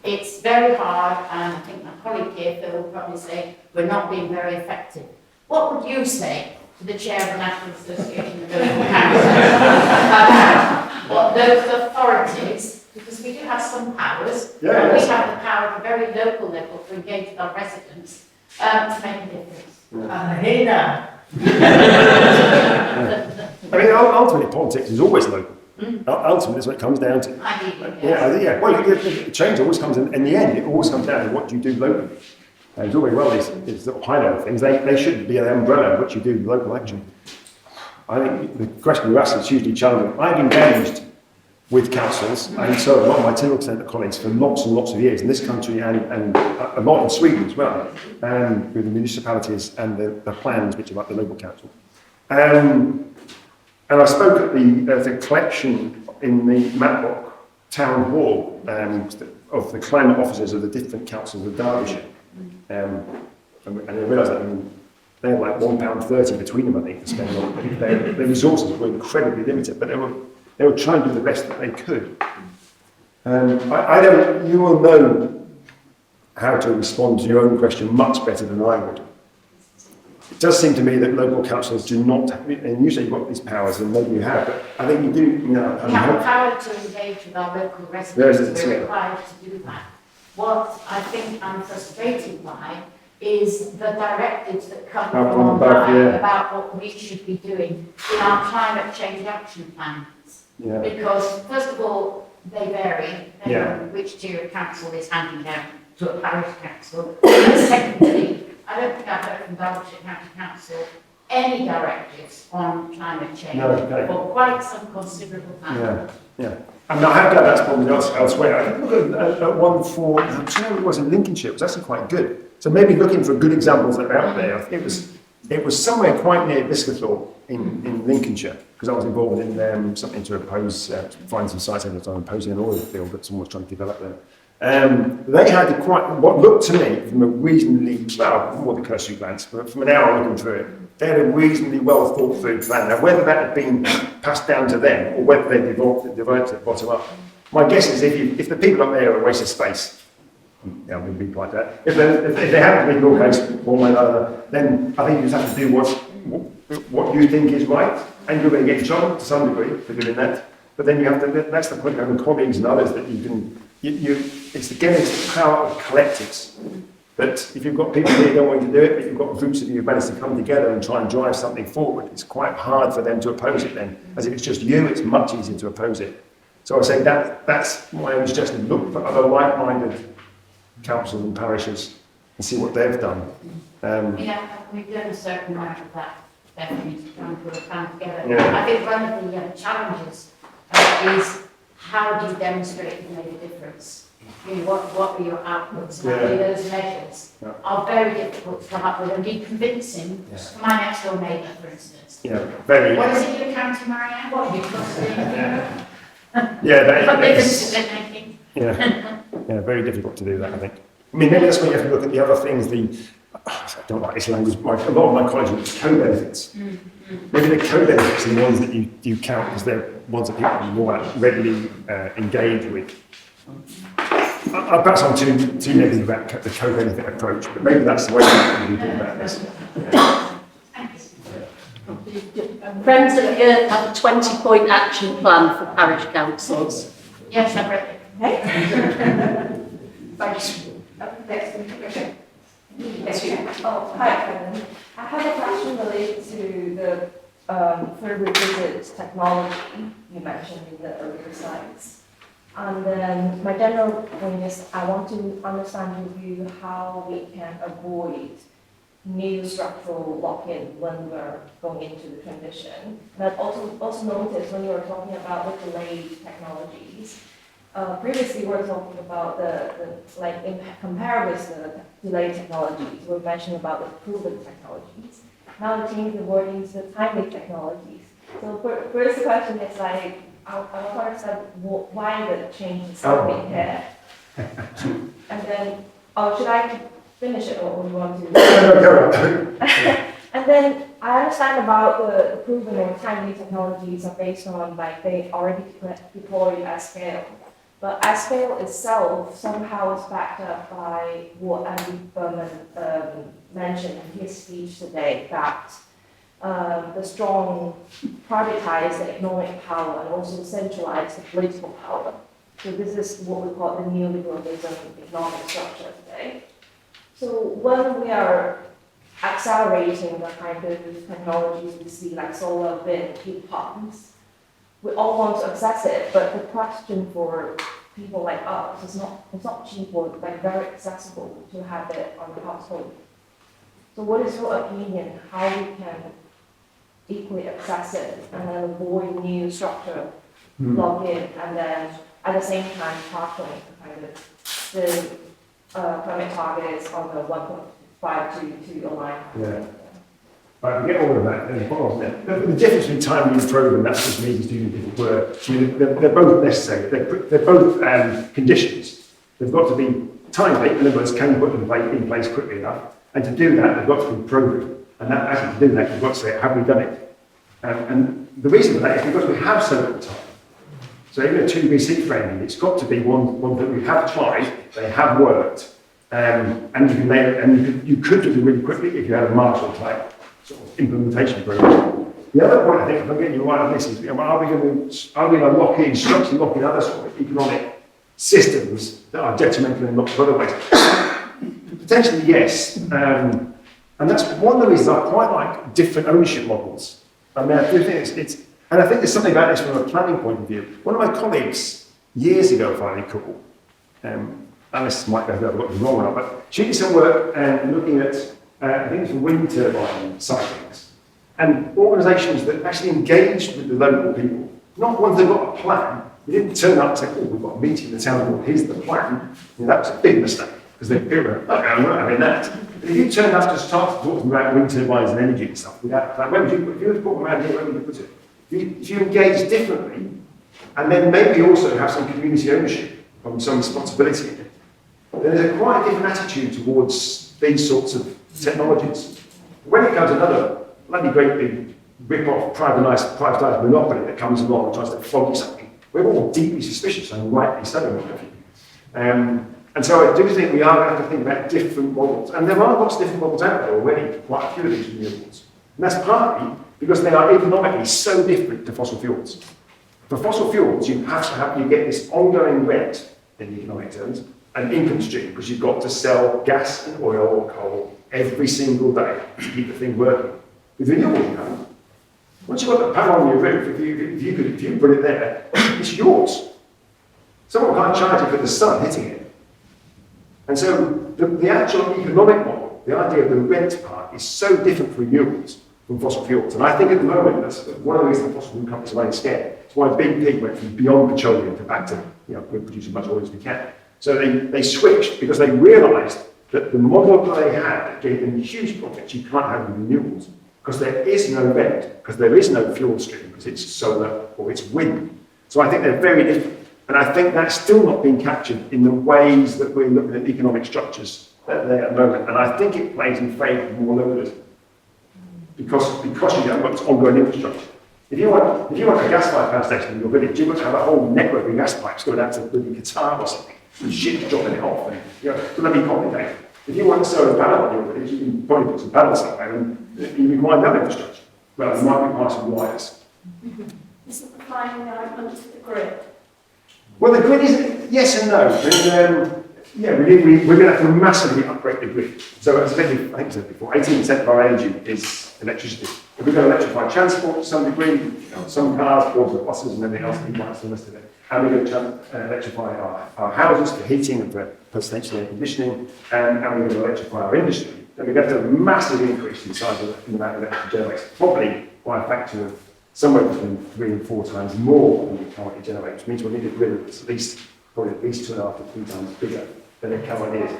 It's very hard, and I think my colleague here, Phil, will probably say we're not being very effective. What would you say to the chair of the National Association of Local Councils about what those authorities, because we do have some powers, but we have the power at a very local level to engage with our residents to make a difference. Hey now. I mean, ultimately, politics is always local. Ultimately, that's what it comes down to. Yeah. Well, the change always comes in the end. It always comes down to what you do locally. And it's all very well these little high-level things. They should be an umbrella of what you do in local action. I think the question you asked is hugely challenging. I've engaged with councils, and so a lot of my Timber Centre colleagues for lots and lots of years in this country and a lot in Sweden as well, with the municipalities and the plans which are like the local council. And I spoke at the collection in the Matlock Town Hall of the climate officers of the different councils of Derbyshire. And I realised that they had like £1.30 between them, I think, to spend on their resources were incredibly limited, but they were trying to do the best that they could. You will know how to respond to your own question much better than I would. It does seem to me that local councils do not, and usually you've got these powers, and maybe you have, but I think you do, We have the power to engage with our local residents, we're required to do that. What I think I'm frustrated by is the directives that come from on high about what we should be doing in our climate change action plans. Yeah. Because, first of all, they vary, depending on which tier of council is handing down to a parish council. And secondly, I don't think I've heard from Derbyshire County Council any directives on climate change for quite some considerable time. Yeah. I mean, I have done that problem elsewhere. I think look at one for, I'm sure it was in Lincolnshire, it was actually quite good. So maybe looking for good examples that are out there. I think it was somewhere quite near Biscathorpe in Lincolnshire, because I was involved in something to oppose, find some sites at the time, opposing an oil field that someone was trying to develop there. They had what looked to me from a reasonably, well, more than cursory glance, but from an hour looking through it, they had a reasonably well thought through plan. Now, whether that had been passed down to them or whether they developed it bottom up, my guess is if the people up there are a waste of space, I'm going to be like that, if they haven't been your case one way or another, then I think you just have to do what you think is right, and you're going to get in trouble to some degree for doing that. But then you have to, that's the point of having colleagues and others that you can, it's the power of collectives. That if you've got people who don't want to do it, but you've got groups of you who manage to come together and try and drive something forward, it's quite hard for them to oppose it then. As if it's just you, it's much easier to oppose it. So I say that's my own suggestion. Look for other like-minded councils and parishes and see what they've done. We've done a certain amount of that, definitely, to try and put a plan together. Yeah. I think one of the challenges is how do you demonstrate you made a difference? what are your outputs, and Yeah. actually those measures Yeah. are very difficult to come up with and be convincing for my next door neighbour, for instance. Yeah, very. What is it you're counting, Marianne? What have you costing? Yeah, that What is. difference is it making? Yeah, very difficult to do that, I think. I mean, maybe that's when you have to look at the other things, I don't like this language, a lot of my colleagues look at co-benefits. Maybe the co-benefits are the ones that you count because they're ones that people more readily engage with. Perhaps I'm too negative about the co-benefit approach, but maybe that's the way we do about this. Friends of the Earth have a 20-point action plan for parish councils. Yes, I've read it. Oh, hi, Kevin. I have a question related to the third revisit technology you mentioned in the earlier slides. And then my general point is I want to understand with you how we can avoid new structural lock-in when we're going into the transition. And I've also noticed when you were talking about the delayed technologies, previously we were talking about compare with the delayed technologies. We were mentioning about the proven technologies. Now we change the wording to the timely technologies. So first question is I want to understand why the change is happening here. And then, should I finish it or do you want to? No, And then I understand about the proven or timely technologies are based on they already deployed at scale. But at scale itself somehow is backed up by what Andy Berman mentioned in his speech today, that the strong privatize the economic power and also centralize the political power. So this is what we call the neoliberalism economic structure today. So when we are accelerating the kind of technologies we see like solar, wind, heat pumps, we all want to access it, but the question for people like us is it's not cheap or very accessible to have it on the household. So what is your opinion how we can equally access it and then avoid new structure log-in and then at the same time tackling kind of the climate targets on the 1.5 to align? Yeah. Right, we get all of that. The difference between timely and proven, that's just me just using different words. I mean, they're both necessary. They're both conditions. They've got to be timely, in other words, can you put them in place quickly enough? And to do that, they've got to be proven. And that, actually, to do that, you've got to say, have we done it? And the reason for that is because we have so little time. So even a 2BC framing, it's got to be one that we have tried, they have worked, and you can nail it, and you could do it really quickly if you had a Marshall type sort of implementation program. The other point I think, if I'm getting you right on this, is are we going to lock in, structurally lock in other sort of economic systems that are detrimental in lots of other ways? Potentially, yes. And that's one of the reasons I quite like different ownership models. I mean, I do think and I think there's something about this from a planning point of view. One of my colleagues, years ago, if I recall, Alice might have got this wrong or not, but she did some work looking at, I think it was wind turbine sightings, and organisations that actually engaged with the local people, not ones that got a plan. They didn't turn up and say, oh, we've got a meeting in the town hall, here's the plan. That was a big mistake, because they figured, okay, I'm not having that. But if you turned up to start to talk to them about wind turbines and energy and stuff, without a plan, where would you put it? If you were to put them around here, where would you put it? If you engage differently, and then maybe also have some community ownership and some responsibility in it, then there's a quite different attitude towards these sorts of technologies. When it comes another bloody great big rip-off privatised monopoly that comes along and tries to flog something, we're all deeply suspicious, and rightly so. And so I do think we are going to have to think about different models. And there are lots of different models out there already, quite a few of these renewables. And that's partly because they are economically so different to fossil fuels. For fossil fuels, you get this ongoing rent in economic terms, an income stream, because you've got to sell gas and oil or coal every single day to keep the thing working. With renewables, you haven't. Once you've got the panel on your roof, if you put it there, it's yours. Someone can't charge you for the sun hitting it. And so the actual economic model, the idea of the rent part, is so different for renewables from fossil fuels. And I think at the moment, that's one of the reasons the fossil fuel companies are running scared. It's why BP went from beyond petroleum to back to, we're producing as much oil as we can. So they switched because they realised that the model that they had that gave them huge profits, you can't have renewables because there is no rent, because there is no fuel stream, because it's solar or it's wind. So I think they're very different. And I think that's still not being captured in the ways that we're looking at economic structures that are there at the moment. And I think it plays in favour of more localism. Because you haven't got this ongoing infrastructure. If you want a gas-fired power station in your village, you've got to have a whole network of gas pipes going out to Qatar or something, and ships dropping it off, and it's going to be complicated. If you want a solar panel on your village, you can probably put some panels somewhere, and you require no infrastructure. Well, you might require some wires. Isn't the final element to the grid? Well, the grid is yes and no. And, we're going to have to massively upgrade the grid. So, as I think I said before, 18% of our energy is electricity. If we're going to electrify transport to some degree, some cars, buses, and everything else, and the rest of it, and we're going to electrify our houses for heating and for potentially air conditioning, and we're going to electrify our industry, then we're going to have a massive increase in size of the amount of electric generators, probably by a factor of somewhere between 3 and 4 times more than we currently generate, which means we'll need a grid that's at least 2.5 to 3 times bigger than it currently is.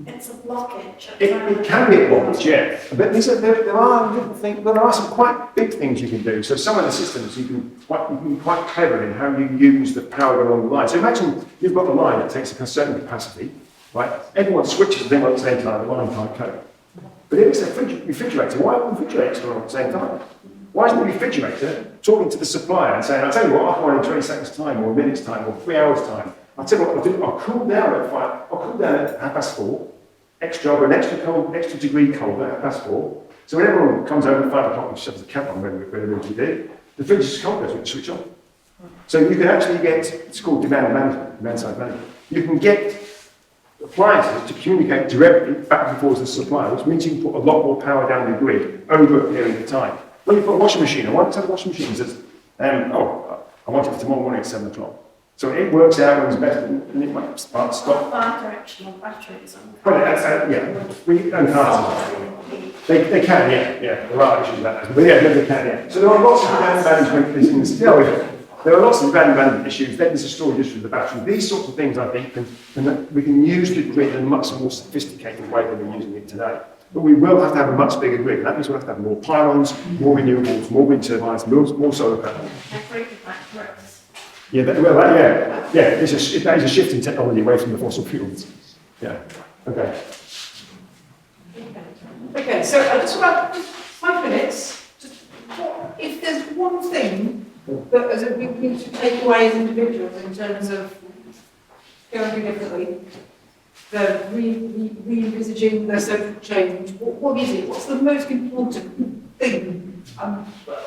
It's a blockage. It can be a blockage, yeah. But there are little things, there are some quite big things you can do. So some of the systems you can be quite clever in how you use the power along the line. So imagine you've got a line that takes a certain capacity, right? Everyone switches them at the same time, the line can't cope. But if it's a refrigerator, why are refrigerators on at the same time? Why isn't the refrigerator talking to the supplier and saying, I'll tell you what, I'll come on in 20 seconds time, or a minute's time, or 3 hours time. I'll tell you what I'll do, I'll cool down at 5, I'll cool down at 4:30, an extra degree colder at 4:30. So when everyone comes over at 5 o'clock and shuts the cap on, whether we do, the fridge is cold, goes with switch on. So you can actually get, it's called demand management, demand side management. You can get appliances to communicate directly back and forth to the supplier, which means you can put a lot more power down the grid over a period of time. When you put a washing machine, I want to tell the washing machine says, I want it for tomorrow morning at 7 o'clock. So it works out when it's better, and it might stop. Bi-directional batteries. Well, we own cars. They can, yeah. There are issues with that. But yeah, they can, yeah. So there are lots of demand management issues. There are lots of demand management issues. Then there's a storage issue with the battery. These sorts of things, I think, we can use the grid in a much more sophisticated way than we're using it today. But we will have to have a much bigger grid. That means we'll have to have more pylons, more renewables, more wind turbines, more solar panels. Yeah, that is a shift in technology away from the fossil fuels. Yeah. Okay. Okay, so just about 5 minutes. If there's one thing that we need to take away as individuals in terms of going differently, the re-envisaging the social change, what is it? What's the most important thing?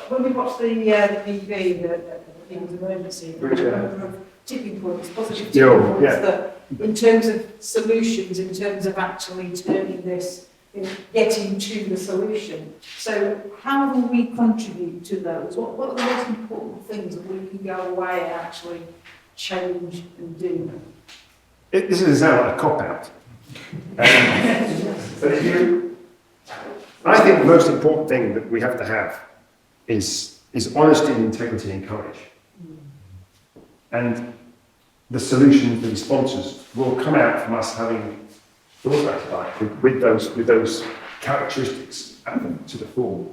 When we watch the PV, the People's Emergency, the number of tipping points, positive tipping points, that in terms of solutions, in terms of actually turning this, getting to the solution. So how will we contribute to those? What are the most important things that we can go away and actually change and do? This is sound like a cop-out. But I think the most important thing that we have to have is honesty and integrity and courage. And the solutions, the responses will come out from us having thought about it with those characteristics to the fore.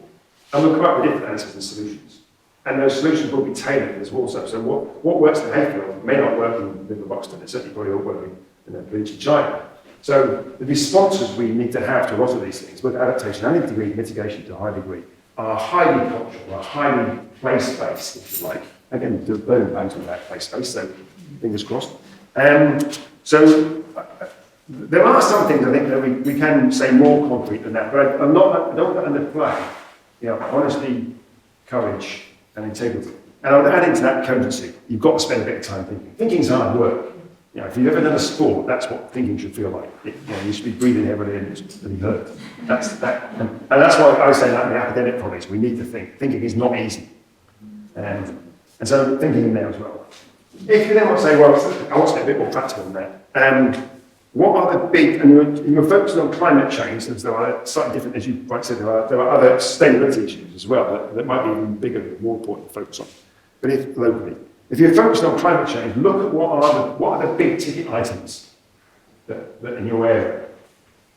And we'll come up with different answers and solutions. And those solutions will be tailored as well. So what works in Hayfield may not work in River Buxton. It certainly probably won't work in a village in China. So the responses we need to have to a lot of these things, both adaptation and degree mitigation to a high degree, are highly cultural, are highly place-based, if you like. Again, the Berlin banks are about place-based, so fingers crossed. So there are some things I think that we can say more concrete than that, but I don't want to underplay, honesty, courage, and integrity. And I would add into that cogency. You've got to spend a bit of time thinking. Thinking's hard work. If you've ever done a sport, that's what thinking should feel like. You should be breathing heavily and be hurt. And that's why I say that in the academic college. We need to think. Thinking is not easy. And so thinking in there as well. If you then want to say, well, I want to get a bit more practical than that. What are the big, and you're focusing on climate change, since there are slightly different, as you rightly said, there are other sustainability issues as well that might be even bigger and more important to focus on. But if locally, If you're focused on climate change, look at what are the big ticket items that in your area.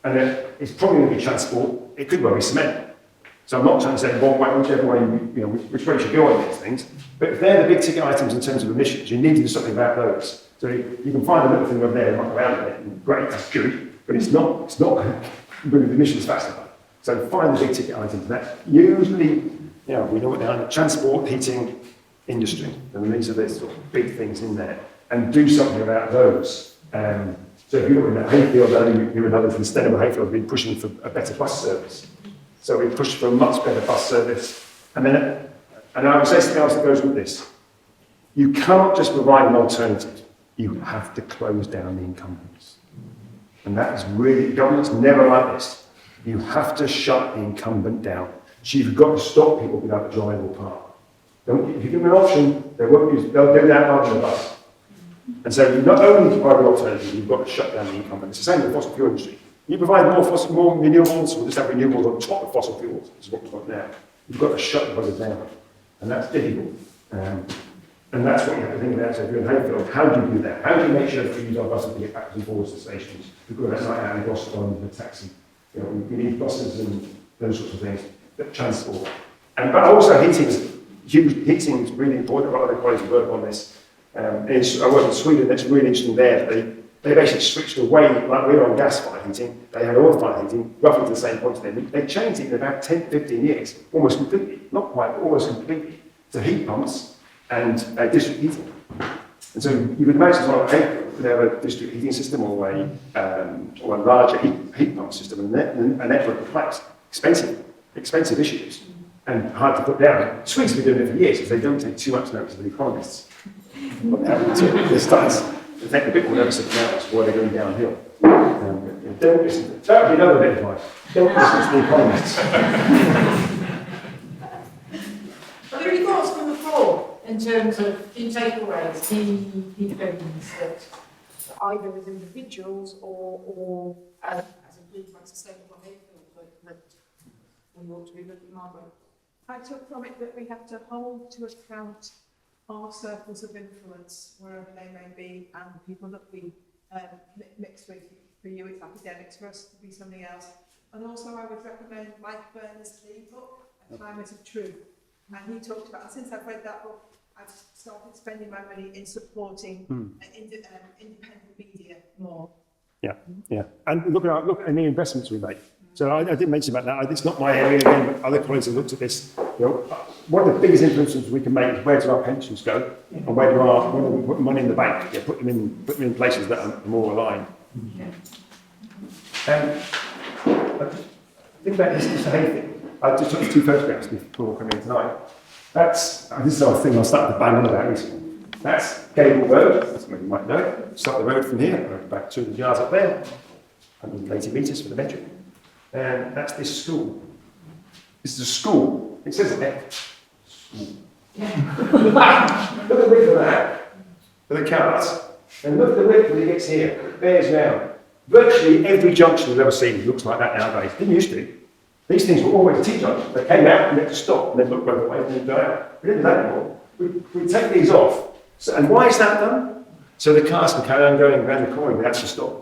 And then it's probably going to be transport. It could well be cement. So I'm not trying to say whichever way, which way you should go on these things. But if they're the big ticket items in terms of emissions, you need to do something about those. So you can find a little thing over there and muck around with it, and great, that's good. But it's not going to move the emissions fast enough. So find the big ticket items. That usually, we know what they are: transport, heating, industry. And these are the sort of big things in there. And do something about those. So if you look at Hayfield, you and others in Stenham and Hayfield have been pushing for a better bus service. So we pushed for a much better bus service. And I would say something else that goes with this. You can't just provide an alternative. You have to close down the incumbents. And that is really, government's never like this. You have to shut the incumbent down. So you've got to stop people being able to drive or park. If you give them an option, they'll do that rather than a bus. And so you not only provide an alternative, you've got to shut down the incumbent. It's the same with the fossil fuel industry. You provide more renewables, we'll just have renewables on top of fossil fuels, is what we've got now. You've got to shut the buzzers down. And that's difficult. And that's what you have to think about. So if you're in Hayfield, how do you do that? How do you make sure that we use our buses to get back and forwards to stations? Because that's not how we lost on the taxi. We need buses and those sorts of things that transport. But also heating is really important. A lot of the colleagues work on this. I work in Sweden, that's really interesting there. They basically switched away, like we're on gas-fired heating, they had oil-fired heating, roughly to the same point. They changed it in about 10, 15 years, almost completely, not quite, but almost completely, to heat pumps and district heating. And so you would imagine well, they have a district heating system or a larger heat pump system, and network of pipes. Expensive issues, and hard to put down. Swedes have been doing it for years because they don't take too much notice of the economists. They start to take a bit more notice of the economists while they're going downhill. Don't listen. That would be another bit of advice. Don't listen to the economists. Are there any thoughts from the floor in terms of key takeaways, key things that either as individuals or as a group like Sustainable Hayfield that we ought to be looking Margaret? I took from it that we have to hold to account our circles of influence, wherever they may be, and the people that we mix with. For you, it's academics, for us, to be something else. And also, I would recommend Mike Byrne's Lee book, A Climate of Truth. And he talked about, since I've read that book, I've started spending my money in supporting independent media more. Yeah. And look at any investments we make. So I didn't mention about that. It's not my area again, but other colleagues have looked at this. One of the biggest influences we can make is where do our pensions go, and where do we put money in the bank? Put them in places that are more aligned. Think about this hay thing. I just took 2 photographs before coming in tonight. This is our thing I started to bang on about recently. That's Gable Road, as you might know. Start the road from here, back 200 yards up there, 180 metres for the metric. And that's this school. This is a school. It says it there. School. Look at the width of that for the cars. And look at the width when it gets here. It bears round. Virtually every junction we've ever seen looks like that nowadays. Didn't used to. These things were always T-junctions. They came out and they had to stop and then look both ways and then go out. We didn't do that anymore. We take these off. And why is that done? So the cars can carry on going around the corner without to stop.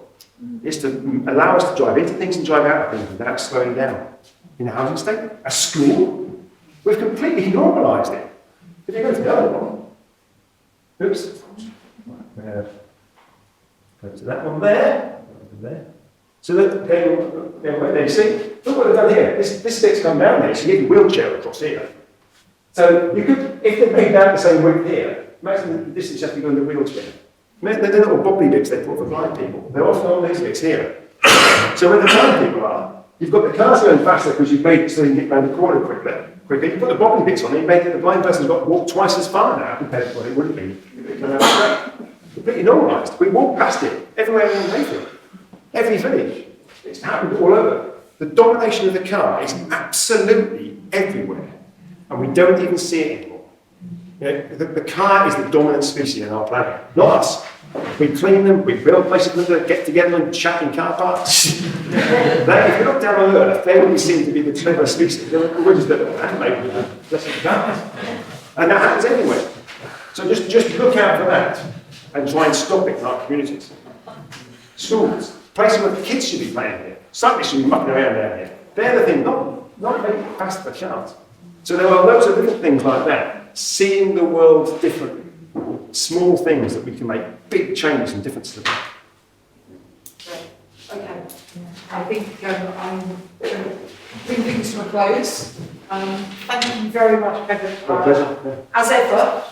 It's to allow us to drive into things and drive out of things without slowing down. In a housing estate, a school, we've completely normalised it. If you go to the other one, oops, go to that one there. So then you see, look what they've done here. This bit's come down here, so you get your wheelchair across here. So you could, if they made that the same width here, imagine the distance you have to go in the wheelchair. They're the little bobbly bits they put for blind people. They're often on these bits here. So where the blind people are, you've got the cars going faster because you've made it so you can get round the corner quicker. You put the bobbly bits on, you make it the blind person's got to walk twice as far now compared to what it would be if it came out straight. Completely normalised. We walk past it everywhere in Mayfield. Every village. It's happened all over. The domination of the car is absolutely everywhere. And we don't even see it anymore. The car is the dominant species in our planet, not us. We clean them, we build places for them to get together and chat in car parks. If you look down on Earth, they only seem to be the clever species. We're just a handmade less than cars. And that happens everywhere. So just look out for that and try and stop it in our communities. Schools, places where the kids should be playing here, somebody should be mucking around down here. They're the thing, not make it past the chance. So there are loads of little things like that, seeing the world differently, small things that we can make big changes and differences about. Okay, I think I'm going to bring things to a close. Thank you very much, Kevin. My pleasure. As ever,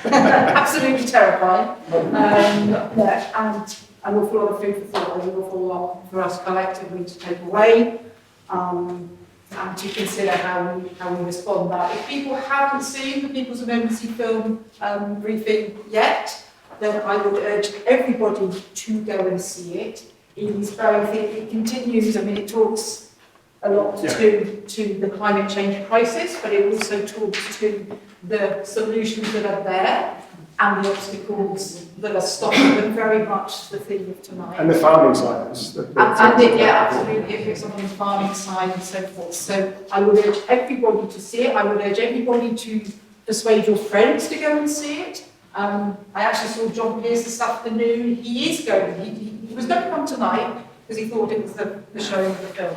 absolutely terrifying. And an awful lot of food for thought, an awful lot for us collectively to take away, and to consider how we respond. Now, if people haven't seen the People's Emergency Film briefing yet, then I would urge everybody to go and see it. It is very thick. It continues. I mean, it talks a lot to the climate change crisis, but it also talks to the solutions that are there and the obstacles that are stopping them, very much the theme of tonight. And the farming side. Absolutely, if it's on the farming side and so forth. So I would urge everybody to see it. I would urge everybody to persuade your friends to go and see it. I actually saw John Pearce this afternoon. He is going. He was going to come tonight because he thought it was the showing of the film.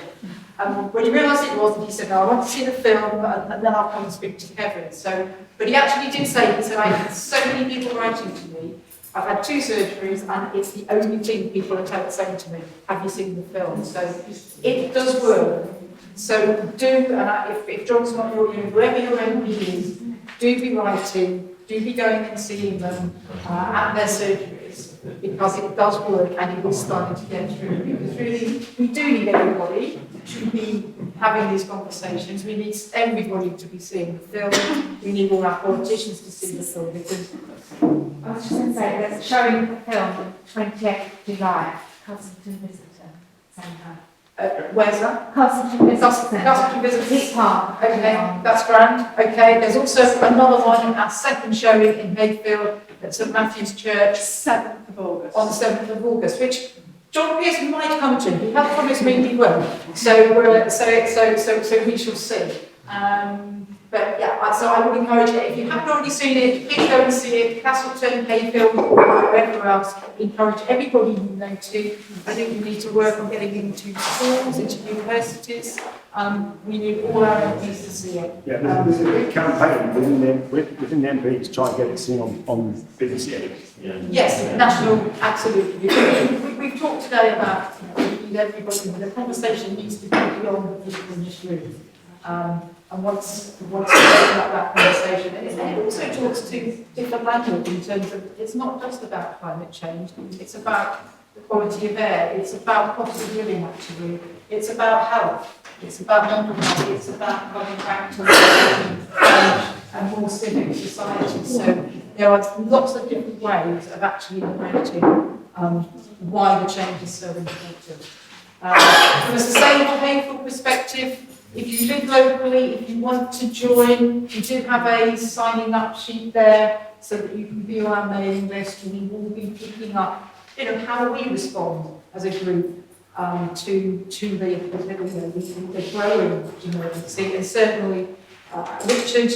When he realised it wasn't, he said, "No, I want to see the film, and then I'll come and speak to Kevin." So, but he actually did say, he said, "I had so many people writing to me. I've had 2 surgeries, and it's the only thing people are saying to me. Have you seen the film?" So it does work. So do, and if John's not your, whoever your MP is, do be writing. Do be going and seeing them at their surgeries, because it does work and it is starting to get through. Because really, we do need everybody to be having these conversations. We need everybody to be seeing the film. We need all our politicians to see the film, because I was just going to say, there's showing the film 28th July, Castleton Visitor Centre. Where's that? Castleton Visitor Castleton Visitor Peak Park. Okay, that's grand. Okay, there's also another one, our second showing in Wakefield at St Matthew's Church, 7th of August. On the 7th of August, which John Pearce might come to. He has promised me he will. So we shall see. But yeah, so I would encourage it. If you haven't already seen it, please go and see it. Castleton, Hayfield, or wherever else. Encourage everybody you know to. I think we need to work on getting into schools, into universities. We need all our MPs to see it. Yeah, there's a big campaign within the MPs to try and get it seen on BBC. Yes, national, absolutely. We've talked today about everybody. The conversation needs to be beyond the people in this room. And once we open up that conversation, it also talks to different language in terms of, it's not just about climate change, it's about the quality of air, it's about cost of living actually, it's about health, it's about mental health, it's about coming back to and more civic society. So there are lots of different ways of actually narrating why the change is so important. From a sustainable Hayfield perspective, if you live locally, if you want to join, we do have a signing up sheet there so that you can be on our mailing list, and we will be picking up, how we respond as a group to the growing emergency. And certainly Richard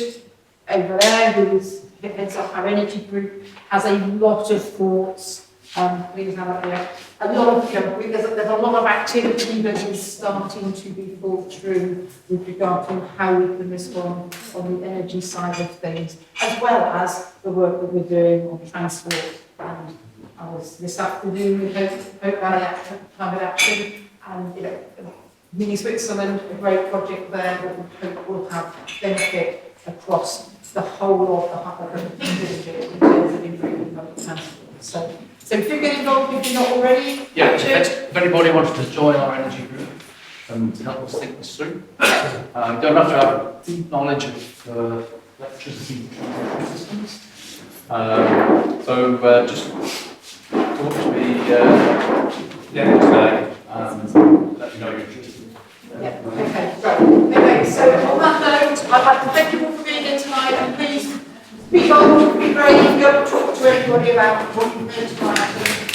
over there, who heads up our energy group, has a lot of thoughts. Please have up there. There's a lot of activity that is starting to be thought through with regard to how we can respond on the energy side of things, as well as the work that we're doing on transport. And I was this afternoon with Hope Valley Climate Action, and Mini Switzerland, a great project there that we hope will have benefit across the whole of the Peak District in terms of improving public transport. So if you get involved, if you're not already, if anybody wants to join our energy group and help us think this through, you don't have to have deep knowledge of electricity systems. So just talk to me today and let me know your interest. Yeah, okay, great. Okay, so on that note, I'd like to thank you all for being here tonight, and please be bold, be brave, go and talk to everybody about what you've heard tonight.